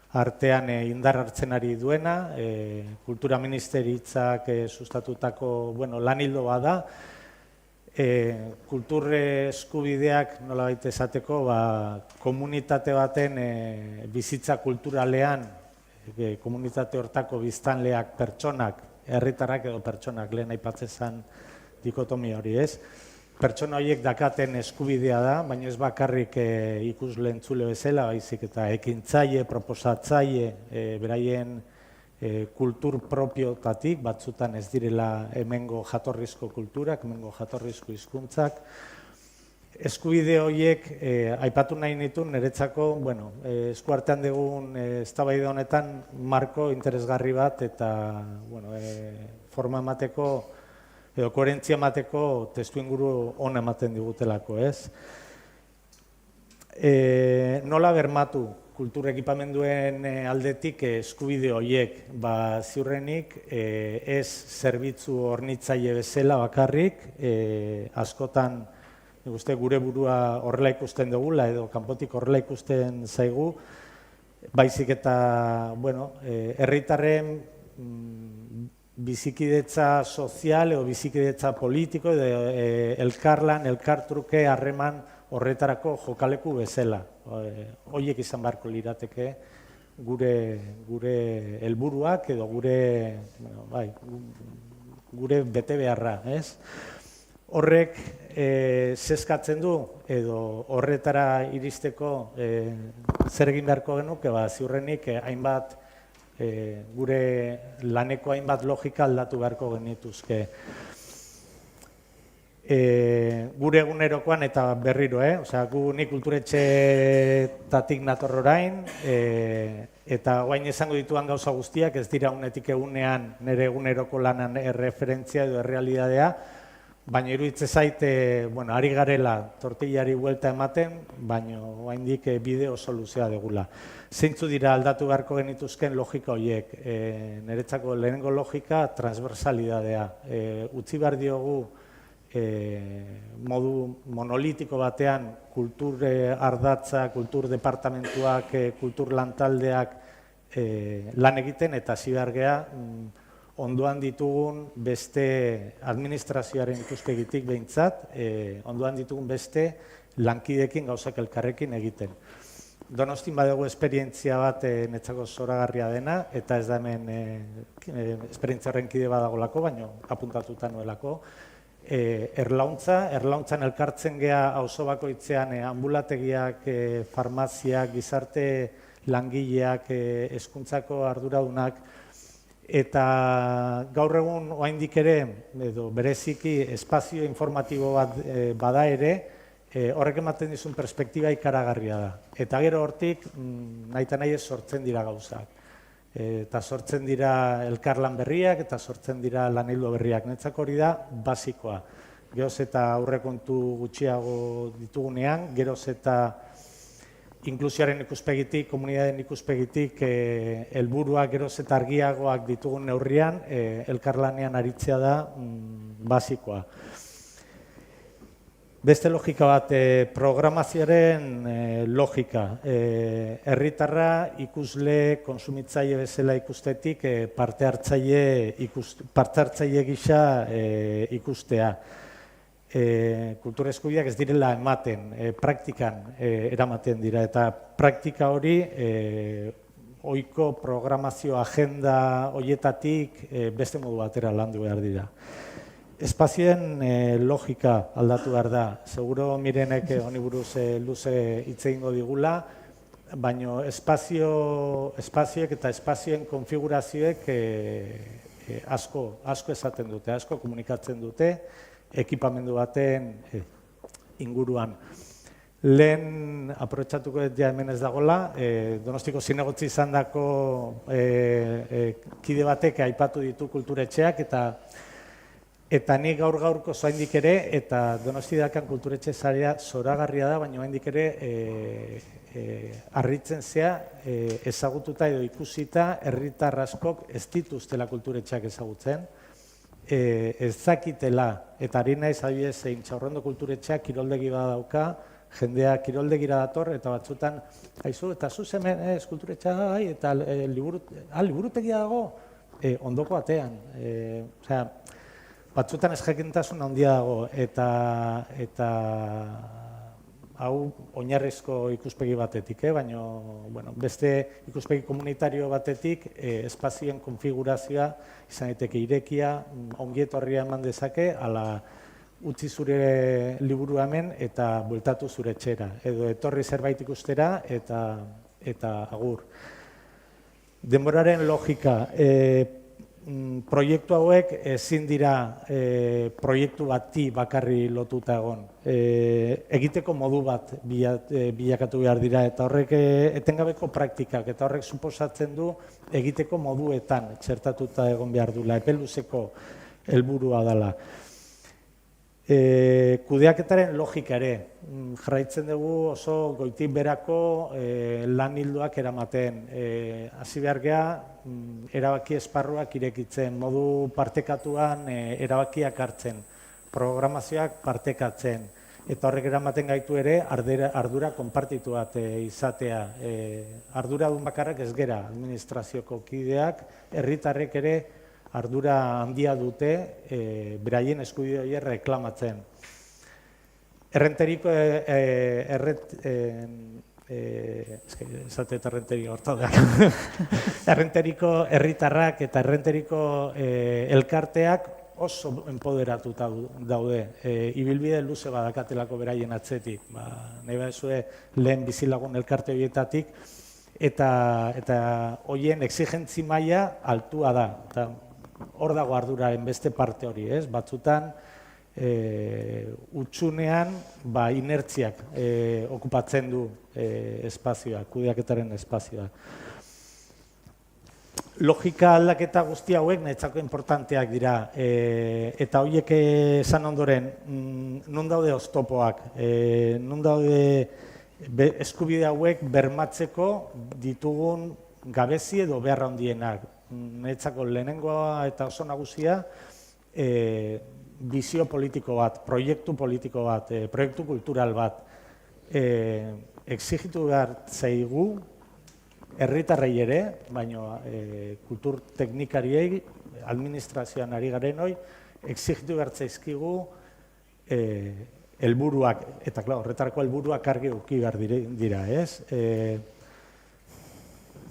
artean indar hartzen ari duena, kultura ministeritzak sustatutako lanildo bada, kultur eskubideak nolabait esateko komunitate baten bizitza kulturalean komunitate hortako biztanleak pertsonak, herritarrak edo pertsonak, lehen aipatzen zen dikotomia hori, ez? Pertsona horiek dakaten eskubidea da, baina ez bakarrik ikusle entzule bezala, baizik eta ekintzaile, proposatzaile, beraien kultur propiotatik, batzutan ez direla hemengo jatorrizko kulturak, hemengo jatorrizko hizkuntzak. Eskubide horiek aipatu nahi nituen niretzako, eskuartean dugun eztabaida honetan marko interesgarri bat eta forma emateko edo koherentzia emateko testuinguru ona ematen digutelako, ez? Nola bermatu kultur ekipamenduen aldetik eskubide horiek? Ziurrenik ez zerbitzu hornitzaile bezala bakarrik, askotan gure burua horrela ikusten dugula edo kanpotik horrela ikusten zaigu, baizik eta herritarren bizikidetza sozial edo bizikidetza politiko edo elkarlan, elkartruke, harreman horretarako jokaleku bezala. Horiek izan beharko lirateke gure helburuak edo gure bete beharra, ez? Horrek zeskatzen du edo horretara iristeko zer egin beharko genuke, ziurrenik hainbat gure laneko hainbat logika aldatu beharko genituzke. Gure egunerokoan eta berriro, nik kulturetxeetatik nator orain, eta guain esango dituan gauza guztiak, ez dira unetik egunean nire eguneroko lanan erreferentzia edo errealidadea, baina iruditzen zaite, ari garela tortillari buelta ematen, baina oraindik bide oso luzea degula. Zeintzu dira aldatu beharko genituzken logika horiek? Niretzako lehenengo logika transversalidadea. Utzi behar diogu modu monolitiko batean kultur ardatza, kultur departamentuak, kultur lantaldeak lan egiten eta hasi behar gea ondoan ditugun beste administrazioaren ikuspegitik behintzat, ondoan ditugun beste lankidekin gauzak elkarrekin egiten. Donostin badegu esperientzia bat netzako zoragarria dena, eta ez da hemen esperientzia horren kide badagolako, baina apuntatuta nuelako. Erlauntzan elkartzen gea auzo bakoitzean ambulategiak, farmaziak, gizarte langileak, hezkuntzako arduradunak, eta gaur egun oraindik ere, edo bereziki espazio informatibo bat bada ere, horrek ematen dizun perspektiba ikaragarria da. Eta gero hortik, nahi eta nahi ez sortzen dira gauzak. Eta sortzen dira elkarlan berriak, eta sortzen dira lan ildo berriak. Netzako hori da, basikoa. Geroz eta aurrekontu gutxiago ditugunean, geroz eta inklusioaren ikuspegitik, komunitateen ikuspegitik, helburuak geroz eta argiagoak ditugun neurrian, elkarlanean aritzea da basikoa. Beste logika bat, programazioaren logika. Herritarra ikusle, konsumitzaile bezala ikustetik parte hartzaile gisa ikustea. Kultur eskubideak ez direla ematen, praktikan eramaten dira, eta praktika hori ohiko programazio agenda horietatik beste modu batera landu behar dira. Espazioen logika aldatu behar da. Seguro Mirenek honi buruz luze hitz egingo digula, baina espazioek eta espazioen konfigurazioek asko esaten dute, asko komunikatzen dute, ekipamendu baten inguruan. Lehen, aprobetxatuko ja hemen ez dagoela, Donostiko zinegotzi izan dako kide batek aipatu ditu kulturetxeak, eta nik gaur-gaurko zoaindik ere, eta Donosti dakan kulturetxe zarea zoragarria da, baina oraindik ere harritzen zea ezagututa edo ikusita herritar askok ez dituztela kulturetxeak ezagutzen, ez zakitela, eta ari naiz adibidez Intxaurrondo kulturetxeak kiroldegi bat dauka, jendea kiroldegira dator, eta batzutan, haizu, eta zuz hemen kulturetxea eta liburutegia dago, ondoko batean. Batzutan ez jakintasun handia dago, eta hau oinarrizko ikuspegi batetik, baina beste ikuspegi komunitario batetik espazioen konfigurazioa izan daiteke irekia, ongietorria eman dezake, ala utzi zure liburu hemen eta bueltatu zure etxera, edo etorri zerbait ikustera eta agur. Denboraren logika, proiektu hauek ezin dira proiektu bati bakarri lotuta egon. Egiteko modu bat bilakatu behar dira, eta horrek etengabeko praktikak, eta horrek suposatzen du egiteko moduetan txertatuta egon behar dula, epe luzeko helburua dela. Kudeaketaren logika ere, jarraitzen dugu oso goitik berako lan hildoak eramaten. Hasi behar geha, erabaki esparruak irekitzen, modu partekatuan erabakiak hartzen, programazioak partekatzen, eta horrek eramaten gaitu ere ardura konpartitu bat izatea. Ardura dun bakarrak ez gera, administrazioko kideak, herritarrek ere ardura handia dute beraien eskubide horiek reklamatzen. Errenteriko errenteriko herritarrak eta errenteriko elkarteak oso enpoderatuta daude. Ibilbide luze badakatelako beraien atzetik. Nahi baduzue lehen bizilagun elkarte horietatik, eta horien exigentzi maila altua da. Hor dago arduraren beste parte hori, batzutan utsunean inertziak okupatzen du espazioa, kudeaketaren espazioa. Logika aldaketa guzti hauek niretzako importanteak dira, eta horiek esan ondoren, non daude oztopoak, non daude eskubide hauek bermatzeko ditugun gabezi edo beharra handienak. Niretzako lehenengoa eta oso nagusia bizio politiko bat, proiektu politiko bat, proiektu kultural bat. Exigitu behar zaigu, herritarrei ere, baina kultur teknikariei, administrazioan ari garen hoi, exigitu behar zaizkigu helburuak, eta horretarako helburuak argi eduki behar dira, ez?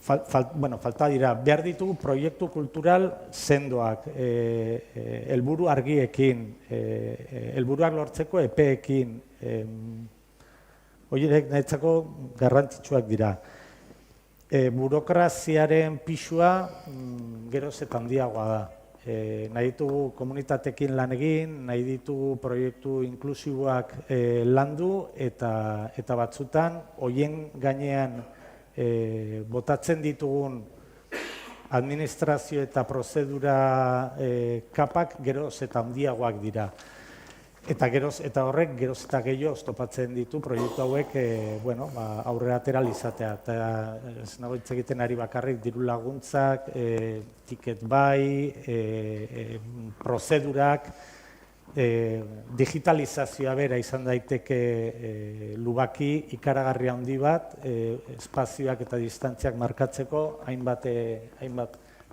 Falta dira, behar ditugu proiektu kultural sendoak, helburu argiekin, helburuak lortzeko epeekin, horiek niretzako garrantzitsuak dira. Burokraziaren pisua geroz eta handiagoa da. Nahi ditugu komunitatekin lan egin, nahi ditugu proiektu inklusiboak landu, eta batzutan horien gainean botatzen ditugun administrazio eta prozedura kapak geroz eta handiagoak dira. Eta horrek geroz eta gehiago oztopatzen ditu proiektu hauek aurrera atera izatea. Eta ez nago hitz egiten ari bakarrik diru laguntzak, tiket bai, prozedurak, digitalizazioa bera izan daiteke lubaki ikaragarri handi bat, espazioak eta distantziak markatzeko hainbat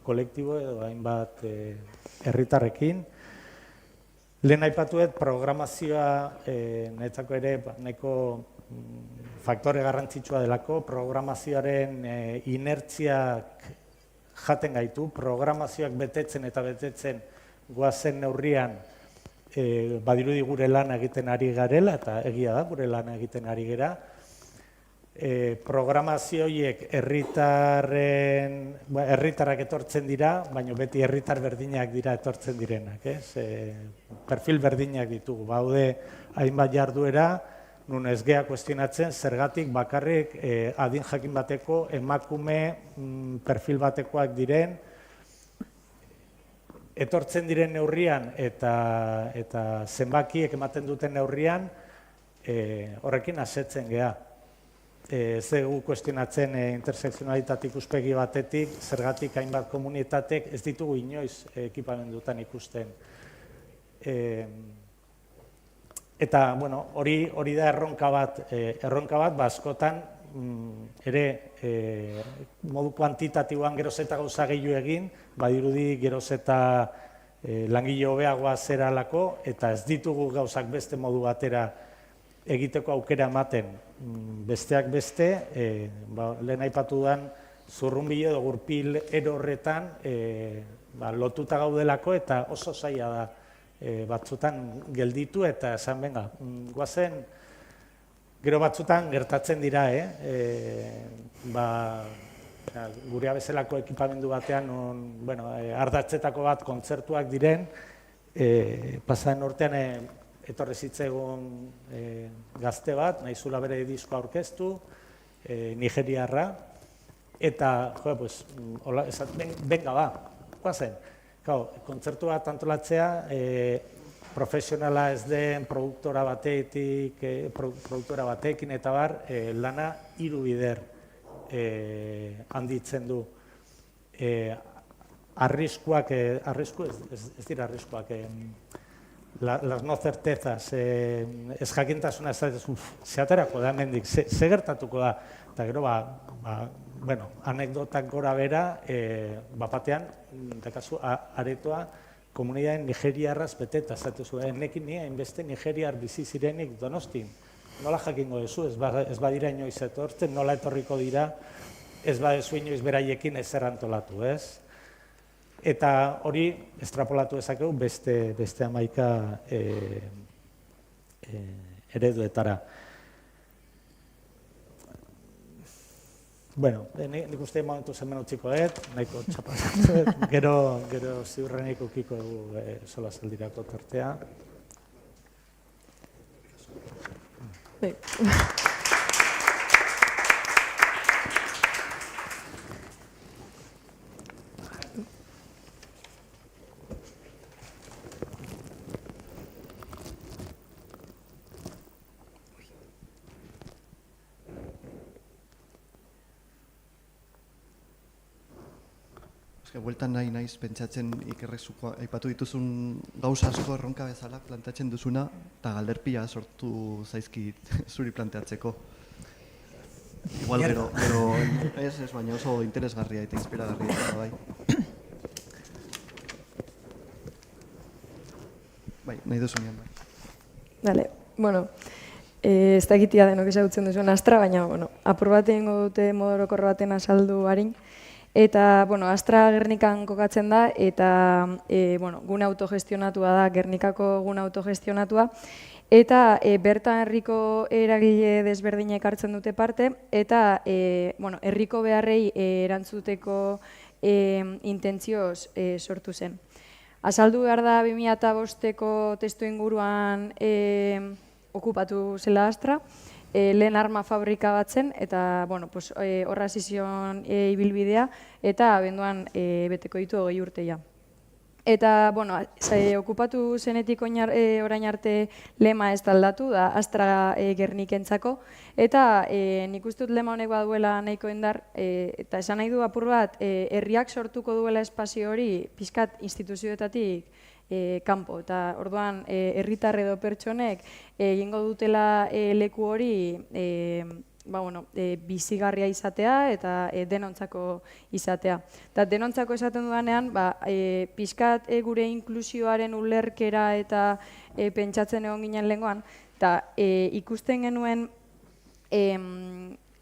kolektibo edo hainbat herritarrekin. Lehen aipatuet programazioa niretzako ere nahiko faktore garrantzitsua delako, programazioaren inertziak jaten gaitu, programazioak betetzen eta betetzen goazen neurrian badirudi gure lan egiten ari garela, eta egia da gure lan egiten ari gera. Programazio horiek herritarrak etortzen dira, baina beti herritar berdinak dira etortzen direnak. Perfil berdinak ditugu. Baude hainbat jarduera, nun ez gea kuestionatzen, zergatik bakarrik adin jakin bateko emakume perfil batekoak diren, etortzen diren neurrian eta zenbakiek ematen duten neurrian horrekin asetzen gea. Ez dugu kuestionatzen intersekzionalitate ikuspegi batetik, zergatik hainbat komunitatek ez ditugu inoiz ekipamendutan ikusten. Eta hori da erronka bat, askotan ere modu kuantitatiboan geroz eta gauza gehiago egin, badirudi geroz eta langile hobeagoa zeralako, eta ez ditugu gauzak beste modu batera egiteko aukera ematen. Besteak beste, lehen aipatu dudan, zurrunbilo edo gurpil erorretan lotuta gaudelako eta oso zaila da batzutan gelditu eta esan benga, guazen, gero batzutan gertatzen dira, gurea bezalako ekipamendu batean, ardatzetako bat kontzertuak diren, pasaden urtean etorri zitzaigun gazte bat, nahi zula bere diskoa aurkeztu, nigeriarra, eta, benga ba, guazen. Kontzertu bat antolatzea, profesionala ez den produktora batekin eta bar, lana 3 bider handitzen du. Arriskuak, ez dira arriskuak, las no certezas, ez jakintasuna ez da, zeaterako da hemendik, ze gertatuko da, eta gero, anekdotak gora bera, bapatean, dakazu, aretoa, komunitateen nigeriarraz beteta, zatezu, nekin nire, hainbeste nigeriar bizi zirenik Donostin, nola jakingo duzu, ez badira inoiz etortzen, nola etorriko dira, ez badezu inoiz beraiekin ezer antolatu, ez? Eta hori estrapolatu dezakegu beste 11 ereduetara. Bueno, nik uste momentu zenben utziko nahiko txapazatu, gero ziurrenik ukiko sola zaldirako tartea. Bueltan naiz pentsatzen ikerrezuko aipatu dituzun gauza asko erronka bezala planteatzen duzuna eta galderpia sortu zaizkit zuri planteatzeko. Igual gero, ez, baina oso interesgarria eta inspiragarria da bai. Bai, nahi duzunean bai. Dale, bueno, ez dakitia denok ezagutzen duzuen Astra, baina, apur bat egingo dute modorokorro baten azaldu harin. Eta, Astra Gernikan kokatzen da, eta, gune autogestionatua da, Gernikako gune autogestionatua, eta bertan herriko eragile desberdinek hartzen dute parte, eta, herriko beharrei erantzuteko intentzioz sortu zen. Azaldu behar da 2005ko testu inguruan okupatu zela Astra, lehen arma fabrika bat zen, eta horra zizion ibilbidea, eta abenduan beteko ditu 20 urteia. Eta, okupatu zenetik orain arte lema ez aldatu, da Astra Gernikentzako, eta nik uste dut lema honek baduela nahiko indar, eta esan nahi du apur bat, herriak sortuko duela espazio hori pixkat instituzioetatik kanpo, eta orduan herritar edo pertsonek egingo dutela leku hori bizigarria izatea eta denontzako izatea. Eta denontzako esaten dudanean, pixkat gure inklusioaren ulerkera eta pentsatzen egon ginen lehengoan, eta ikusten genuen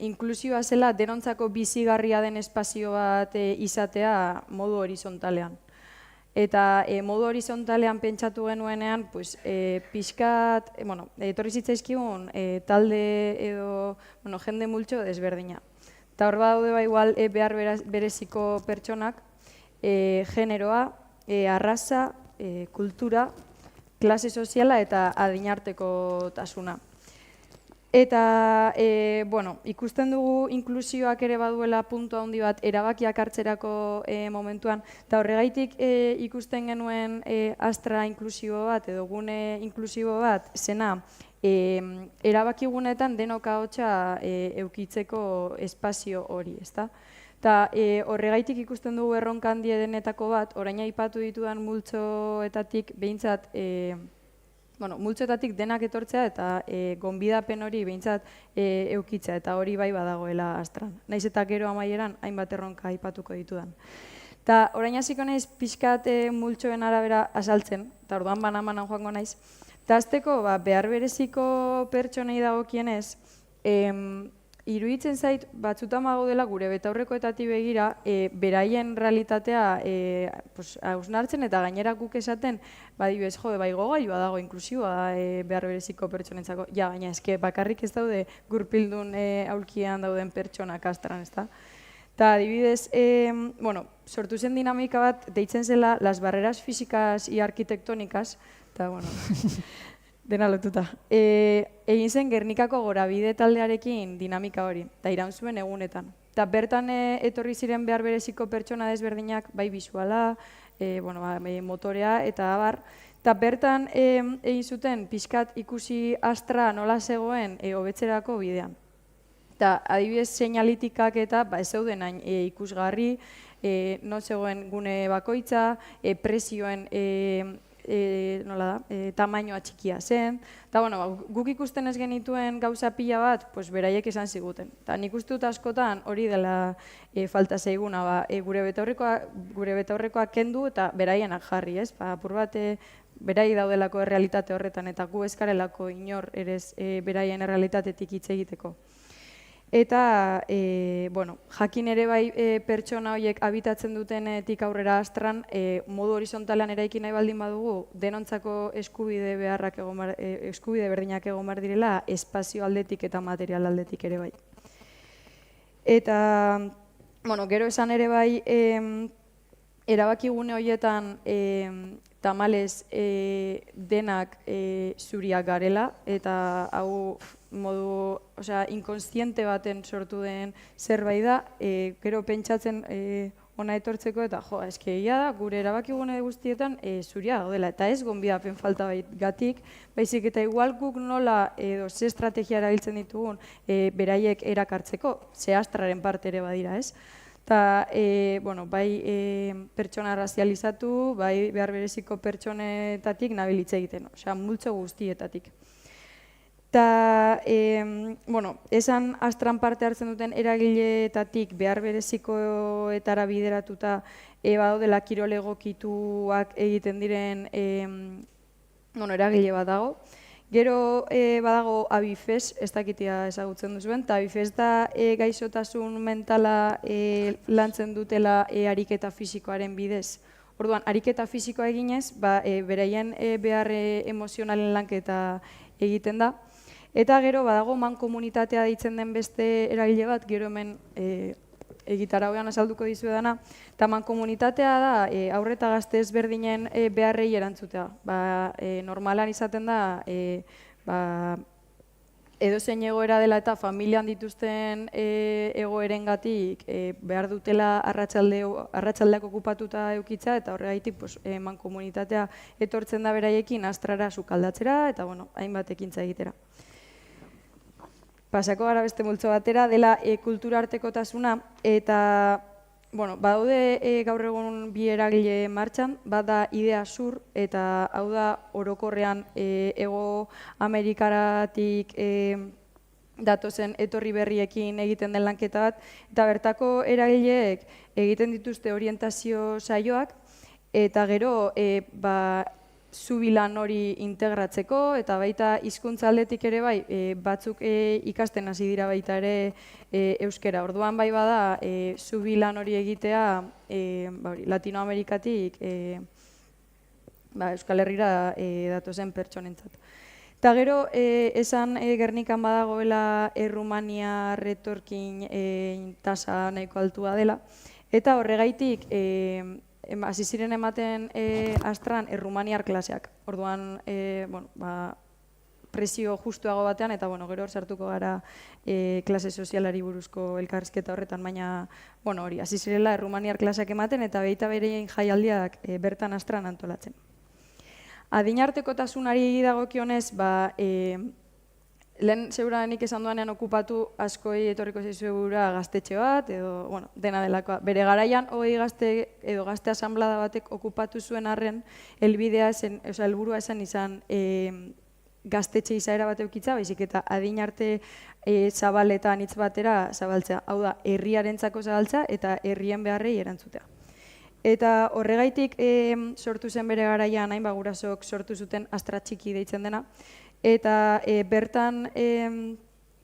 inklusioa zela denontzako bizigarria den espazio bat izatea modu horizontalean. Eta modu horizontalean pentsatu genuenean, pixkat, etorri zitzaizkigun talde edo jende multxo desberdina. Eta hor badaude igual behar bereziko pertsonak, generoa, arraza, kultura, klase soziala eta adinarteko tasuna. Eta, ikusten dugu inklusioak ere baduela puntu handi bat erabakiak hartzerako momentuan, eta horregaitik ikusten genuen Astra inklusibo bat edo gune inklusibo bat zena erabakigunetan denok ahotsa eukitzeko espazio hori, ezta? Eta horregaitik ikusten dugu erronka handiedenetako bat, orain aipatu ditudan multzoetatik behintzat multzoetatik denak etortzea eta gonbidapen hori behintzat eukitzea, eta hori bai badagoela Astran. Naiz eta gero amaieran hainbat erronka aipatuko ditudan. Eta orain hasiko naiz pixkat multzoen arabera azaltzen, eta orduan banan joango naiz. Eta azteko, behar bereziko pertsonei dagokienez, iruditzen zait, batzutan dela gure betaurrekoetatik begira, beraien realitatea hausnartzen eta gainera guk esaten, badibez, bai gogailua dago inklusiboa behar bereziko pertsonentzako. Ja, baina eske bakarrik ez daude gurpildun aulkian dauden pertsonak astran, ezta? Eta adibidez, sortu zen dinamika bat, deitzen zela las barreras físicas y arquitectónicas, eta, dena lotuta. Egin zen Gernikako Gorabide taldearekin dinamika hori, eta iraun zuen egunetan. Eta bertan etorri ziren behar bereziko pertsona desberdinak, bai bisuala, motorea eta abar. Eta bertan egin zuten pixkat ikusi astra nola zegoen hobetzerako bidean. Eta adibidez seinalitikak eta ez zeuden hain ikusgarri, no zegoen gune bakoitza, presioen tamainoa txikia zen. Eta guk ikusten ez genituen gauza pila bat, beraiek esan ziguten. Eta nik uste dut askotan hori dela falta zaiguna, gure betaurrekoak kendu eta beraienak jarri, ez? Apur bat berai daudelako errealitate horretan eta gu eskarelako inor ere beraien errealitatetik hitz egiteko. Eta, jakin ere bai pertsona horiek habitatzen dutenetik aurrera astran, modu horizontalan eraiki nahi baldin badugu, denontzako eskubide berdinak egon behar direla, espazio aldetik eta material aldetik ere bai. Eta, gero esan ere bai, erabakigune horietan tamalez denak zuriak garela, eta hau modu inkonstiente baten sortu den zerbait da, gero pentsatzen ona etortzeko eta egia da, gure erabakigune guztietan zuria gaudela, eta ez gonbidapen falta gatik, baizik eta igual guk nola edo ze estrategia erabiltzen ditugun beraiek erakartzeko, ze astraren parte ere badira, ez? Eta, bai pertsona razializatu, bai behar bereziko pertsonetatik nabilitze egiten, multzo guztietatik. Eta, esan astran parte hartzen duten eragileetatik behar berezikoetara bideratuta badaudela kirol egokituak egiten diren eragile bat dago. Gero badago Abifes, ez dakitia ezagutzen duzuen, eta Abifes da gaixotasun mentala lantzen dutela ariketa fisikoaren bidez. Orduan, ariketa fisikoa eginez, beraien behar emozionalen lanketa egiten da. Eta gero badago mankomunitatea deitzen den beste eragile bat, gero hemen egitarauean azalduko dizuedana, eta mankomunitatea da aurre eta gazte ezberdinen beharrei erantzutea. Normalan izaten da, edozein egoera dela eta familian dituzten egoerengatik behar dutela arratsaldeak okupatuta eukitza, eta horregaitik mankomunitatea etortzen da beraiekin astrara sukaldatzera, eta hainbat ekintza egitera. Pasako gara beste multzo batera, dela kultura artekotasuna, eta badaude gaur egun bi eragile martxan, bat da Idea Sur, eta hau da orokorrean Hego Amerikaratik datozen etorri berriekin egiten den lanketa bat, eta bertako eragileek egiten dituzte orientazio saioak, eta gero zubilan hori integratzeko, eta baita hizkuntza aldetik ere bai, batzuk ikasten hasi dira baita ere euskera. Orduan bai bada, zubilan hori egitea Latinoamerikatik Euskal Herrira datozen pertsonentzat. Eta gero, esan Gernikan badagoela Errumania retorkin tasa nahiko altua dela, eta horregaitik, hasi ziren ematen astran errumaniar klaseak. Orduan, presio justuago batean, eta gero sartuko gara klase sozialari buruzko elkarrizketa horretan, baina hori, hasi zirela errumaniar klaseak ematen, eta baita bereien jaialdiak bertan astran antolatzen. Adinartekotasunari dagokionez, lehen seguranik esan duanean okupatu askoi etorriko zaizugura gaztetxe bat, edo dena delakoa. Bere garaian, gazte edo gazte asanblada batek okupatu zuen arren, helburua izan gaztetxe izaera bat eukitza, baizik eta adin arte zabaletan hitz batera zabaltzea. Hau da, herriarentzako zabaltzea eta herrien beharrei erantzutea. Eta horregaitik sortu zen bere garaian, hain gurasok sortu zuten Astra Txiki deitzen dena. Eta bertan,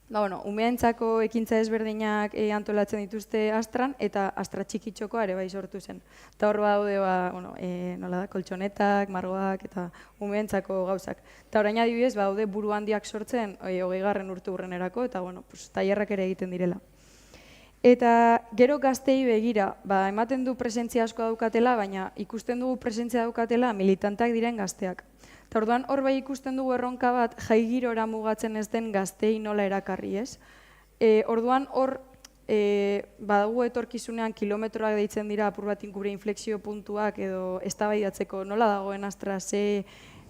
umeentzako ekintza ezberdinak antolatzen dituzte Astran, eta Astra Txikitxokoa ere bai sortu zen. Eta hor daude, nola da, koltsonetak, margoak eta umeentzako gauzak. Eta orain adibidez, daude buru handiak sortzen 20. urteurrenerako, eta tailerrak ere egiten direla. Eta gero gaztei begira, ematen du presentzia asko daukatela, baina ikusten dugu presentzia daukatela militantak diren gazteak. Eta orduan hor bai ikusten dugu erronka bat jaigirora mugatzen ez den gaztei nola erakarri, ez? Orduan hor badago etorkizunean kilometroak deitzen dira apur bat gure inflexio puntuak edo eztabaidatzeko nola dagoen Astra ze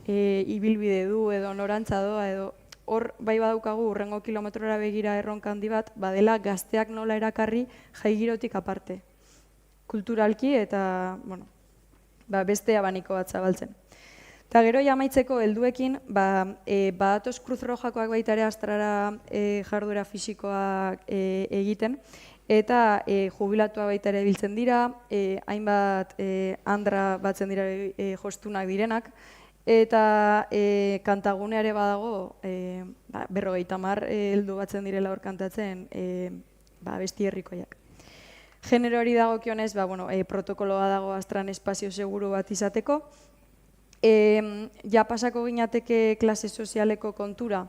ibilbide du edo norantza doa edo hor bai badaukagu urrengo kilometrora begira erronka handi bat, badela gazteak nola erakarri jaigirotik aparte. Kulturalki eta beste abaniko bat zabaltzen. Eta gero jamaitzeko helduekin, badatoz Cruz Rojakoak baita ere Astrara jarduera fisikoak egiten, eta jubilatua baita ere biltzen dira, hainbat andra batzen dira jostunak direnak, eta kantaguneare badago 50 heldu batzen direla hor kantatzen besti herrikoiak. Genero hori dagokionez, protokoloa dago Astran espazio seguru bat izateko. Ja pasako ginateke klase sozialeko kontura.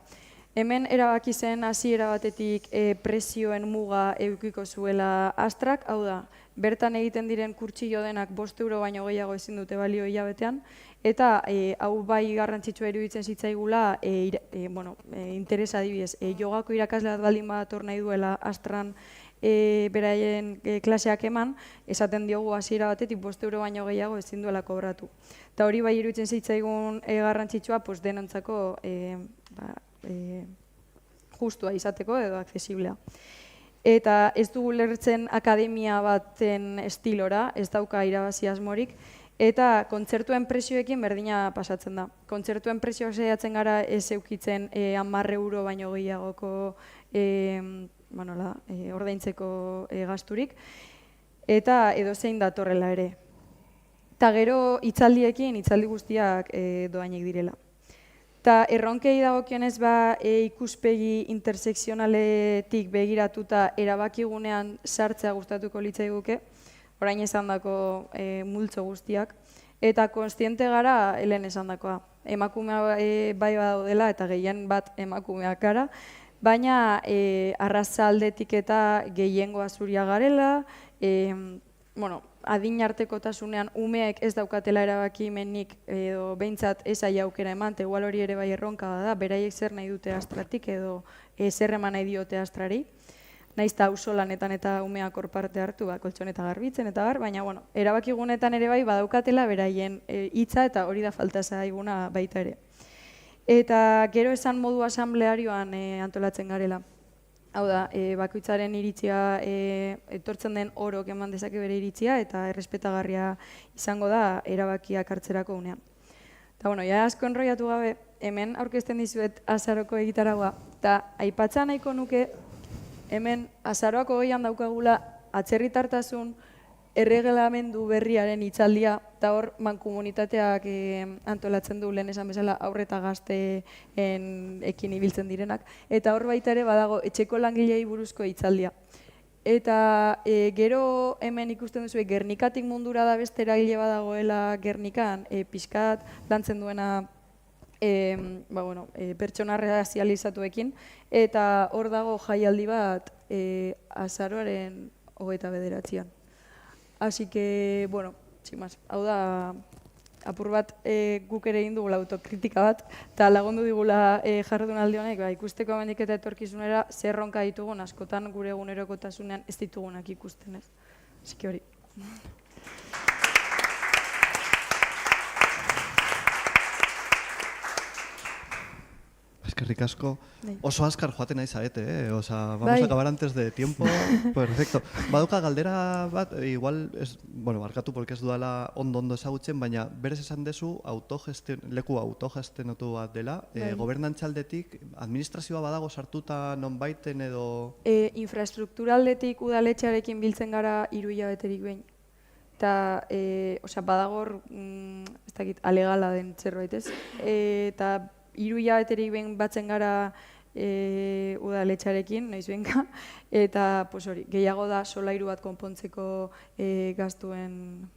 Hemen erabaki zen hasiera batetik prezioen muga edukiko zuela Astrak, hau da, bertan egiten diren kurtsillo denak 5 euro baino gehiago ezin dute balio hilabetean, eta hau bai garrantzitsua iruditzen zitzaigula, interesa adibidez, jogako irakasle bat baldin badator nahi duela Astran beraien klaseak eman, esaten diogu hasiera batetik 5 euro baino gehiago ezin duela kobratu. Eta hori bai iruditzen zitzaigun garrantzitsua denontzako justua izateko edo accesiblea. Eta ez dugu lertzen akademia baten estilora, ez dauka irabazi asmorik, eta kontzertuen prezioekin berdina pasatzen da. Kontzertuen prezioak saiatzen gara ez eukitzen 10 euro baino gehiagoko ordaintzeko gasturik, eta edozein datorrela ere. Eta gero hitzaldiekin, hitzaldi guztiak doainek direla. Eta erronkei dagokionez ikuspegi intersekzionaletik begiratuta erabakigunean sartzea gustatuko litzaiguke, orain esandako multzo guztiak, eta kontziente gara helen esandakoa. Emakumea bai badaudela eta gehien bat emakumeak gara, baina arraza aldetik eta gehiengoa zuria garela, adin artekotasunean umeek ez daukatela erabakimenik edo behintzat ez aia aukera eman, igual hori ere bai erronka da, beraiek zer nahi dute Astratik edo zer eman nahi diote Astrari, nahiz eta auzolanetan eta umeak hor parte hartu, koltxoneta garbitzen eta bar, baina erabakigunetan ere bai badaukatela beraien hitza eta hori da falta zaiguna baita ere. Eta gero esan modu asamblearioan antolatzen garela. Hau da, bakoitzaren iritzia etortzen den orok eman dezake bere iritzia eta errespetagarria izango da erabakiak hartzerako unean. Eta ja asko enroiatu gabe, hemen aurkezten dizuet azaroko egitaragua. Eta aipatzea nahiko nuke, hemen azaroako 20an daukagula atzerritartasun erregelamendu berriaren hitzaldia, eta hor mankomunitateak antolatzen du lehen esan bezala aurre eta gazteen ekin ibiltzen direnak, eta hor baita ere badago etxeko langilei buruzko hitzaldia. Eta gero hemen ikusten duzu Gernikatik mundura da beste eragile badagoela Gernikan, pixkat lantzen duena pertsona reazializatuekin, eta hor dago jaialdi bat azaroaren 29an. Así que, sin más, hau da apur bat guk ere egin dugula autokritika bat, eta lagundu digula jardunaldi honek, ikusteko hemendik eta etorkizunera zer erronka ditugun askotan gure egunerokotasunean ez ditugunak ikusten, ez? Así que hori. Eskerrik asko. Oso azkar joaten nahi zarete, Osa, vamos a acabar antes de tiempo. Perfecto. Baduka galdera bat, igual, barkatu porque ez dudala ondo ezagutzen, baina berez esan dezu leku autogestionatu bat dela, gobernantzaldetik, administrazioa badago sartuta nonbaiten edo... Infrastrukturaldetik udaletxearekin biltzen gara 3 hilabeterik behin. eta badagor, ez dakit, alegala den zerbait, ez? Eta 3 hilabeterik behin batzen gara udaletxarekin, noiz benka, eta gehiago da solairu bat konpontzeko gastuen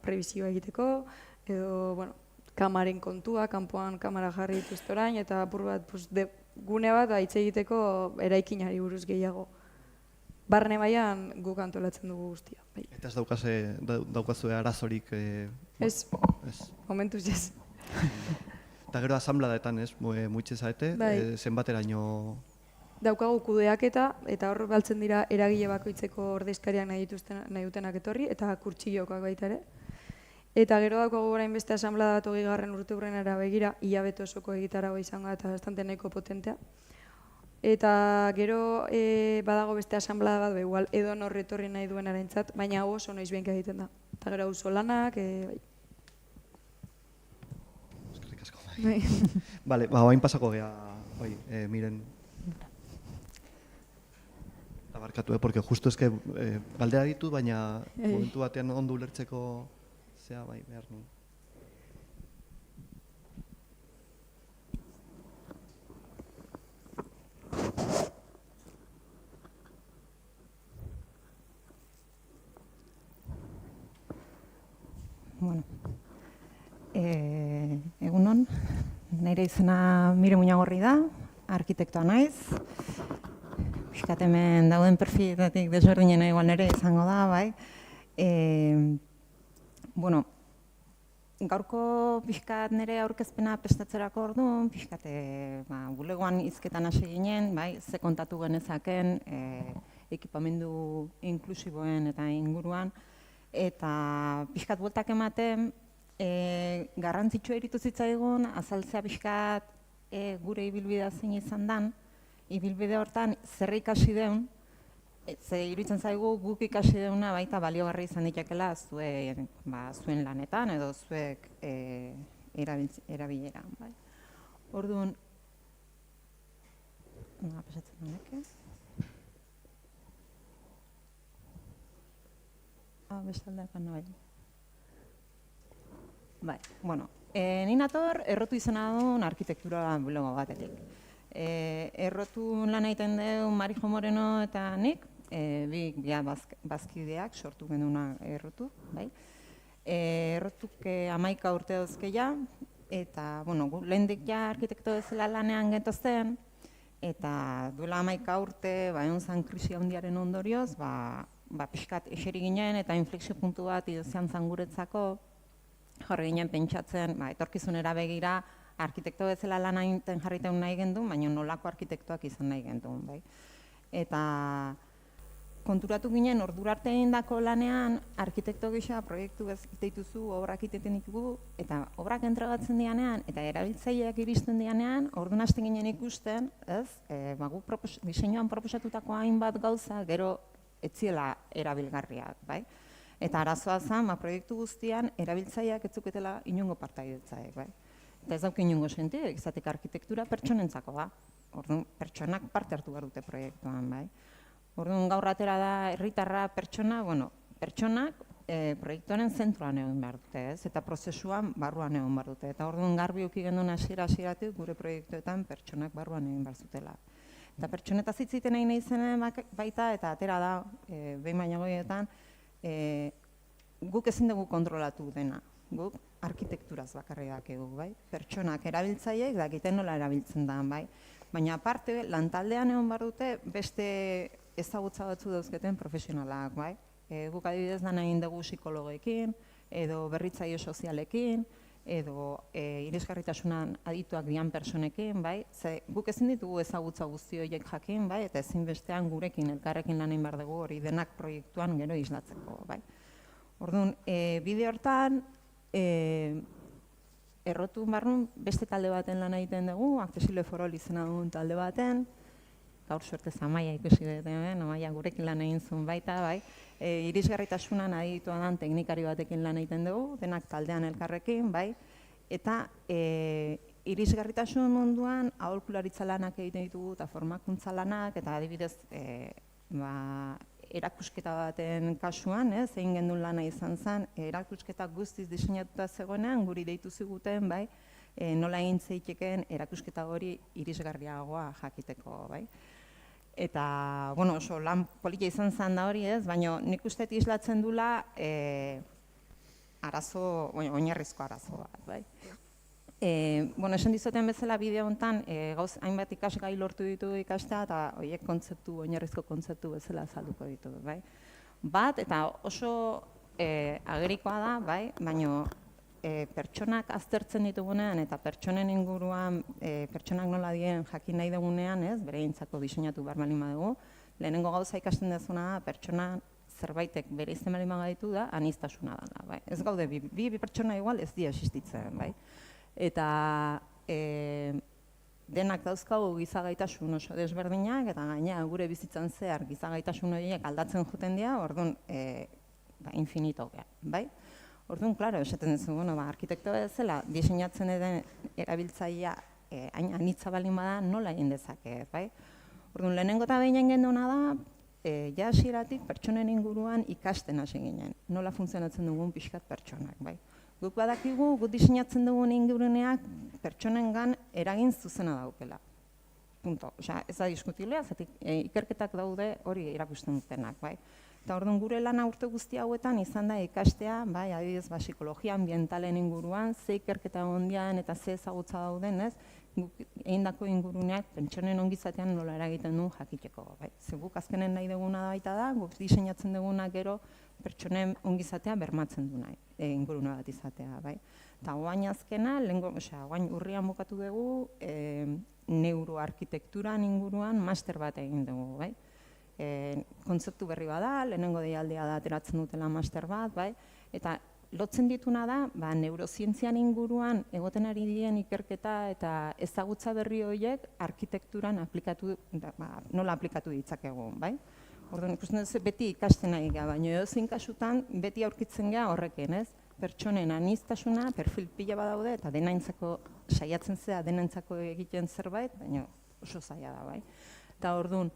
prebisioa egiteko, edo, kamaren kontua, kanpoan kamara jarri dituzte orain, eta apur bat gune bat hitz egiteko eraikinari buruz gehiago. Barne mailan guk antolatzen dugu guztia. Eta ez daukazue arazorik? Ez, momentuz ez. Eta gero asanbladaetan, ez, muitxe zaete, zenbateraino? Daukagu kudeaketa, eta hor baltzen dira eragile bakoitzeko ordezkariak nahi dutenak etorri, eta kurtsillokoak baita ere. Eta gero daukagu orain beste asanblada bat 20. urteurrenera begira, hilabete osoko egitaragoa izango eta bastante nahiko potentea. Eta gero badago beste asanblada bat, igual edo nor etorri nahi duen arentzat, baina hau oso noiz benka egiten da. Eta gero auzo lanak, Eskerrik asko. Bale, oain pasako gea, miren. Abarkatu, porque justo eske galdera ditu, baina momentu batean ondo ulertzeko zea, behar nuen. Bueno, egunon, nire izena Mire Muñagorri da, arkitektoa naiz. Piskat hemen dauden perfiletatik desberdinen igual nire izango da, bai. Bueno, gaurko piskat nire aurkezpena prestatzerako orduan, piskat bulegoan hizketan hasi ginen, bai, ze kontatu genezaken ekipamendu inklusiboen eta inguruan, eta pixkat bueltak ematen, garrantzitsua iritu zitzaigun, azaltzea pixkat gure ibilbidea zein izan dan, ibilbide hortan zer ikasi deun, ze iruditzen zaigu guk ikasi deuna baita baliogarri izan ditekela zuen lanetan edo zuek erabileran. Orduan, pasatzen honek, bestaldeakan nahi. Bueno, ni nator errotu izena duen arkitektura bulego batetik. Errotu lan egiten dugu Marijo Moreno eta nik, bi bazkideak sortu genuna errotu. Errotuk 11 urte dauzkeia, eta lehendik ja arkitekto bezala lanean getozten, eta duela 11 urte, egon zen krisi handiaren ondorioz, pixkat eseri ginen eta inflexio puntu bat izan zen guretzako, jarri ginen pentsatzen, etorkizunera begira, arkitekto bezala lan egiten jarriten nahi gendun, baina nolako arkitektoak izan nahi gendun. Eta konturatu ginen, ordura arte egindako lanean, arkitekto gisa proiektu dituzu, obrak egiten ditugu, eta obrak entregatzen dianean, eta erabiltzaileak iristen dianean, orduan hasten ginen ikusten, diseinuan proposatutako hainbat gauza, gero etziela erabilgarriak, bai? Eta arazoa zen, proiektu guztian, erabiltzaileak ez zuketela inongo partaidetzaek, bai? Eta ez dauk inongo sentirik, izatek arkitektura pertsonentzako da. Orduan, pertsonak parte hartu behar dute proiektuan, bai? Orduan, gaur atera da herritarra pertsona, pertsonak proiektuaren zentruan egon behar dute, ez? Eta prozesuan barruan egon behar dute. Eta orduan, garbi uki gendun hasieratik gure proiektuetan pertsonak barruan egin behar zutela. Eta pertsonetaz hitziten nahi nahi zenen baita, eta atera da, behin baina goietan, guk ezin dugu kontrolatu dena. Guk arkitekturaz bakarrik dakegu, bai? Pertsonak erabiltzaileek dakiten nola erabiltzen da, bai? Baina aparte, lantaldean egon behar dute beste ezagutza batzu dauzketen profesionalak, bai? Guk adibidez lan egin dugu psikologeekin, edo berritzaile sozialekin, edo irisgarritasunan adituak dian personekin, bai? Ze guk ezin ditugu ezagutza guzti horiek jakin, bai? Eta ezinbestean gurekin, elkarrekin lan egin behar dugu hori denak proiektuan gero islatzeko, bai? Orduan, bide hortan, errotu barrun beste talde baten lan egiten dugu, Aksesile Forol izena dugun talde baten, gaur suertez Amaia ikusi dut, Amaia gurekin lan egin zuen baita, bai? Irisgarritasunan aditua dan teknikari batekin lan egiten dugu, denak taldean elkarrekin, bai? Eta irisgarritasun munduan aholkularitza lanak egiten ditugu eta formakuntza lanak, eta adibidez erakusketa baten kasuan, egin gendun lana izan zen, erakusketa guztiz diseinatuta zegoenean, guri deitu ziguten, bai, nola egin zeitekeen erakusketa hori irisgarriagoa jakiteko, bai. Eta, bueno, oso lan politia izan zen da hori, baina nik uste islatzen dula arazo, oinarrizko arazo bat, bai. Bueno, esan dizoten bezala bideo honetan, gauz hainbat ikasgai lortu ditu ikastea, eta horiek kontzeptu, oinarrizko kontzeptu bezala azalduko ditu, bai. Bat, eta oso agerikoa da, bai, baina pertsonak aztertzen ditugunean eta pertsonen inguruan, pertsonak nola dien jakin nahi dugunean, bere gintzako diseinatu behar balin badugu, lehenengo gauza ikasten dezuna da, pertsona zerbaitek bere izten balin bagaitu da, aniztasuna dela, bai. Ez gaude, bi pertsona igual ez dira existitzen, bai. Eta denak dauzkagu gizagaitasun oso desberdinak, eta gaina gure bizitzan zehar gizagaitasun horiek aldatzen joten dira, orduan infinito, bai? Orduan, klaro, esaten duzu, arkitekto bezala, diseinatzen den erabiltzailea anitza balin bada nola egin dezake, bai? Orduan, lehenengo eta behin egin duna da, ja hasieratik pertsonen inguruan ikasten hasi ginen, nola funtzionatzen dugun pixkat pertsonak, bai? Guk badakigu, guk diseinatzen dugun inguruneak pertsonengan eragin zuzena daukela. Punto. Osea, ez da diskutiblea, zatik ikerketak daude hori erakusten dutenak, bai? Eta orduan gure lana urte guzti hauetan izan da ikastea, bai, adibidez, psikologia ambientalen inguruan, ze ikerketa ondian eta ze ezagutza dauden, ez? Guk egindako inguruneak pertsonen ongizatean nola eragiten duen jakiteko, bai? Ze guk azkenen nahi duguna da baita da, guk diseinatzen duguna gero pertsonen ongizatea bermatzen du nahi, ingurune bat izatea, bai? Eta oain azkena, oain urrian bukatu dugu, neuroarkitekturan inguruan master bat egin dugu, bai? Kontzeptu berri bada, lehenengo deialdea da ateratzen dutela master bat, bai? Eta lotzen dituna da, neurozientzian inguruan egoten ari diren ikerketa eta ezagutza berri horiek arkitekturan nola aplikatu ditzakegu, bai? Orduan, ikusten dut beti ikasten nahi gara, baina edozein kasutan beti aurkitzen gara horrekin, ez? Pertsonen aniztasuna, perfil pila badaude, eta denaintzako saiatzen zea, denaintzako egiten zerbait, baina oso zaila da, bai? Eta orduan,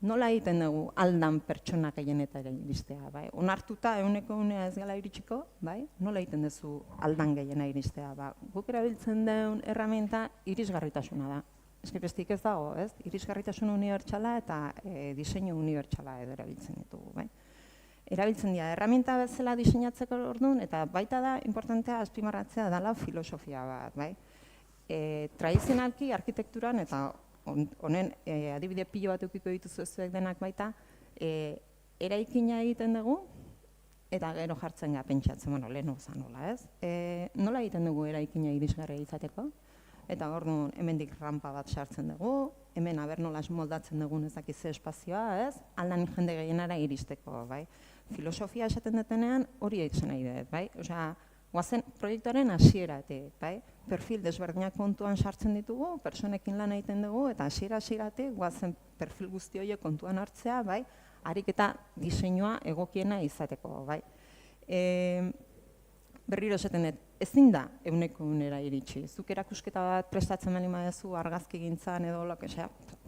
nola egiten dugu aldan pertsonak gehienetara iristea, bai? Onartuta eguneko unea ez gala iritsiko, bai? Nola egiten duzu aldan gehiena iristea, ba? Guk erabiltzen duen erraminta irisgarritasuna da. Eskerrestik ez dago, ez? Irisgarritasun unibertsala eta diseinu unibertsala edo erabiltzen ditugu, bai? Erabiltzen dira, erraminta bezala diseinatzeko orduan, eta baita da, importantea azpimarratzea dela filosofia bat, bai? Tradizionalki arkitekturan eta honen adibide pilo bat eukiko dituzu zuek denak baita, eraikina egiten dugu, eta gero jartzen gara pentsatzen, lehen zan nola, ez? Nola egiten dugu eraikina irisgarria izateko? Eta orduan hemendik rampa bat sartzen dugu, hemen aber nola moldatzen dugun ez dakiz espazioa, ez? Aldan jende gehienara iristeko, bai? Filosofia esaten detenean hori egiten nahi dut, bai? Osea, guazen proiektuaren hasieratik, bai? Perfil desberdinak kontuan sartzen ditugu, pertsonekin lan egiten dugu, eta hasieratik guazen perfil guzti horiek kontuan hartzea, bai? Harik eta diseinua egokiena izateko, bai? Berriro esaten dut, ezin da eguneko unera iritsi. Zuk erakusketa bat prestatzen bali madezu argazki gintzan edo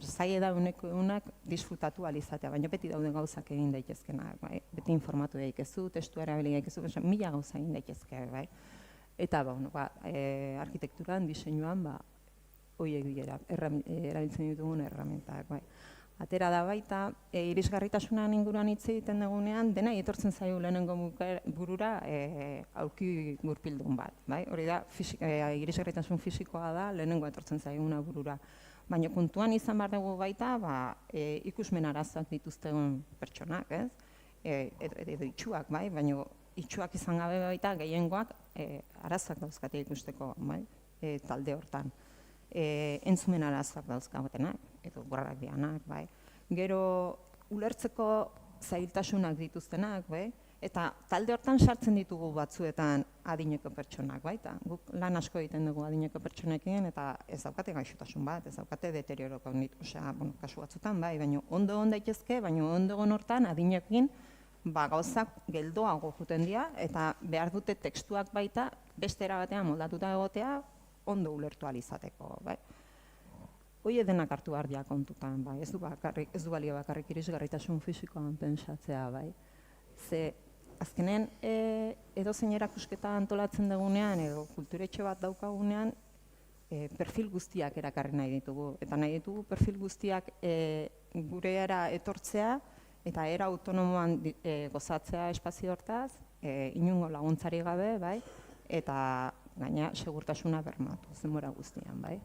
zaila da eguneko egunak disfrutatu alizatea, baina beti daude gauzak egin daitezkenak, bai? Beti informatu daikezu, testu erabili daikezu, mila gauza egin daitezke, bai? Eta, arkitekturan, diseinuan, horiek dira, erabiltzen ditugun erramentak, bai? Atera da baita, irisgarritasunan inguruan hitz egiten dugunean, dena etortzen zaio lehenengo burura aurki gurpildun bat. Hori da, irisgarritasun fisikoa da, lehenengo etortzen zaiguna burura. Baina kontuan izan behar dugu baita, ikusmen arazoak dituzten pertsonak, ez? Edo itxuak, baina itxuak izan gabe baita gehiengoak arazoak dauzkate ikusteko talde hortan. Entzumen arazoak dauzkatenak, edo borrak dianak, bai. Gero, ulertzeko zailtasunak dituztenak, bai. Eta talde hortan sartzen ditugu batzuetan adineko pertsonak, bai. Guk lan asko egiten dugu adineko pertsonekin, eta ez daukate gaixotasun bat, ez daukate deterioroko osea, kasu batzutan, bai. Baina ondo daitezke, baina ondo hortan adinekin gauzak geldoago juten dira, eta behar dute tekstuak baita beste era batean moldatuta egotea, ondo ulertu alizateko, bai. hoi denak hartu behar dira kontutan, bai, ez du balio bakarrik irisgarritasun fisikoan pentsatzea, bai. Ze, azkenen, edozein erakusketa antolatzen dugunean, edo kulturetxe bat daukagunean, perfil guztiak erakarri nahi ditugu. Eta nahi ditugu perfil guztiak gure era etortzea, eta era autonomoan gozatzea espazio hortaz, inungo laguntzari gabe, bai, eta gaina segurtasuna bermatu, zenbora guztian, bai.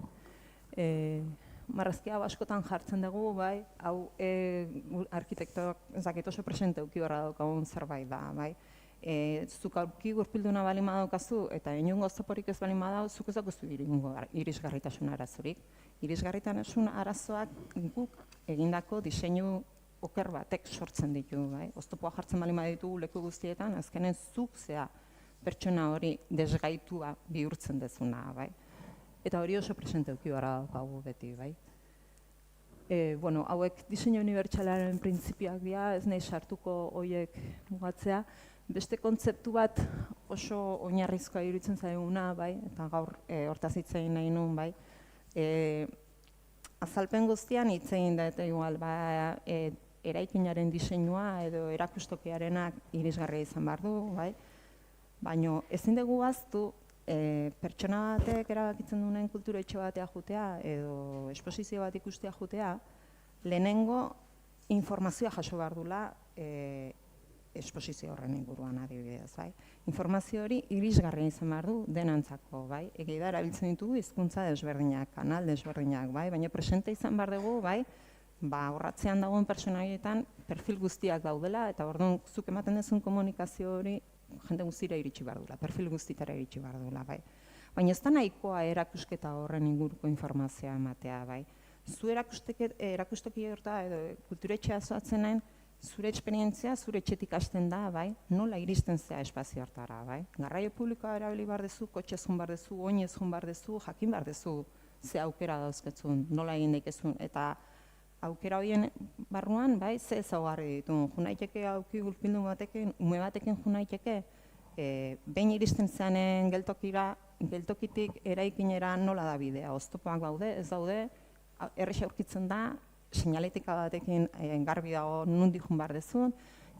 Marrazkia askotan jartzen dugu, bai, hau arkitektoak ezakit oso presente euki barra daukagun zerbait da, bai. Zuk aurki gurpilduna bali madaukazu eta inungo zoporik ez bali madau, zuk ez daukazu irisgarritasun arazorik. Irisgarritasun arazoak guk egindako diseinu oker batek sortzen ditu, bai. Oztopoa jartzen bali maditugu leku guztietan, azkenen zuk zea pertsona hori desgaitua bihurtzen dezuna, bai. Eta hori oso presente euki barra daukagu beti, bai. Bueno, hauek diseinu unibertsalaren printzipioak dira, ez nahi sartuko horiek mugatzea. Beste kontzeptu bat oso oinarrizkoa iruditzen zaiguna, bai, eta gaur hortaz hitz egin nahi nuen, bai. Azalpen guztian hitz egin da eta igual, eraikinaren diseinua edo erakustokiarenak irisgarria izan behar du, bai. Baina ezin dugu ahaztu pertsona batek erabakitzen duen kulturetxe batea jutea edo esposizio bat ikustea jutea, lehenengo informazioa jaso behar dula esposizio horren inguruan adibidez, bai. Informazio hori irisgarria izan behar du denantzako, bai. Egia da erabiltzen ditugu hizkuntza desberdinak, kanal desberdinak, bai, baina presente izan behar dugu, bai, horratzean dagoen pertsonaietan perfil guztiak daudela eta orduan zuk ematen duzun komunikazio hori jende guztira iritsi behar dula, perfil guztitara iritsi behar dula, bai. Baina ez da nahikoa erakusketa horren inguruko informazioa ematea, bai. Zu erakustoki horta edo kulturetxea zoatzenen, zure esperientzia, zure etxetik hasten da, bai, nola iristen zea espazio hortara, bai. Garraio publikoa erabili behar dezu, kotxez jun behar dezu, oinez jun behar dezu, jakin behar dezu ze aukera dauzketzun, nola egin daikezun, eta aukera horien barruan, bai, ze ezaugarri ditu. Junaiteke auki gulpildu batekin, ume batekin junaiteke, behin iristen zeanen geltokitik eraikinera nola da bidea, oztopoak daude, ez daude, errexa aurkitzen da, seinaletika batekin garbi dago nondik jun behar dezun,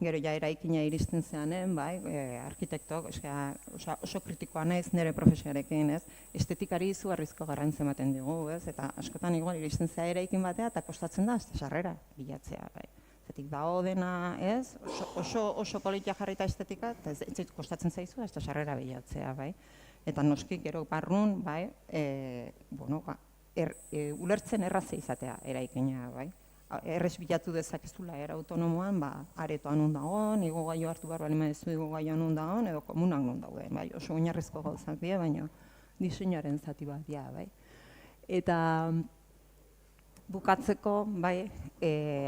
gero ja eraikina iristen zeanen, bai, arkitektok, oso kritikoa naiz nire profesionarekin, ez, estetikari izugarrizko garrantzia ematen digu, ez, eta askotan igual iristen zea eraikin batea eta kostatzen da, ez sarrera bilatzea, bai. Zetik dago dena, ez, oso politia jarrita estetika, eta ez kostatzen zaizu, ez sarrera bilatzea, bai. Eta noski gero barrun, bai, bueno, ulertzen erraza izatea eraikina, bai. Errez bilatu dezakezula era autonomoan, aretoan non dagoen, igogailu hartu behar bali madezu igogailu non dagoen, edo komunak non dagoen, bai. Oso oinarrizko gauzak dira, baina diseinuaren zati bat dira, bai. Eta bukatzeko, bai,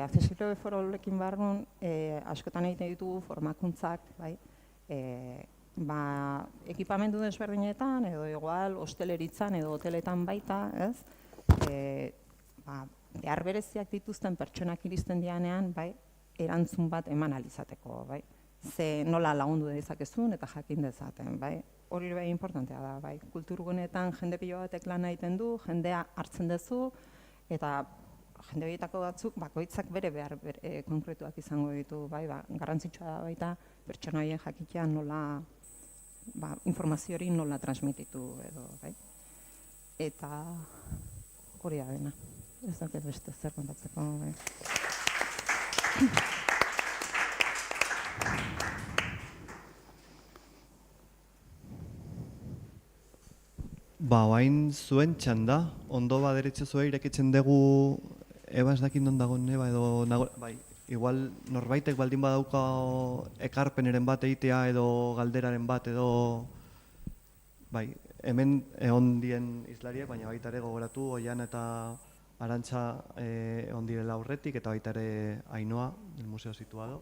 Accesible Forolekin barrun, askotan egiten ditugu formakuntzak, bai, ekipamendu desberdinetan, edo igual, hosteleritzan edo hoteletan baita, ez, behar bereziak dituzten pertsonak iristen dianean, bai, erantzun bat eman alizateko, bai. Ze nola lagundu dezakezun eta jakin dezaten, bai. Hori bai importantea da, bai. Kulturgunetan jende pilo batek lan egiten du, jendea hartzen dezu, eta jende horietako batzuk bakoitzak bere behar konkretuak izango ditu, bai, garrantzitsua da baita pertsona horien jakitea nola, informazio hori nola transmititu edo, bai. Eta hori da dena. Ez dakit beste zer kontatzeko, bai. Oain zuen txanda, ondo baderitze zuen irekitzen dugu, ez dakit non dagoen neba edo, bai, igual norbaitek baldin badauka ekarpeneren bat egitea edo galderaren bat edo, bai, hemen egon dien izlariek, baina baita ere gogoratu, Oian eta Arantxa egon direla aurretik, eta baita ere Ainhoa, del Museo Situado.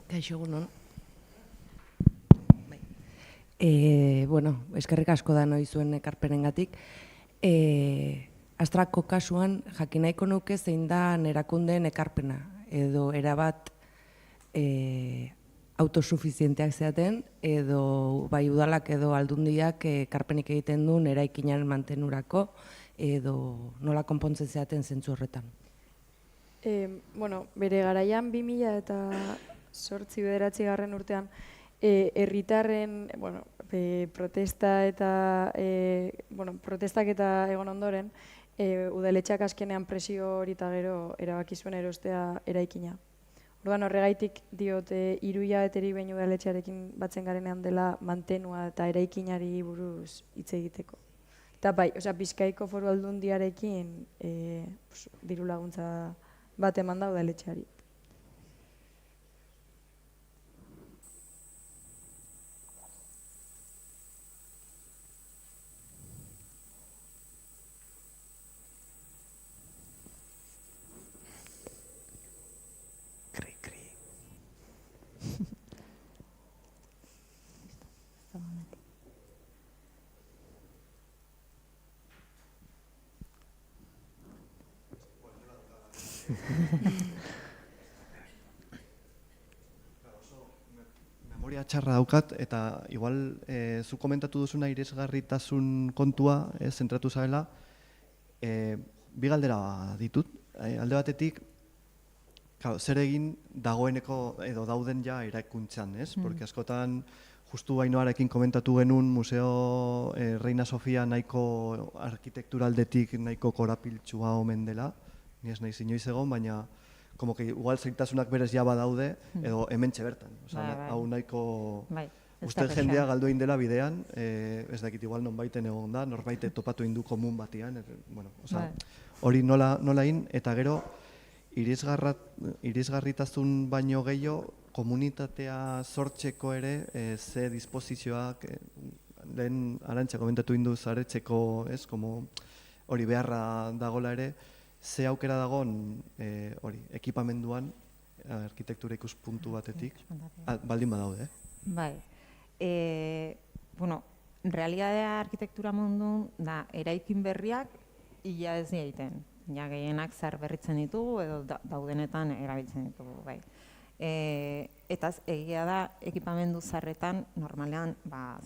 Kaixo egunon. Bueno, eskerrik asko da noi zuen ekarpenengatik. Astrako kasuan jakin nahiko nuke zein da erakundeen ekarpena edo erabat autosufizienteak zeaten, edo bai udalak edo aldundiak ekarpenik egiten duen eraikinaren mantenurako, edo nola konpontzen zeaten zentzu horretan. Bueno, bere garaian 2008-2009 urtean, herritarren protestak eta egon ondoren, udaletxeak azkenean presio hori eta gero erabaki zuen erostea eraikina. Orduan horregaitik diote Iruia eteri behin udaletxearekin batzen garenean dela mantenua eta eraikinari buruz hitz egiteko. Eta bai, Bizkaiko Foru Aldundiarekin diru laguntza bat eman da udaletxeari. Memoria txarra daukat, eta igual zu komentatu duzuna irisgarritasun kontua, zentratu zaela, bi galdera ditut. Alde batetik, zer egin dagoeneko edo dauden ja eraikuntzan, porque askotan justu Ainoarekin komentatu genuen Museo Reina Sofia nahiko arkitekturaldetik nahiko korapiltsua omen dela, ni ez naiz inoiz egon, baina como que igual zailtasunak berez jaba daude, edo hementxe bertan. Hau nahiko uste jendea galdu egin dela bidean, ez dakit igual nonbaiten egon da, norbaite topatu indu komun batian, hori nola egin, eta gero irisgarritasun baino gehiago komunitatea sortzeko ere ze disposizioak lehen Arantxa komentatu indu zaretzeko, hori beharra dagola ere, ze aukera dagoen ekipamenduan arkitektura ikuspuntu batetik, baldin badaude. Bai, realitatea arkitektura mundu da eraikin berriak ia ez egiten. Ja gehienak zer berritzen ditugu edo daudenetan erabiltzen ditugu, bai. Eta egia da, ekipamendu zarretan, normalean,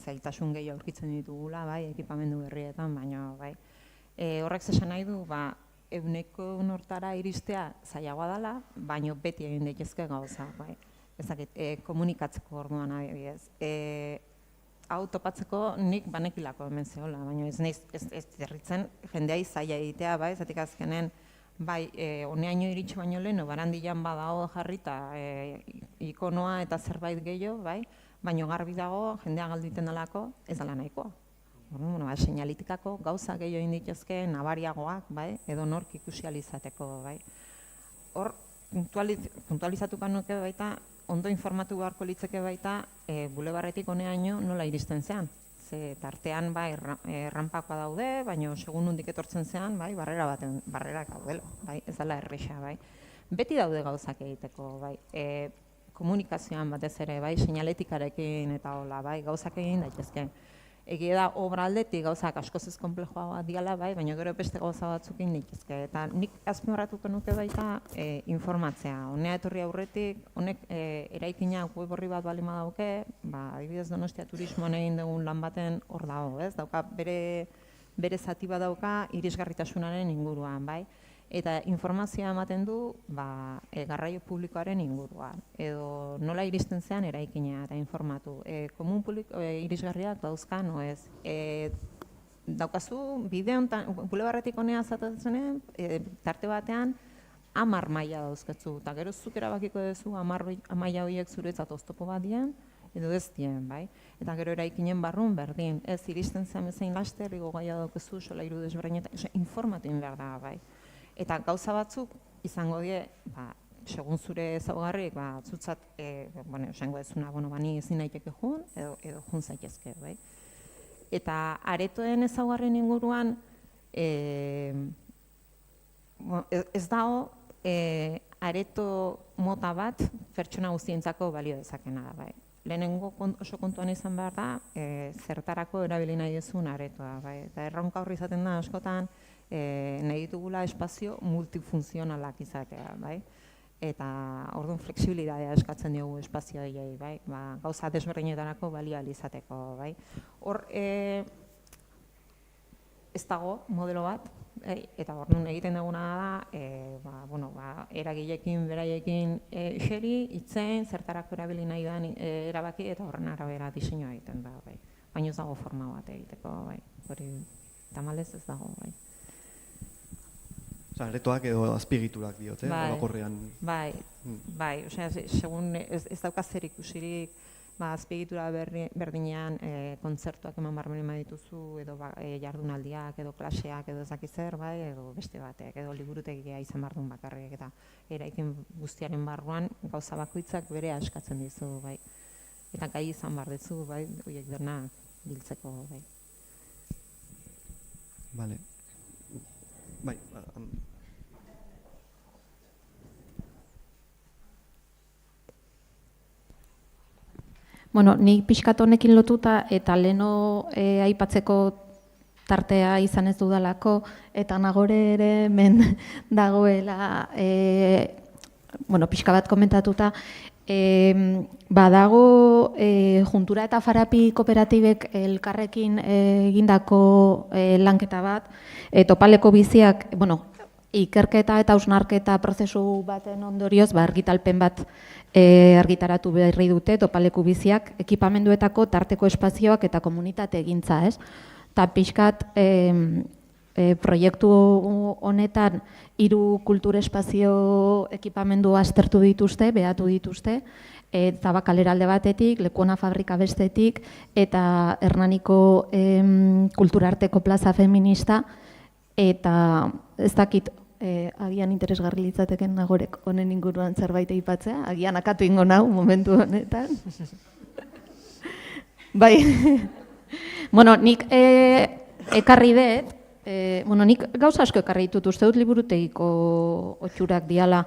zailtasun gehiago aurkitzen ditugula, bai, ekipamendu berrietan, baina, bai. Horrek zesan nahi du, euneko nortara iristea zailagoa dela, baina beti egin daitezke gauza, bai. Ezakit, komunikatzeko orduan adibidez. Hau topatzeko nik banekilako hemen zehola, baina ez derritzen jendeai zaila egitea, bai, zatik azkenen, bai, honeaino iritsi baino lehen, barandilan badago jarrita ikonoa eta zerbait gehiago, bai, baina garbi dago jendea galditen delako ez dela nahikoa. Seinalitikako gauza gehiago inditezke nabariagoak, bai, edo nork ikusi alizateko, bai. Hor, puntualizatuko nuke baita, ondo informatu beharko litzeke baita, bulebarretik honeaino nola iristen zean. Ze tartean, bai, erranpakoa daude, baina segun nondik etortzen zean, bai, barrerak daudela, bai, ez dela erresa, bai. Beti daude gauzak egiteko, bai, komunikazioan batez ere, bai, seinaletikarekin eta hola, bai, gauzak egin daitezke. Egia da, obra aldetik gauzak askoz ez konplejoa diala, bai, baina gero beste gauza batzuk egin daitezke. Eta nik azpimarratuko nuke baita informatzea. Honea etorri aurretik, honek eraikina web horri bat balima dauke, adibidez Donostia Turismoan egin dugun lan baten hor dago, ez? Dauka bere zati bat dauka irisgarritasunaren inguruan, bai? Eta informazioa ematen du garraio publikoaren inguruan. Edo nola iristen zean eraikina eta informatu. Komun irisgarriak dauzka, no ez. Daukazu, bide honetan, bulebarretik honea zatatzen, tarte batean, 10 maila dauzkatzu. Eta gero zuk erabakiko duzu 10 maila horiek zuretzat oztopo bat dien, edo ez dien, bai. Eta gero eraikinen barrun berdin. Ez iristen zean bezain laster, igo gaia daukazu, sola iru desberdinetan, informatu behar da, bai. Eta gauza batzuk izango die, segun zure ezaugarrik, zutzat, esango dezuna, bani ezin naiteke jun, edo jun zaitezke, bai. Eta aretoen ezaugarren inguruan, ez dago, areto mota bat pertsona guztientzako balio dezakena da, bai. Lehenengo oso kontuan izan behar da, zertarako erabili nahi duzun aretoa, bai. Eta erronka horri izaten da askotan, nahi ditugula espazio multifunzionalak izatea, bai? eta orduan flexibilitatea eskatzen diogu espazioei, bai, gauza desberdinetarako balio ahal izateko, bai. Hor, ez dago modelo bat, eta orduan egiten duguna da, eragileekin, beraiekin jeri, itzen, zertarako erabili nahi da erabaki, eta horren arabera diseinua egiten da, bai. Baina ez dago forma bat egiteko, bai. Hori, tamalez ez dago, bai. Osa, aretoak edo azpigiturak diote, orokorrean. Bai, osea, segun ez dauka zer ikusirik, azpigitura berdinean kontzertuak eman barmen dituzu, edo jardunaldiak, edo klaseak, edo ezaki zer, bai, edo beste batek, edo liburutegia izan bardun bakarrik, eta eraikin guztiaren barruan gauza bakoitzak bere askatzen dizu, bai. Eta gai izan bardetzu, bai, horiek dena biltzeko, bai. Vale. Bai, Bueno, ni pixkat honekin lotuta eta leno aipatzeko tartea izan ez dudalako, eta Nagore ere hemen dagoela, pixka bat komentatuta, badago Juntura eta Farapi kooperatibek elkarrekin egindako lanketa bat, Topaleko biziak, ikerketa eta hausnarketa prozesu baten ondorioz, argitalpen bat argitaratu berri dute, Topaleku biziak, ekipamenduetako tarteko espazioak eta komunitate egintza, ez? Eta pixkat proiektu honetan 3 kultur espazio ekipamendu aztertu dituzte, behatu dituzte, eta Kalera alde batetik, Lekuona fabrika bestetik, eta Hernaniko kulturarteko plaza feminista, eta ez dakit, agian interesgarri litzateken Nagorek honen inguruan zerbait aipatzea, agian akatu ingo nau momentu honetan. Bai, nik ekarri dut, nik gauza asko ekarri ditut, uste dut liburutegiko otxurak diala,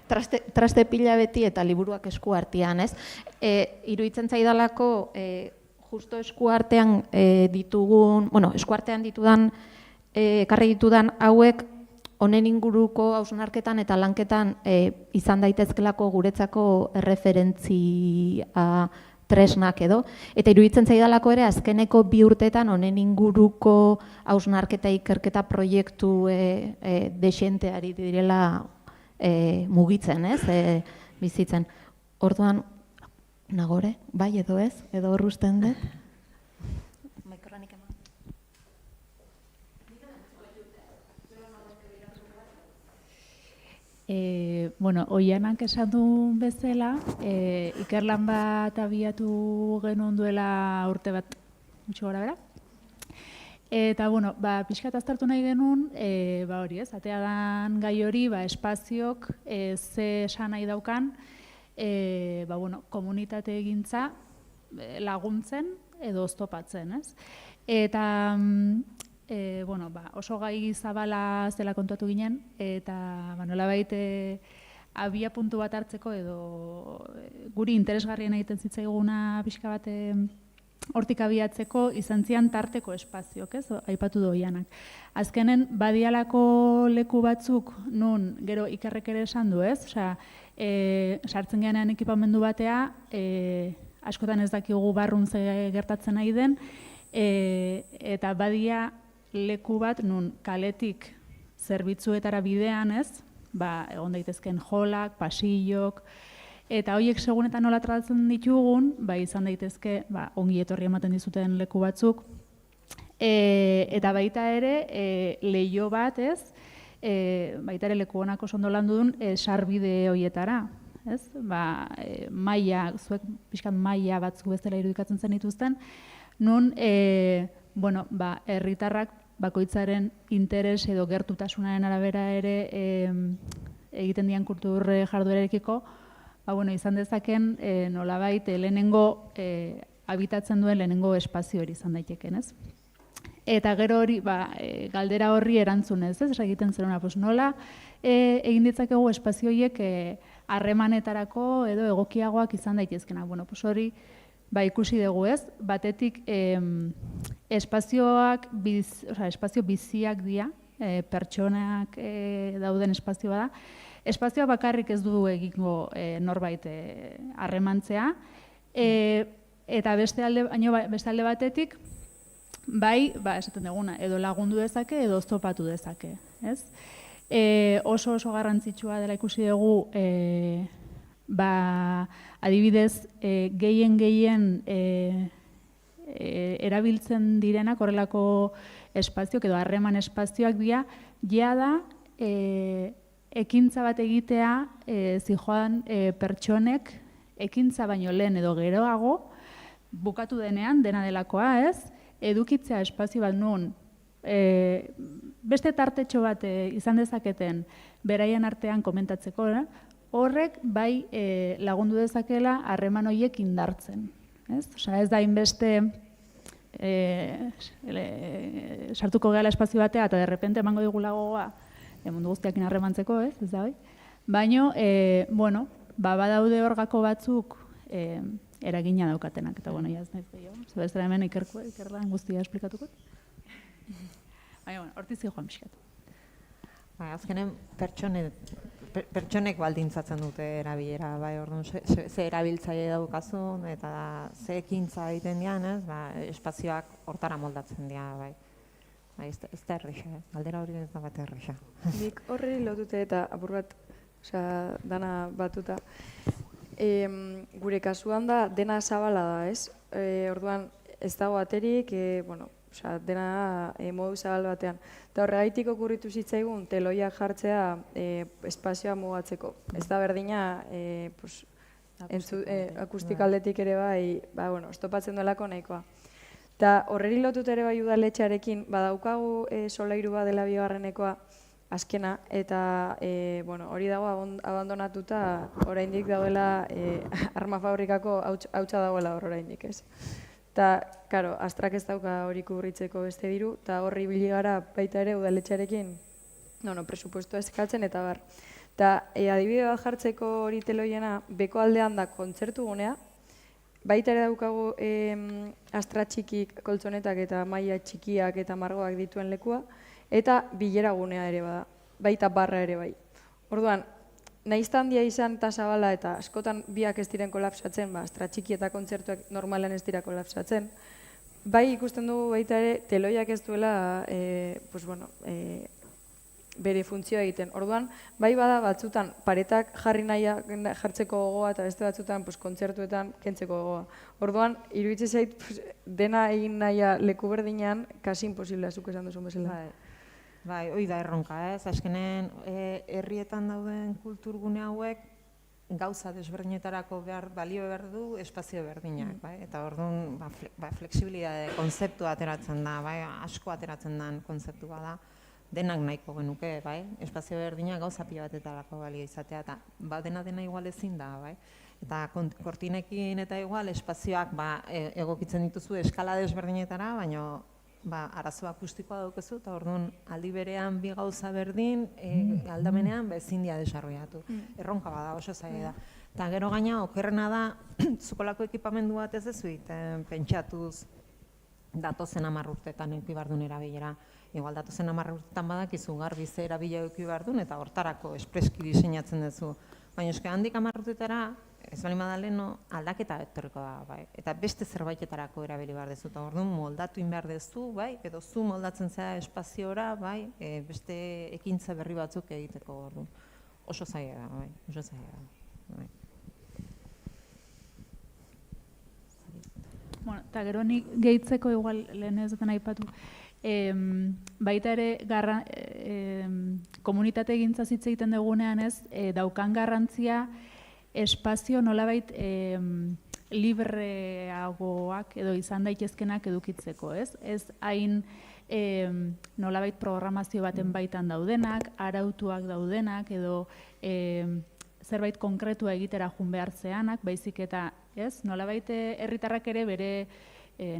traste pila beti eta liburuak esku artean, ez? Iruditzen zaidalako, justo esku artean ditugun, esku artean ditudan, ekarri ditudan hauek honen inguruko hausnarketan eta lanketan izan daitezkelako guretzako erreferentzia tresnak edo, eta iruditzen zaidalako ere azkeneko 2 urteetan honen inguruko hausnarketa ikerketa proiektu desenteari direla mugitzen, ez? Bizitzen. Orduan, Nagore, bai edo ez, edo horrusten dut? Oianak esan duen bezala, ikerlan bat abiatu genuen duela urte bat gutxi gora bera. Eta, pixkat aztertu nahi genuen, hori ez, atea dan gai hori, espaziok ze esan nahi daukan, komunitate egintza laguntzen edo oztopatzen, ez? Eta, oso gai zabala zela kontatu ginen, eta nolabait abia puntu bat hartzeko edo guri interesgarrien egiten zitzaiguna pixka bat hortik abiatzeko izan zian tarteko espazioak, ez? Aipatu du Oianak. Azkenen badialako leku batzuk nun gero ikerrek ere esan du, ez? Osea, sartzen geanean ekipamendu batea, askotan ez dakigu barrun ze gertatzen nahi den, eta badia leku bat nun kaletik zerbitzuetara bidean, ez? Egon daitezken jolak, pasillok, eta horiek segunetan nola tratatzen ditugun, izan daitezke ongi etorri ematen dizuten leku batzuk, eta baita ere leiho bat, ez? Baita ere leku honako ondo landu duen sarbide horietara, ez? Maila, zuek pixkat maila batzuk bezala irudikatzen zen dituzten, nun, herritarrak bakoitzaren interes edo gertutasunaren arabera ere egiten dian kultur jarduerarekiko, izan dezaken nolabait lehenengo habitatzen duen lehenengo espazio hori izan daiteken, ez? Eta gero hori, galdera horri erantzunez, ez? Egiten zeruna, nola egin ditzakegu espazio horiek harremanetarako edo egokiagoak izan daitezkenak. Hori ikusi dugu, ez? Batetik espazio biziak dira, pertsonak dauden espazioa da. Espazioa bakarrik ez du egingo norbait harremantzea, eta beste alde batetik, bai, esaten duguna, edo lagundu dezake, edo oztopatu dezake, ez? Oso garrantzitsua dela ikusi dugu, adibidez, gehien erabiltzen direnak horrelako espazioak edo harreman espazioak dira, ja da ekintza bat egitea zijoan pertsonek ekintza baino lehen edo geroago bukatu denean, dena delakoa, ez? Edukitzea espazio bat nun, beste tartetxo bat izan dezaketen beraien artean komentatzeko, horrek bai lagundu dezakela harreman horiek indartzen. Ez da inbeste sartuko gehala espazio batea eta derrepente emango digula gogoa mundu guztiakin harremantzeko, ez da bai? Baina, badaude horgako batzuk eragina daukatenak, eta ez naiz gehiago. Zebestera hemen ikerlan guztia esplikatuko. Baina, hortiz joan pixkatu. Azkenen pertsonek baldintzatzen dute erabilera, orduan ze erabiltzaile daukazun eta ze ekintza egiten dian, espazioak hortara moldatzen dira, bai. Ez da errixa, aldera hori ez da bat errixa. Nik horri lotute eta apur bat, dana batuta, gure kasuan da dena zabala da, ez? Orduan ez dago aterik, dena modu zabal batean. Eta horregaitik okurritu zitzaigun teloiak jartzea espazioa mugatzeko. Ez da berdina akustikaldetik ere bai, estopatzen duelako nahikoa. Eta horreri lotut ere bai udaletxearekin, badaukagu solairu bat dela bigarrenekoa azkena, eta hori dago abandonatuta oraindik daudela arma fabrikako hautsa dagoela hor oraindik, ez? Eta, karo, Astrak ez dauka hori kubritzeko beste diru, eta horri bili gara baita ere udaletxearekin presupuestoa eskatzen eta bar. Eta adibide bat jartzeko hori teloiena, beko aldean da kontzertu gunea, baita ere daukagu Astra txikik, koltzonetak eta maila txikiak eta margoak dituen lekua, eta bilera gunea ere bada, baita barra ere bai. Orduan, nahizta handia izan eta zabala eta askotan biak ez diren kolapsatzen, Astra txiki eta kontzertuak normalan ez dira kolapsatzen, bai ikusten dugu baita ere teloiak ez duela bere funtzioa egiten. Orduan, bai bada batzutan paretak jartzeko gogoa eta beste batzutan kontzertuetan kentzeko gogoa. Orduan, iruditzen zait dena egin nahia leku berdinean, kasi imposiblea zuk esan duzun bezala. Bai, hoi da erronka, ez? Azkenen, herrietan dauden kulturgune hauek gauza desberdinetarako balio behar du espazio berdinak, bai? Eta orduan, flexibilitate konzeptua ateratzen da, bai? Asko ateratzen den konzeptua da. Denak nahiko genuke, bai? Espazio berdinak gauza pila batetarako balio izatea, eta dena igual ezin da, bai? Eta kortinekin eta igual espazioak egokitzen dituzu eskala desberdinetara, baina arazo akustikoa daukezu, eta orduan aldi berean bi gauza berdin, aldamenean ezin dira desarrollatu. Erronka bada, oso zaila da. Eta gero gaina, okerrena da, zukolako ekipamendu bat ez dezuit, pentsatuz datozen 10 urteetan eduki behar duen erabilera. Igual datozen 10 urteetan badakizu garbi ze erabila eduki behar duen, eta hortarako espreski diseinatzen duzu. Baina eske handik 10 urteetara, ez bali madaleno aldaketa etorriko da, bai. Eta beste zerbaitetarako erabili behar dezu, eta orduan moldatu behar dezu, bai, edo zu moldatzen zera espaziora, bai, beste ekintza berri batzuk egiteko orduan. Oso zaila da, bai, oso zaila da. Bueno, eta gero nik gehitzeko igual lehen ez duten aipatu, baita ere komunitate egintza hitz egiten dugunean ez, daukan garrantzia espazio nolabait libreagoak edo izan daitezkenak edukitzeko, ez? Ez hain nolabait programazio baten baitan daudenak, arautuak daudenak edo zerbait konkretua egitera jun behar zeanak, baizik eta, ez? Nolabait herritarrak ere bere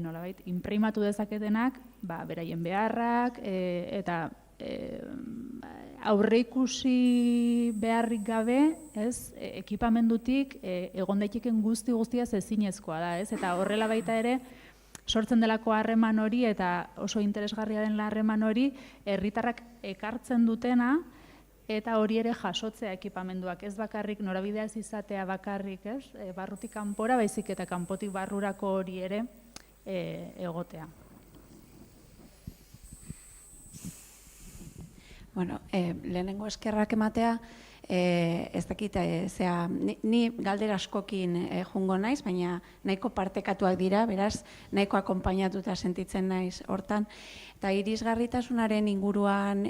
nolabait inprimatu dezaketenak, beraien beharrak eta aurreikusi beharrik gabe, ez, ekipamendutik egon daiteken guztiaz ezinezkoa da, ez? Eta horrela baita ere sortzen delako harreman hori eta oso interesgarria den harreman hori herritarrak ekartzen dutena eta hori ere jasotzea ekipamenduak, ez bakarrik norabidea ez izatea bakarrik, ez? Barrutik kanpora, baizik eta kanpotik barrurako hori ere egotea. Bueno, lehenengo eskerrak ematea, ez dakit, ni galdera askokin jungo naiz, baina nahiko partekatuak dira, beraz, nahiko akonpainatuta sentitzen naiz hortan. Eta irisgarritasunaren inguruan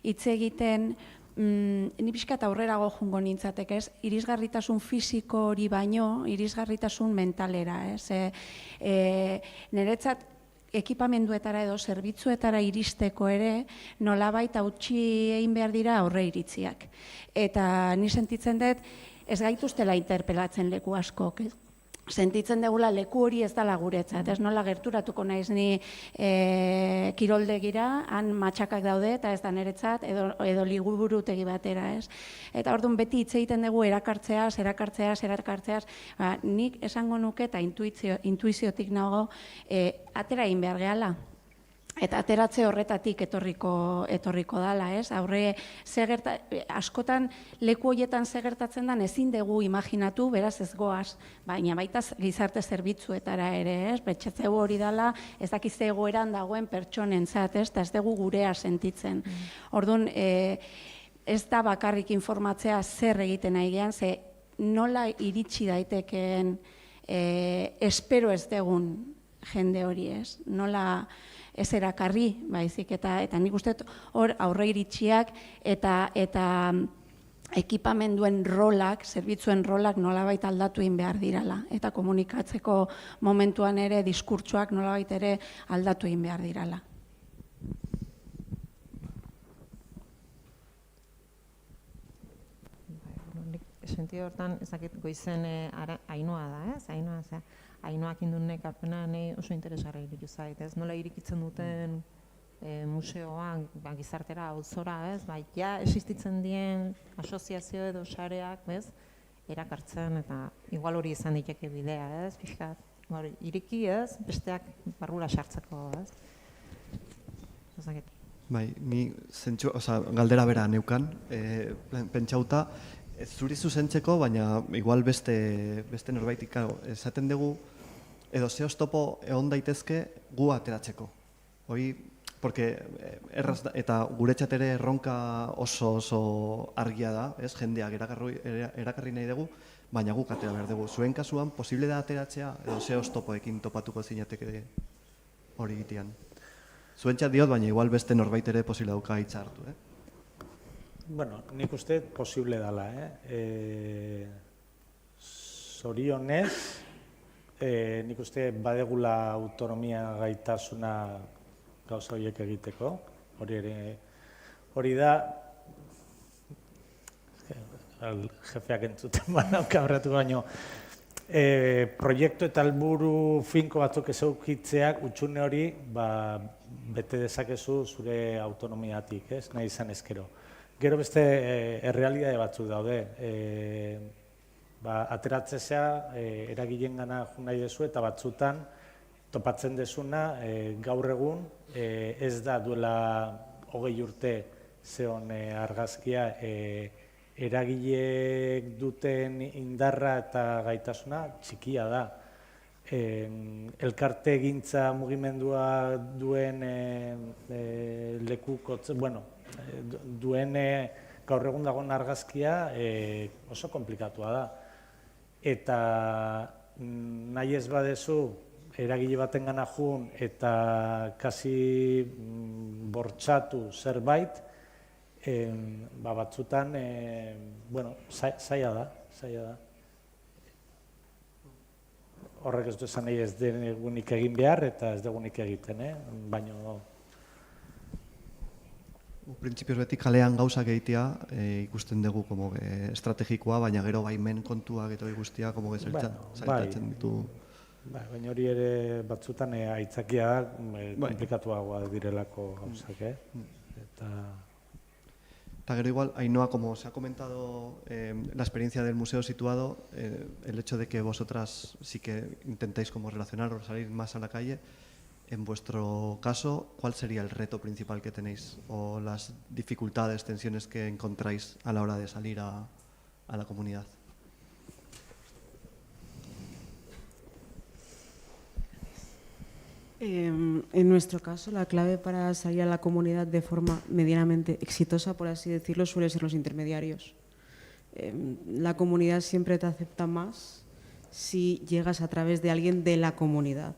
hitz egiten, ni pixkat aurrerago jungo nintzatek, ez? Irisgarritasun fisiko hori baino, irisgarritasun mentalera, ez? Niretzat, ekipamenduetara edo zerbitzuetara iristeko ere, nolabait hautsi egin behar dira aurre iritziak. Eta ni sentitzen dut, ez gaituztela interpelatzen leku askok. Sentitzen dugula leku hori ez dela guretzat, ez nola gerturatuko naiz ni kiroldegira, han matxakak daude eta ez da niretzat, edo liburutegi batera, ez? Eta orduan beti hitz egiten dugu erakartzeaz, nik esango nuke eta intuiziotik nago atera egin behar gehala. Eta ateratze horretatik etorriko dala, ez? Aurre, askotan leku horietan gertatzen den ezin dugu imaginatu, beraz ez goaz, baina baita gizarte zerbitzuetara ere, ez? Pentsatzeu hori dala, ez dakiz egoeran dagoen pertsonentzat, ez? Eta ez dugu gurea sentitzen. Orduan, ez da bakarrik informatzea zer egiten nahi gean, ze nola iritsi daitekeen espero ez dugun jende hori, ez? Nola ez erakarri, baizik, eta nik uste hor aurre iritsiak eta ekipamenduen rolak, zerbitzuen rolak nolabait aldatu egin behar dirala. Eta komunikatzeko momentuan ere diskurtsoak nolabait ere aldatu egin behar dirala. Sentido hortan, ezakit goizen Ainhoa da, ez? Ainhoak indunek apena nahi oso interesgarri iritu zait, ez? Nola irikitzen duten museoan, gizartera, auzora, ez? Ja existitzen dien asoziazio edo sareak, ez? Erakartzen eta igual hori izan diteke bidea, ez? Pixkat, iriki, ez? Besteak barrura sartzeko, ez? Ezakit. Bai, ni galdera bera neukan, pentsauta, zuri zuzentzeko, baina igual beste norbaitik, esaten dugu, edo ze oztopo egon daitezke gu ateratzeko. Porque eta guretzat ere erronka oso argia da, jendeak erakarri nahi dugu, baina guk atera behar dugu. Zuen kasuan, posible da ateratzea, edo ze oztopoekin topatuko zinateke hori egitean. Zuentzat diot, baina igual beste norbait ere posible dauka hitza hartu. Bueno, nik uste posible dela. Zorionez, nik uste badegula autonomia gaitasuna gauza horiek egiteko. Hori da, jefeak entzuten banauka horretu baino, proiektu eta helburu finko batzuk ez eukitzeak utxune hori bete dezakezu zure autonomiatik, ez? Nahi izan ezkero. Gero beste errealidade batzuk daude. Ateratzea eragileen gana jo nahi dezu eta batzutan topatzen desuna gaur egun ez da duela 20 urte zeon argazkia eragileek duten indarra eta gaitasuna txikia da. Elkarte egintza mugimendua duen duen gaur egun dagoen argazkia oso komplikatua da. Eta nahi ez badezu eragile baten gana jun eta kasi bortxatu zerbait, batzutan zaila da. Horrek ez du esan nahi ez degunik egin behar eta ez degunik egiten, baina... Printzipioz beti kalean gauzak egitea ikusten dugu estrategikoa, baina gero baimen kontuak eta guztia zailtatzen ditu. Baina hori ere batzutan aitzakia da, komplikatuagoa direlako gauzak, Eta gero igual, Ainhoa, como se ha comentado la experiencia del museo situado, el hecho de que vosotras sí que intentáis como relacionaros, salir más a la calle, en vuestro caso, ¿cuál sería el reto principal que tenéis o las dificultades, tensiones que encontráis a la hora de salir a la comunidad? En nuestro caso, la clave para salir a la comunidad de forma medianamente exitosa, por así decirlo, suele ser los intermediarios. La comunidad siempre te acepta más si llegas a través de alguien de la comunidad,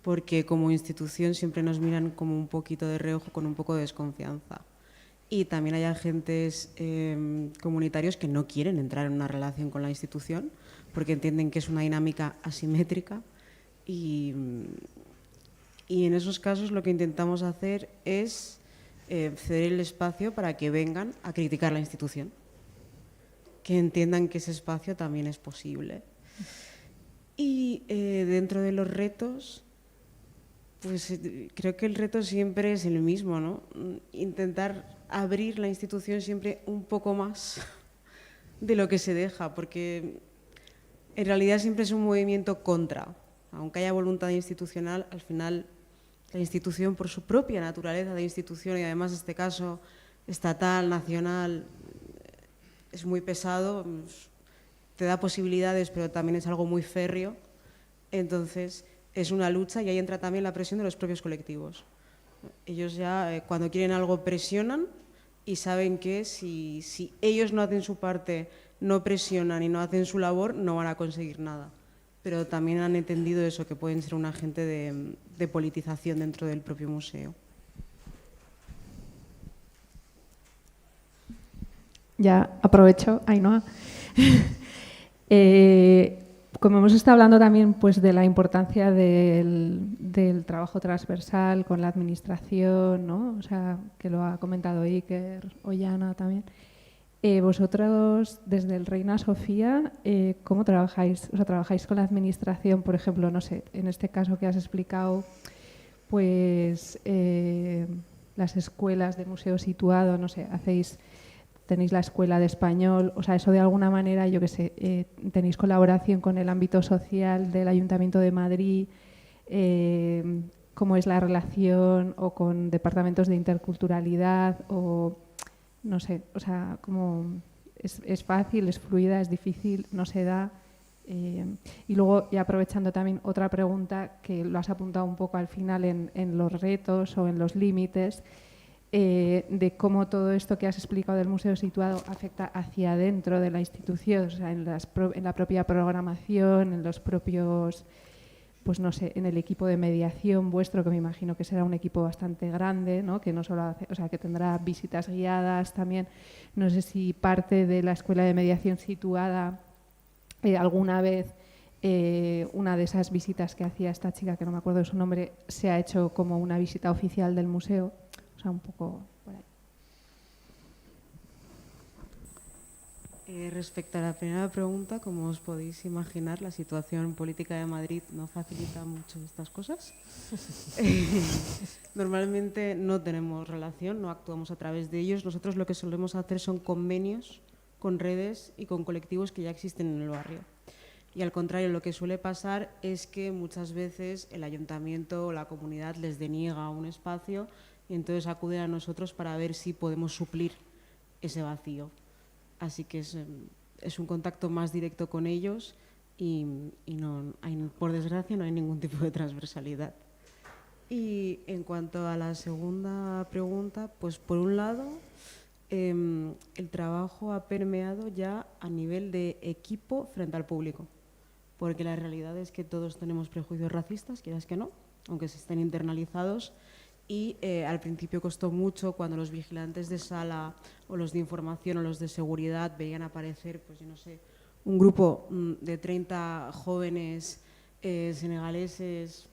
porque como institución siempre nos miran como un poquito de reojo, con un poco de desconfianza. Y también hay agentes comunitarios que no quieren entrar en una relación con la institución porque entienden que es una dinámica asimétrica y en esos casos lo que intentamos hacer es ceder el espacio para que vengan a criticar la institución, que entiendan que ese espacio también es posible. Y dentro de los retos, pues creo que el reto siempre es el mismo, ¿no? Intentar abrir la institución siempre un poco más de lo que se deja, porque en realidad siempre es un movimiento contra. Aunque haya voluntad institucional, al final la institución, por su propia naturaleza de institución y además en este caso estatal, nacional, es muy pesado, te da posibilidades, pero también es algo muy férreo. Entonces es una lucha y ahí entra también la presión de los propios colectivos. Ellos ya cuando quieren algo presionan y saben que si ellos no hacen su parte, no presionan y no hacen su labor, no van a conseguir nada. Pero también han entendido eso, que pueden ser un agente de politización dentro del propio museo. Ya aprovecho, Ainhoa. Como hemos estado hablando también pues, de la importancia del trabajo transversal con la administración, ¿no? O sea, que lo ha comentado Iker, Ollana también. Vosotros, desde el Reina Sofía, ¿cómo trabajáis? O sea, ¿trabajáis con la administración, por ejemplo, no sé, en este caso que has explicado, pues las escuelas de museo situado, no sé, tenéis la escuela de español, o sea, eso de alguna manera, yo qué sé, tenéis colaboración con el ámbito social del Ayuntamiento de Madrid, cómo es la relación, o con departamentos de interculturalidad, o no sé, o sea, como es fácil, es fluida, es difícil, no se da. Y luego, y aprovechando también otra pregunta que lo has apuntado un poco al final en los retos o en los límites, de cómo todo esto que has explicado del museo situado afecta hacia adentro de la institución, o sea, en la propia programación, en los propios, pues no sé, en el equipo de mediación vuestro, que me imagino que será un equipo bastante grande, ¿no? Que no solo hace, o sea, que tendrá visitas guiadas también. No sé si parte de la escuela de mediación situada alguna vez una de esas visitas que hacía esta chica, que no me acuerdo de su nombre, se ha hecho como una visita oficial del museo. O sea, un poco por ahí. Respecto a la primera pregunta, como os podéis imaginar, la situación política de Madrid no facilita mucho estas cosas. Normalmente no tenemos relación, no actuamos a través de ellos. Nosotros lo que solemos hacer son convenios con redes y con colectivos que ya existen en el barrio. Y al contrario, lo que suele pasar es que muchas veces el ayuntamiento o la comunidad les deniega un espacio y entonces acuden a nosotros para ver si podemos suplir ese vacío. Así que es un contacto más directo con ellos y no hay, por desgracia no hay ningún tipo de transversalidad. Y en cuanto a la segunda pregunta, pues por un lado el trabajo ha permeado ya a nivel de equipo frente al público, porque la realidad es que todos tenemos prejuicios racistas, quieras que no, aunque se estén internalizados. Y al principio costó mucho cuando los vigilantes de sala o los de información o los de seguridad veían aparecer, pues yo no sé, un grupo de 30 jóvenes senegaleses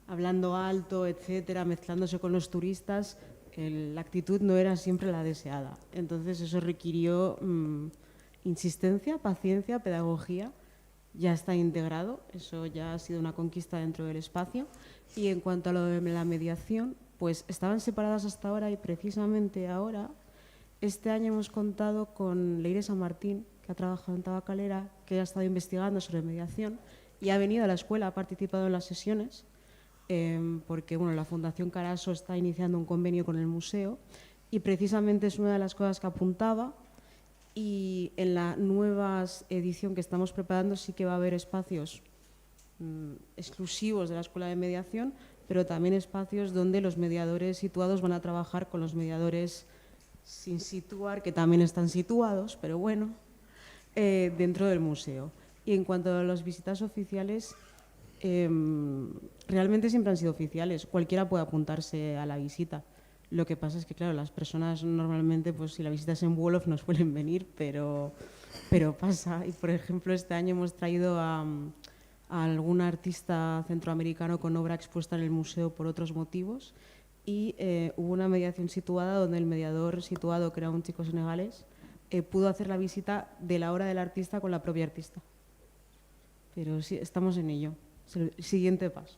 hablando alto, etcétera, mezclándose con los turistas. La actitud no era siempre la deseada. Entonces eso requirió insistencia, paciencia, pedagogía. Ya está integrado, eso ya ha sido una conquista dentro del espacio. Y en cuanto a lo de la mediación, pues estaban separadas hasta ahora y precisamente ahora Este año hemos contado con Leire San Martín, que ha trabajado en Tabacalera, que ha estado investigando sobre mediación y ha venido a la escuela, ha participado en las sesiones, porque bueno, la Fundación Caraso está iniciando un convenio con el museo y precisamente es una de las cosas que apuntaba. Y en la nueva edición que estamos preparando sí que va a haber espacios exclusivos de la Escuela de Mediación, pero también espacios donde los mediadores situados van a trabajar con los mediadores sin situar, que también están situados, pero bueno, dentro del museo. Y en cuanto a las visitas oficiales, realmente siempre han sido oficiales, cualquiera puede apuntarse a la visita. Lo que pasa es que, claro, las personas normalmente, pues si la visita es en Wolof, no suelen venir, pero pasa. Y, por ejemplo, este año hemos traído a algún artista centroamericano con obra expuesta en el museo por otros motivos y hubo una mediación situada donde el mediador situado, que era un chico senegalés, pudo hacer la visita de la obra del artista con la propia artista. Pero sí, estamos en ello. Es el siguiente paso.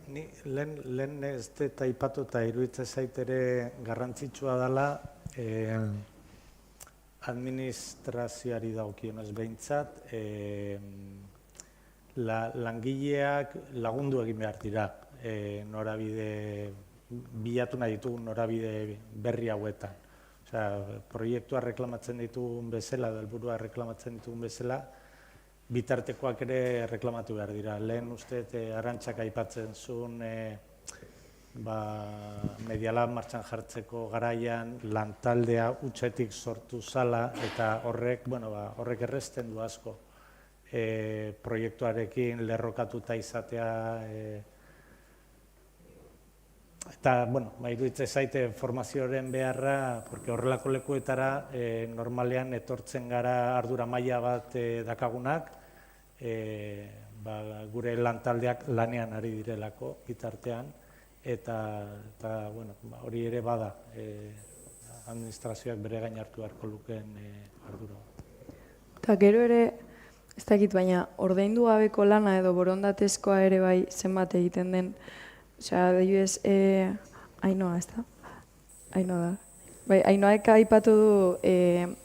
Ni lehen ez dut aipatu eta iruditzen zait ere garrantzitsua dela administrazioari dagokionez behintzat langileak lagundu egin behar dira norabide bilatu nahi ditugun norabide berri hauetan. Proiektua reklamatzen ditugun bezala, helburua reklamatzen ditugun bezala, bitartekoak ere reklamatu behar dira. Lehen uste Arantxak aipatzen zuen Medialab martxan jartzeko garaian lantaldea hutsetik sortu zala eta horrek errezten du asko. Proiektuarekin lerrokatuta izatea eta, iruditzen zaite formazioaren beharra, porque horrelako lekuetara normalean etortzen gara ardura maila bat dakagunak, gure lantaldeak lanean ari direlako bitartean, eta hori ere bada administrazioak bere gain hartu beharko lukeen ardura. Eta gero ere, ez dakit, baina ordaindu gabeko lana edo borondatezkoa ere bai zenbat egiten den, adibidez, Ainoa, ez da? Ainoa da. Ainoak aipatu du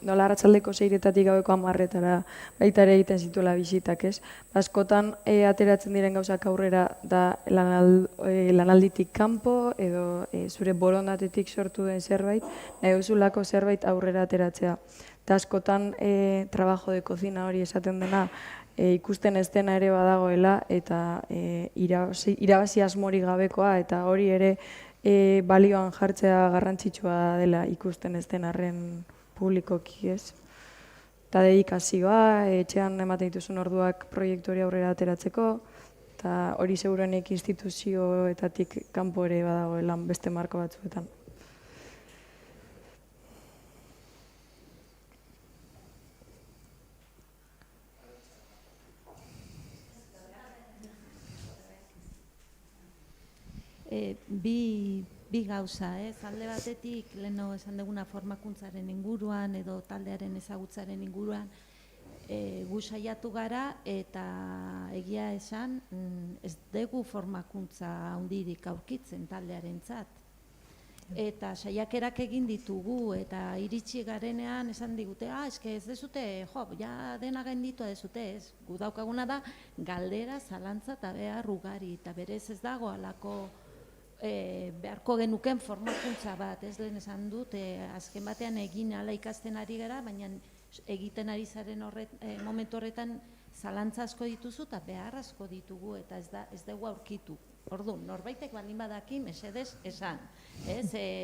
nola arratsaldeko 6:00 gaueko 10:00 baita ere egiten zituela bisitak, ez? Askotan ateratzen diren gauzak aurrera da lanalditik kanpo edo zure borondatetik sortu den zerbait, nahi duzulako zerbait aurrera ateratzea. Eta askotan trabajo de cocina hori esaten dena ikusten ez dena ere badagoela eta irabazi asmorik gabekoa eta hori ere balioan jartzea garrantzitsua dela ikusten ez den arren publikoki, ez? Eta dedikazioa, etxean ematen dituzun orduak proiektu hori aurrera ateratzeko, eta hori segurenik instituzioetatik kanpo ere badagoela beste marko batzuetan. Bi gauza, alde batetik, lehenago esan duguna formakuntzaren inguruan edo taldearen ezagutzaren inguruan gu saiatu gara eta egia esan ez dugu formakuntza handirik aurkitzen taldearentzat. Eta saiakerak egin ditugu eta iritsi garenean esan digute, eske ez dezute, ja dena gainditua dezute, ez? Gu daukaguna da galdera, zalantza eta behar ugari eta berez ez dago alako beharko genuken formakuntza bat, ez lehen esan dut, azken batean egin ala ikasten ari gara, baina egiten ari zaren momentu horretan zalantza asko dituzu eta behar asko ditugu eta ez dugu aurkitu. Orduan, norbaitek baldin badaki, mesedez, esan.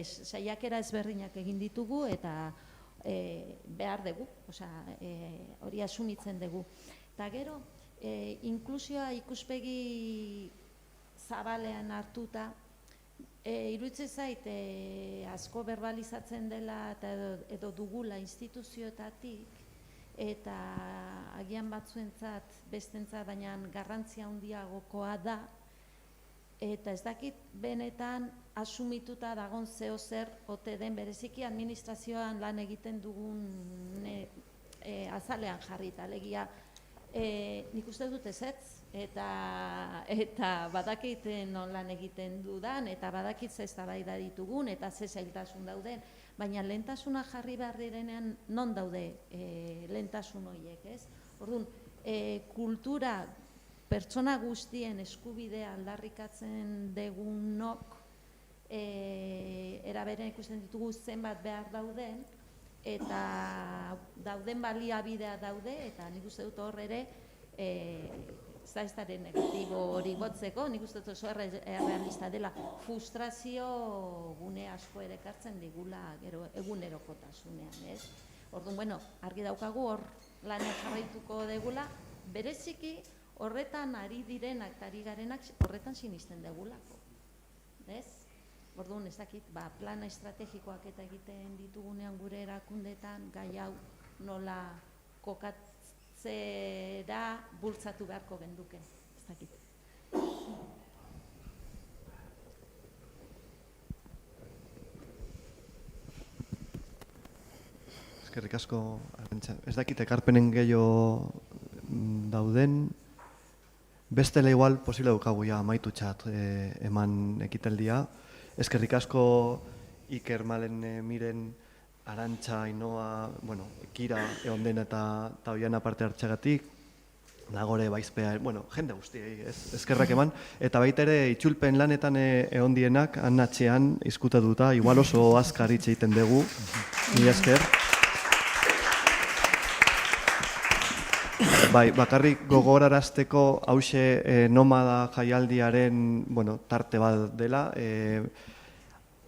Saiakera ezberdinak egin ditugu eta behar dugu, hori asumitzen dugu. Eta gero, inklusioa ikuspegi zabalean hartuta, iruditzen zait asko verbalizatzen dela edo dugula instituzioetatik eta agian batzuentzat bestentzat baina garrantzia handiagokoa da eta ez dakit benetan asumituta dagon zeo zer ote den bereziki administrazioan lan egiten dugun azalean jarrita, alegia nik uste dut ezetz, eta badakit non lan egiten dudan, eta badakit ze eztabaida ditugun, eta ze zailtasun dauden, baina lehentasuna jarri behar direnean non daude lehentasun horiek, ez? Orduan, kultura pertsona guztien eskubidea aldarrikatzen degunok eraberen ikusten ditugu zenbat behar dauden, eta dauden baliabidea daude, eta nik uste dut hor ere zaiztaren negatibo hori gotzeko, nik uste dut oso errealista dela, frustrazio gune asko ere ekartzen digula egunerokotasunean, ez? Orduan, bueno, argi daukagu hor lanean jarraituko degula, bereziki horretan ari direnak eta ari garenak horretan sinisten degulako, ez? Orduan, ez dakit, plana estrategikoak eta egiten ditugunean gure erakundetan, gai hau nola kokatzera bultzatu beharko genduke, ez dakit. Eskerrik asko, Arantxa. Ez dakit ekarpenen gehiago dauden, bestela igual posible daukagu ja amaitutxat eman ekitaldia. Eskerrik asko Iker, Malen, Miren, Arantxa, Ainoa, Kira, Eonden eta Oiana parte hartxagatik, Nagore, Baizpea, jende guztiei, eskerrak eman. Eta baita ere, itxulpen lanetan eondienak, anatxean, izkutatuta, igual oso azkar hitz egiten dugu, mila esker. Bai, bakarrik gogorarazteko hause nomada jaialdiaren tarte bat dela.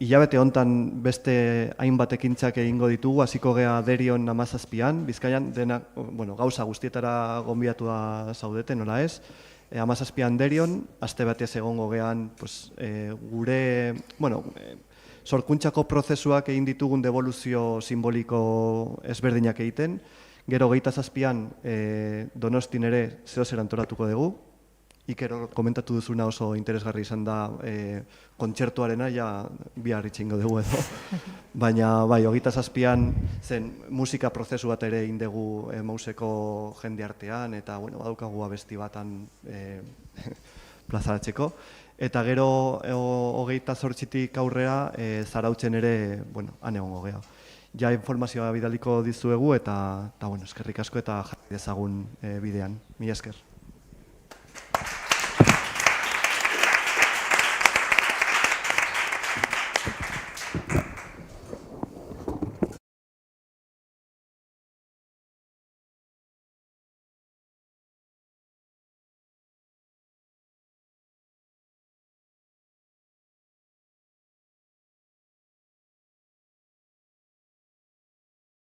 Hilabete hontan beste hainbat ekintzak egingo ditugu, hasiko gea Derion 17an, Bizkaian denak gauza guztietara gonbidatua zaudete, nola ez? 17an Derion, aste batez egongo gean gure sorkuntzako prozesuak egin ditugun devoluzio simboliko ezberdinak egiten. Gero 27an Donostin ere zehozer antolatuko dugu. Iker komentatu duzuna oso interesgarri izan da kontzertuarena, ja bihar itxingo dugu edo. Baina bai, 27an zen musika prozesu bat ere egin dugu Mauseko jende artean, eta badaukagu abesti batan plazaratzeko. Eta gero 28tik aurrera Zarautzen ere, han egongo gea. Ja informazioa bidaliko dizuegu eta eskerrik asko eta jarri dezagun bidean. Mila esker.